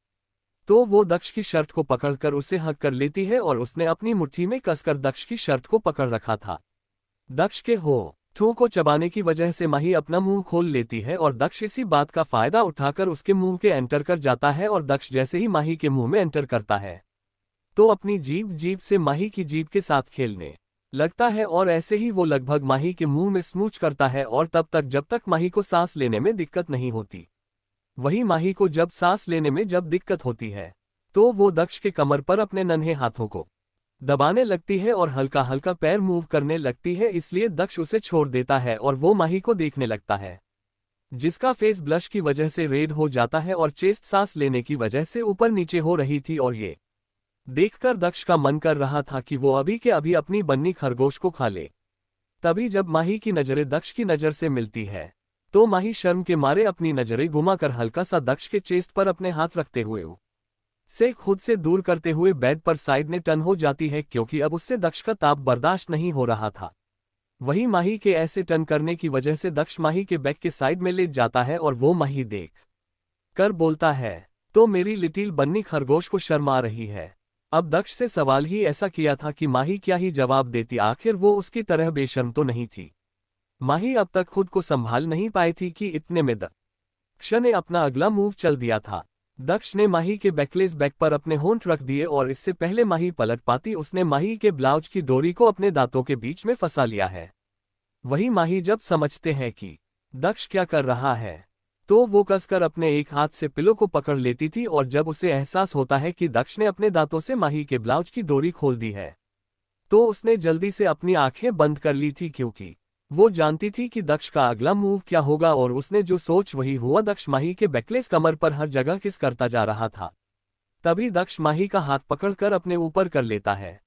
तो वो दक्ष की शर्ट को पकड़कर उसे हक कर लेती है, और उसने अपनी मुट्ठी में कसकर दक्ष की शर्ट को पकड़ रखा था। दक्ष के होठों को चबाने की वजह से माही अपना मुंह खोल लेती है, और दक्ष इसी बात का फायदा उठाकर उसके मुंह के एंटर कर जाता है, और दक्ष जैसे ही माही के मुंह में एंटर करता है तो अपनी जीभ से माही की जीभ के साथ खेलने लगता है, और ऐसे ही वो लगभग माही के मुंह में स्मूच करता है, और तब तक जब तक माही को सांस लेने में दिक्कत नहीं होती। वही माही को जब सांस लेने में जब दिक्कत होती है तो वो दक्ष के कमर पर अपने नन्हे हाथों को दबाने लगती है और हल्का हल्का पैर मूव करने लगती है, इसलिए दक्ष उसे छोड़ देता है और वो माही को देखने लगता है। जिसका फेस ब्लश की वजह से रेड हो जाता है और चेस्ट सांस लेने की वजह से ऊपर नीचे हो रही थी और ये देखकर दक्ष का मन कर रहा था कि वो अभी के अभी अपनी बन्नी खरगोश को खा ले। तभी जब माही की नजरें दक्ष की नजर से मिलती है तो माही शर्म के मारे अपनी नजरें घुमाकर हल्का सा दक्ष के चेस्ट पर अपने हाथ रखते हुए से खुद से दूर करते हुए बेड पर साइड में टर्न हो जाती है, क्योंकि अब उससे दक्ष का ताप बर्दाश्त नहीं हो रहा था। वही माही के ऐसे टर्न करने की वजह से दक्ष माही के बैक के साइड में लेट जाता है और वो माही देख कर बोलता है, तो मेरी लिटिल बन्नी खरगोश को शर्म आ रही है। अब दक्ष से सवाल ही ऐसा किया था कि माही क्या ही जवाब देती, आखिर वो उसकी तरह बेशर्म तो नहीं थी। माही अब तक खुद को संभाल नहीं पाई थी कि इतने में दक्ष ने अपना अगला मूव चल दिया था। दक्ष ने माही के बैकलेस बैक पर अपने होंठ रख दिए और इससे पहले माही पलट पाती उसने माही के ब्लाउज की डोरी को अपने दांतों के बीच में फंसा लिया है। वही माही जब समझते हैं कि दक्ष क्या कर रहा है तो वो कसकर अपने एक हाथ से पिलो को पकड़ लेती थी, और जब उसे एहसास होता है कि दक्ष ने अपने दांतों से माही के ब्लाउज की डोरी खोल दी है तो उसने जल्दी से अपनी आंखें बंद कर ली थी, क्योंकि वो जानती थी कि दक्ष का अगला मूव क्या होगा, और उसने जो सोच वही हुआ। दक्ष माही के बैकलेस कमर पर हर जगह किस करता जा रहा था। तभी दक्ष माही का हाथ पकड़कर अपने ऊपर कर लेता है,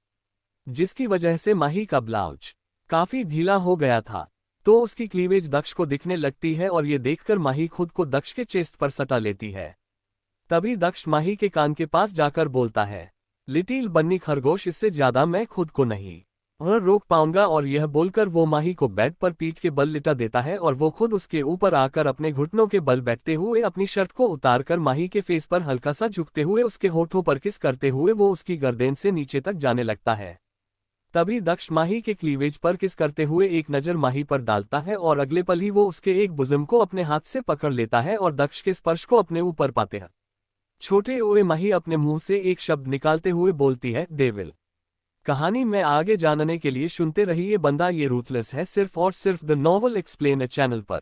जिसकी वजह से माही का ब्लाउज काफी ढीला हो गया था, तो उसकी क्लीवेज दक्ष को दिखने लगती है और ये देखकर माही खुद को दक्ष के चेस्ट पर सटा लेती है। तभी दक्ष माही के कान के पास जाकर बोलता है, लिटिल बन्नी खरगोश, इससे ज्यादा मैं खुद को नहीं रोक पाऊंगा। और यह बोलकर वो माही को बेड पर पीठ के बल लिटा देता है और वो खुद उसके ऊपर आकर अपने घुटनों के बल बैठते हुए अपनी शर्ट को उतारकर माही के फेस पर हल्का सा झुकते हुए उसके होठों पर किस करते हुए वो उसकी गर्दन से नीचे तक जाने लगता है। तभी दक्ष माही के क्लीवेज पर किस करते हुए एक नजर माही पर डालता है और अगले पल ही वो उसके एक बुज़म को अपने हाथ से पकड़ लेता है और दक्ष के स्पर्श को अपने ऊपर पाते हैं। छोटे हुए माही अपने मुंह से एक शब्द निकालते हुए बोलती है, डेविल। कहानी में आगे जानने के लिए सुनते रहिए बंदा ये रूथलेस है, सिर्फ और सिर्फ द नॉवल एक्सप्लेन चैनल पर।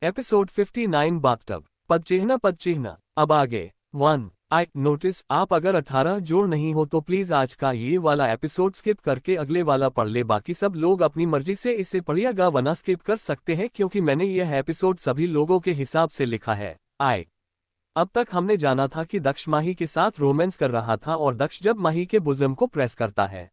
एपिसोड 59 बाथटब पदचिह्न। अब आगे 1 आई नोटिस आप अगर 18 जोड़ नहीं हो तो प्लीज आज का ये वाला एपिसोड स्किप करके अगले वाला पढ़ ले। बाकी सब लोग अपनी मर्जी से इसे पढ़िएगा वरना स्किप कर सकते हैं, क्योंकि मैंने यह एपिसोड सभी लोगों के हिसाब से लिखा है। अब तक हमने जाना था कि दक्ष माही के साथ रोमांस कर रहा था और दक्ष जब माही के बुज़म को प्रेस करता है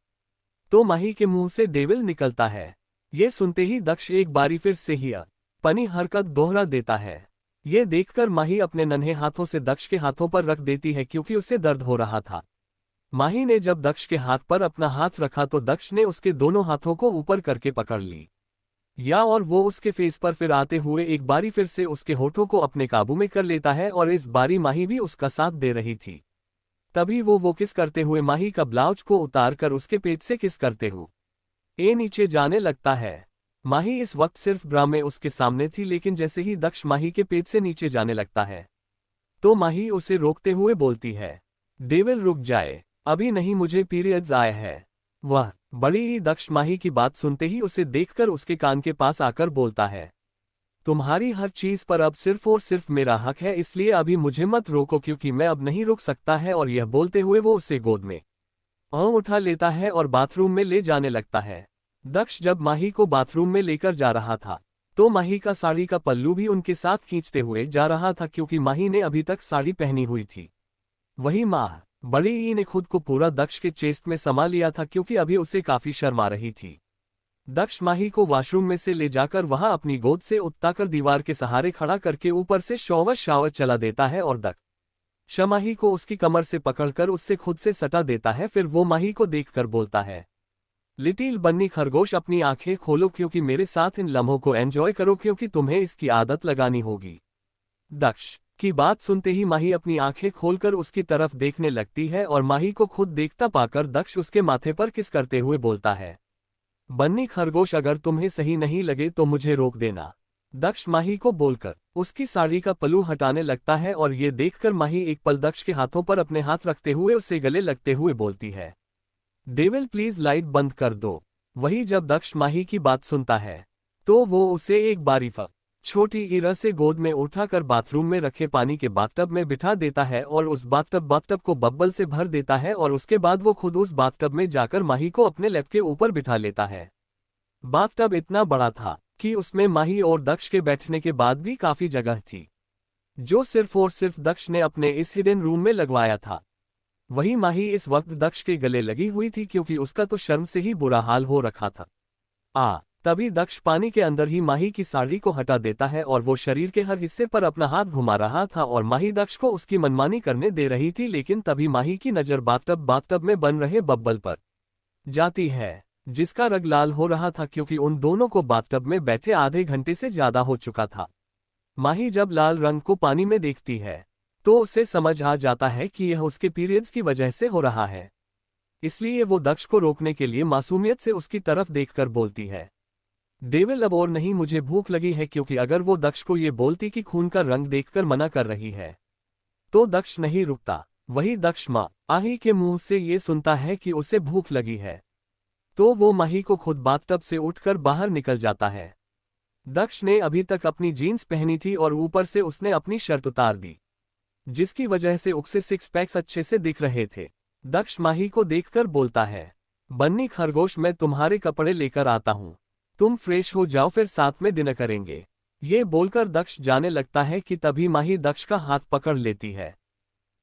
तो माही के मुंह से डेविल निकलता है। ये सुनते ही दक्ष एक बारी फिर से ही अपनी हरकत दोहरा देता है। ये देखकर माही अपने नन्हे हाथों से दक्ष के हाथों पर रख देती है, क्योंकि उसे दर्द हो रहा था। माही ने जब दक्ष के हाथ पर अपना हाथ रखा तो दक्ष ने उसके दोनों हाथों को ऊपर करके पकड़ ली और वो उसके फेस पर फिर आते हुए एक बारी फिर से उसके होठों को अपने काबू में कर लेता है, और इस बारी माही भी उसका साथ दे रही थी। तभी वो किस करते हुए माही का ब्लाउज को उतार कर उसके पेट से किस करते हुए नीचे जाने लगता है। माही इस वक्त सिर्फ ब्रा में उसके सामने थी, लेकिन जैसे ही दक्ष माही के पेट से नीचे जाने लगता है तो माही उसे रोकते हुए बोलती है, डेविल रुक जाए, अभी नहीं, मुझे पीरियड्स आए हैं। वह बड़ी ही दक्ष माही की बात सुनते ही उसे देखकर उसके कान के पास आकर बोलता है, तुम्हारी हर चीज पर अब सिर्फ और सिर्फ मेरा हक है, इसलिए अभी मुझे मत रोको, क्योंकि मैं अब नहीं रुक सकता है। और यह बोलते हुए वो उसे गोद में उठा लेता है और बाथरूम में ले जाने लगता है। दक्ष जब माही को बाथरूम में लेकर जा रहा था तो माही का साड़ी का पल्लू भी उनके साथ खींचते हुए जा रहा था, क्योंकि माही ने अभी तक साड़ी पहनी हुई थी। वही माह बड़ी ही ने खुद को पूरा दक्ष के चेस्ट में समा लिया था, क्योंकि अभी उसे काफी शर्म आ रही थी। दक्ष माही को वॉशरूम में से ले जाकर वहां अपनी गोद से उतारकर दीवार के सहारे खड़ा करके ऊपर से शावर चला देता है और दक्ष माही को उसकी कमर से पकड़कर उससे खुद से सटा देता है। फिर वो माही को देखकर बोलता है, लिटिल बन्नी खरगोश, अपनी आंखें खोलो, क्योंकि मेरे साथ इन लम्हों को एंजॉय करो, क्योंकि तुम्हें इसकी आदत लगानी होगी। दक्ष की बात सुनते ही माही अपनी आंखें खोलकर उसकी तरफ देखने लगती है और माही को खुद देखता पाकर दक्ष उसके माथे पर किस करते हुए बोलता है, बन्नी खरगोश, अगर तुम्हें सही नहीं लगे तो मुझे रोक देना। दक्ष माही को बोलकर उसकी साड़ी का पल्लू हटाने लगता है और ये देखकर माही एक पल दक्ष के हाथों पर अपने हाथ रखते हुए उसे गले लगते हुए बोलती है, डेविल प्लीज लाइट बंद कर दो। वही जब दक्ष माही की बात सुनता है तो वो उसे एक बारी छोटी ईरा से गोद में उठाकर बाथरूम में रखे पानी के बाथटब में बिठा देता है और उस बाथटब को बब्बल से भर देता है, और उसके बाद वो खुद उस बाथटब में जाकर माही को अपने लैप के ऊपर बिठा लेता है। बाथटब इतना बड़ा था कि उसमें माही और दक्ष के बैठने के बाद भी काफी जगह थी, जो सिर्फ और सिर्फ दक्ष ने अपने इस हिडन रूम में लगवाया था। वही माही इस वक्त दक्ष के गले लगी हुई थी क्योंकि उसका तो शर्म से ही बुरा हाल हो रखा था। तभी दक्ष पानी के अंदर ही माही की साड़ी को हटा देता है और वो शरीर के हर हिस्से पर अपना हाथ घुमा रहा था और माही दक्ष को उसकी मनमानी करने दे रही थी, लेकिन तभी माही की नजर बाथटब में बन रहे बब्बल पर जाती है, जिसका रंग लाल हो रहा था क्योंकि उन दोनों को बाथटब में बैठे आधे घंटे से ज्यादा हो चुका था। माही जब लाल रंग को पानी में देखती है तो उसे समझ आ जाता है कि यह उसके पीरियड्स की वजह से हो रहा है, इसलिए वो दक्ष को रोकने के लिए मासूमियत से उसकी तरफ देखकर बोलती है, डेविल अब और नहीं, मुझे भूख लगी है। क्योंकि अगर वो दक्ष को ये बोलती कि खून का रंग देखकर मना कर रही है तो दक्ष नहीं रुकता। वही दक्ष माही के मुंह से ये सुनता है कि उसे भूख लगी है तो वो माही को खुद बाथटब से उठकर बाहर निकल जाता है। दक्ष ने अभी तक अपनी जीन्स पहनी थी और ऊपर से उसने अपनी शर्ट उतार दी, जिसकी वजह से उसे सिक्स पैक्स अच्छे से दिख रहे थे। दक्ष माही को देखकर बोलता है, बन्नी खरगोश, मैं तुम्हारे कपड़े लेकर आता हूं, तुम फ्रेश हो जाओ, फिर साथ में डिनर करेंगे। ये बोलकर दक्ष जाने लगता है कि तभी माही दक्ष का हाथ पकड़ लेती है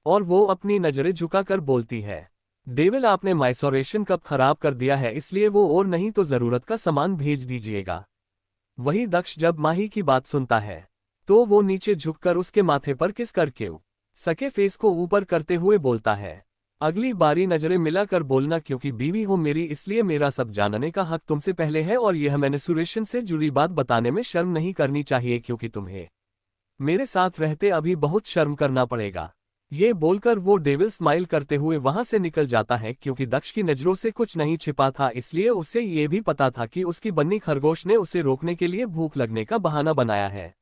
और वो अपनी नजरें झुकाकर बोलती है, डेविल आपने माइसोरेशन कप खराब कर दिया है, इसलिए वो और नहीं तो जरूरत का सामान भेज दीजिएगा। वही दक्ष जब माही की बात सुनता है तो वो नीचे झुककर उसके माथे पर किस करके सके फेस को ऊपर करते हुए बोलता है, अगली बारी नजरें मिलाकर बोलना, क्योंकि बीवी हो मेरी, इसलिए मेरा सब जानने का हक तुमसे पहले है और यह मैंने सुरेशन से जुड़ी बात बताने में शर्म नहीं करनी चाहिए, क्योंकि तुम्हें मेरे साथ रहते अभी बहुत शर्म करना पड़ेगा। ये बोलकर वो डेविल स्माइल करते हुए वहां से निकल जाता है, क्योंकि दक्ष की नजरों से कुछ नहीं छिपा था, इसलिए उसे ये भी पता था कि उसकी बन्नी खरगोश ने उसे रोकने के लिए भूख लगने का बहाना बनाया है।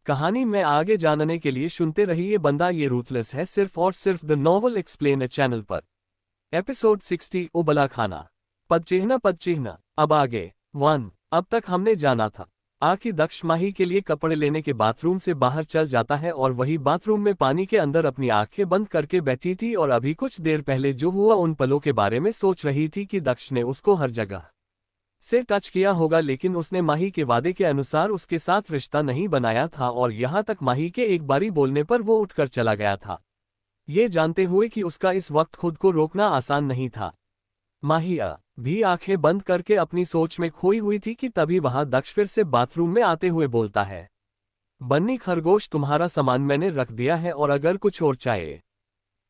कहानी में आगे जानने के लिए सुनते रहिए बंदा ये रूथलेस है, सिर्फ और सिर्फ द नॉवल एक्सप्लेन चैनल पर। एपिसोड 60 उबला खाना। पदचिह्न। अब आगे 1। अब तक हमने जाना था कि दक्ष माही के लिए कपड़े लेने के बाथरूम से बाहर चल जाता है और वही बाथरूम में पानी के अंदर अपनी आंखें बंद करके बैठी थी और अभी कुछ देर पहले जो हुआ उन पलों के बारे में सोच रही थी कि दक्ष ने उसको हर जगह से टच किया होगा, लेकिन उसने माही के वादे के अनुसार उसके साथ रिश्ता नहीं बनाया था और यहाँ तक माही के एक बारी बोलने पर वो उठकर चला गया था, ये जानते हुए कि उसका इस वक्त खुद को रोकना आसान नहीं था। माही भी आंखें बंद करके अपनी सोच में खोई हुई थी कि तभी वहां दक्ष फिर से बाथरूम में आते हुए बोलता है, बन्नी खरगोश, तुम्हारा सामान मैंने रख दिया है और अगर कुछ और चाहिए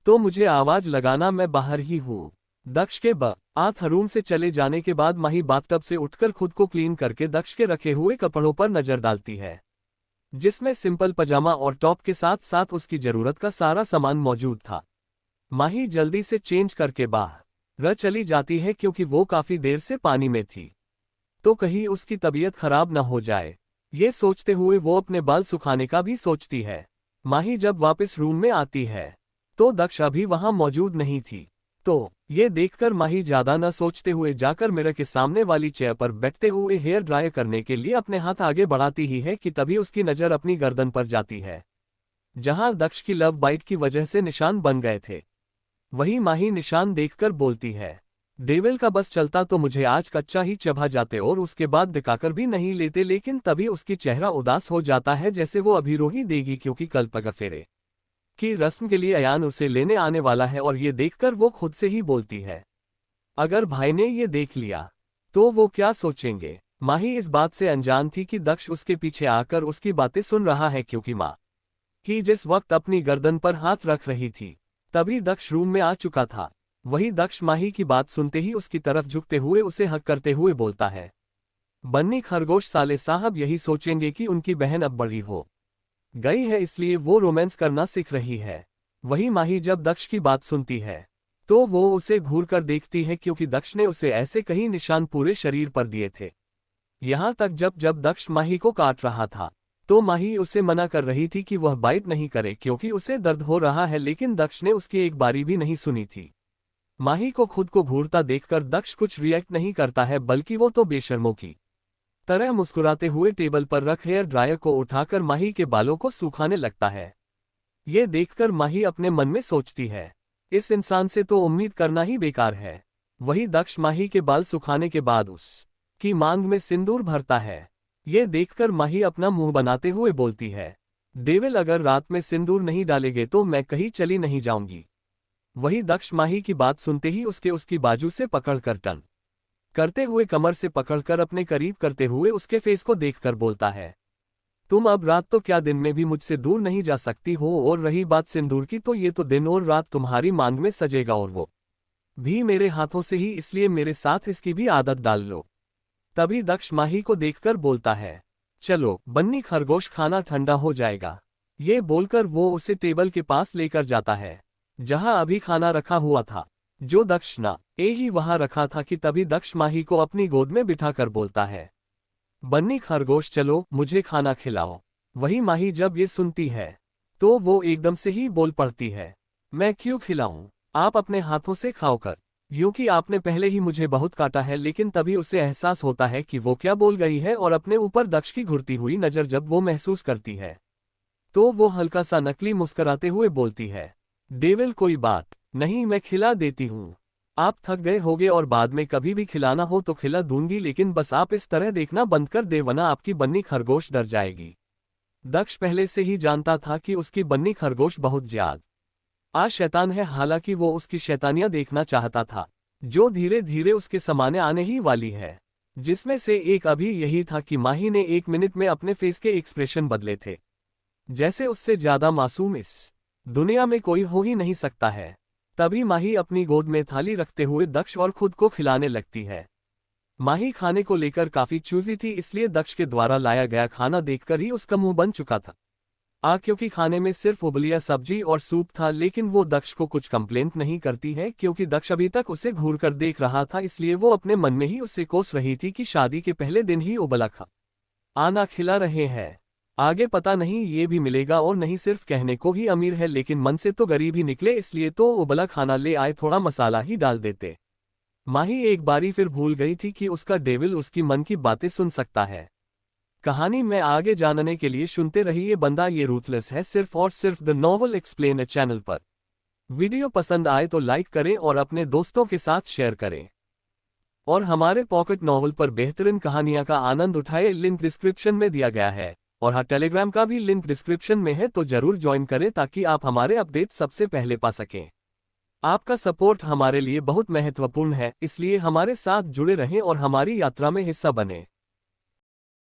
तो मुझे आवाज लगाना, मैं बाहर ही हूँ। दक्ष के बाथरूम से चले जाने के बाद माही बाथटब से उठकर खुद को क्लीन करके दक्ष के रखे हुए कपड़ों पर नजर डालती है, जिसमें सिंपल पजामा और टॉप के साथ साथ उसकी जरूरत का सारा सामान मौजूद था। माही जल्दी से चेंज करके बाहर चली जाती है क्योंकि वो काफी देर से पानी में थी तो कहीं उसकी तबीयत खराब न हो जाए, ये सोचते हुए वो अपने बाल सुखाने का भी सोचती है। माही जब वापस रूम में आती है तो दक्ष अभी वहां मौजूद नहीं थी, तो ये देखकर माही ज्यादा न सोचते हुए जाकर मिरर के सामने वाली चेयर पर बैठते हुए हेयर ड्राई करने के लिए अपने हाथ आगे बढ़ाती ही है कि तभी उसकी नजर अपनी गर्दन पर जाती है, जहां दक्ष की लव बाइट की वजह से निशान बन गए थे। वही माही निशान देखकर बोलती है, डेविल का बस चलता तो मुझे आज कच्चा ही चबा जाते और उसके बाद दिखाकर भी नहीं लेते, लेकिन तभी उसकी चेहरा उदास हो जाता है जैसे वो अभी रो ही देगी, क्योंकि कल पगफेरे की रस्म के लिए अयान उसे लेने आने वाला है और ये देखकर वो खुद से ही बोलती है, अगर भाई ने ये देख लिया तो वो क्या सोचेंगे। माही इस बात से अनजान थी कि दक्ष उसके पीछे आकर उसकी बातें सुन रहा है, क्योंकि माँ ही जिस वक्त अपनी गर्दन पर हाथ रख रही थी तभी दक्ष रूम में आ चुका था। वही दक्ष माही की बात सुनते ही उसकी तरफ झुकते हुए उसे हक करते हुए बोलता है, बन्नी खरगोश, साले साहब यही सोचेंगे कि उनकी बहन अब बड़ी हो गई है इसलिए वो रोमांस करना सीख रही है। वही माही जब दक्ष की बात सुनती है तो वो उसे घूर कर देखती है, क्योंकि दक्ष ने उसे ऐसे कई निशान पूरे शरीर पर दिए थे। यहाँ तक जब दक्ष माही को काट रहा था तो माही उसे मना कर रही थी कि वह बाइट नहीं करे क्योंकि उसे दर्द हो रहा है, लेकिन दक्ष ने उसकी एक बारी भी नहीं सुनी थी। माही को खुद को घूरता देखकर दक्ष कुछ रिएक्ट नहीं करता है, बल्कि वो तो बेशर्मों की तरह मुस्कुराते हुए टेबल पर रख हेयर ड्रायर को उठाकर माही के बालों को सुखाने लगता है। ये देखकर माही अपने मन में सोचती है, इस इंसान से तो उम्मीद करना ही बेकार है। वही दक्ष माही के बाल सुखाने के बाद उसकी मांग में सिंदूर भरता है ये देखकर माही अपना मुंह बनाते हुए बोलती है, डेविल अगर रात में सिंदूर नहीं डालेंगे तो मैं कहीं चली नहीं जाऊंगी। वही दक्ष माही की बात सुनते ही उसकी बाजू से पकड़कर टन करते हुए कमर से पकड़कर अपने करीब करते हुए उसके फेस को देखकर बोलता है, तुम अब रात तो क्या दिन में भी मुझसे दूर नहीं जा सकती हो, और रही बात सिंदूर की तो ये तो दिन और रात तुम्हारी मांग में सजेगा, और वो भी मेरे हाथों से ही, इसलिए मेरे साथ इसकी भी आदत डाल लो। तभी दक्ष माही को देखकर बोलता है, चलो बन्नी खरगोश, खाना ठंडा हो जाएगा। ये बोलकर वो उसे टेबल के पास लेकर जाता है जहां अभी खाना रखा हुआ था, जो दक्ष ना ही वहां रखा था कि तभी दक्ष माही को अपनी गोद में बिठाकर बोलता है, बन्नी खरगोश चलो मुझे खाना खिलाओ। वही माही जब ये सुनती है तो वो एकदम से ही बोल पड़ती है, मैं क्यों खिलाऊं, आप अपने हाथों से खाओकर, क्योंकि आपने पहले ही मुझे बहुत काटा है। लेकिन तभी उसे एहसास होता है कि वो क्या बोल गई है, और अपने ऊपर दक्ष की घुरती हुई नजर जब वो महसूस करती है तो वो हल्का सा नकली मुस्कुराते हुए बोलती है, डेविल कोई बात नहीं, मैं खिला देती हूँ। आप थक गए होगे और बाद में कभी भी खिलाना हो तो खिला दूंगी, लेकिन बस आप इस तरह देखना बंद कर दे वरना आपकी बन्नी खरगोश डर जाएगी। दक्ष पहले से ही जानता था कि उसकी बन्नी खरगोश बहुत ज्यादा शैतान है, हालांकि वो उसकी शैतानियां देखना चाहता था जो धीरे धीरे उसके सामने आने ही वाली है। जिसमें से एक अभी यही था कि माही ने 1 मिनट में अपने फेस के एक्सप्रेशन बदले थे, जैसे उससे ज्यादा मासूम इस दुनिया में कोई हो ही नहीं सकता है। तभी माही अपनी गोद में थाली रखते हुए दक्ष और खुद को खिलाने लगती है। माही खाने को लेकर काफी चूजी थी, इसलिए दक्ष के द्वारा लाया गया खाना देखकर ही उसका मुंह बन चुका था। क्योंकि खाने में सिर्फ उबलिया सब्जी और सूप था, लेकिन वो दक्ष को कुछ कंप्लेंट नहीं करती है क्योंकि दक्ष अभी तक उसे घूर कर देख रहा था, इसलिए वो अपने मन में ही उससे कोस रही थी कि शादी के पहले दिन ही उबला खाना खिला रहे हैं, आगे पता नहीं ये भी मिलेगा, और नहीं सिर्फ कहने को ही अमीर है लेकिन मन से तो गरीब ही निकले, इसलिए तो उबला खाना ले आए, थोड़ा मसाला ही डाल देते। माही एक बारी फिर भूल गई थी कि उसका डेविल उसकी मन की बातें सुन सकता है। कहानी में आगे जानने के लिए सुनते रहिए बंदा ये रूथलेस है, सिर्फ और सिर्फ द नॉवल एक्सप्लेन चैनल पर। वीडियो पसंद आए तो लाइक करें और अपने दोस्तों के साथ शेयर करें, और हमारे पॉकेट नॉवल पर बेहतरीन कहानियां का आनंद उठाए, लिंक डिस्क्रिप्शन में दिया गया है। और हाँ, टेलीग्राम का भी लिंक डिस्क्रिप्शन में है, तो जरूर ज्वाइन करें ताकि आप हमारे अपडेट सबसे पहले पा सकें। आपका सपोर्ट हमारे लिए बहुत महत्वपूर्ण है, इसलिए हमारे साथ जुड़े रहें और हमारी यात्रा में हिस्सा बने।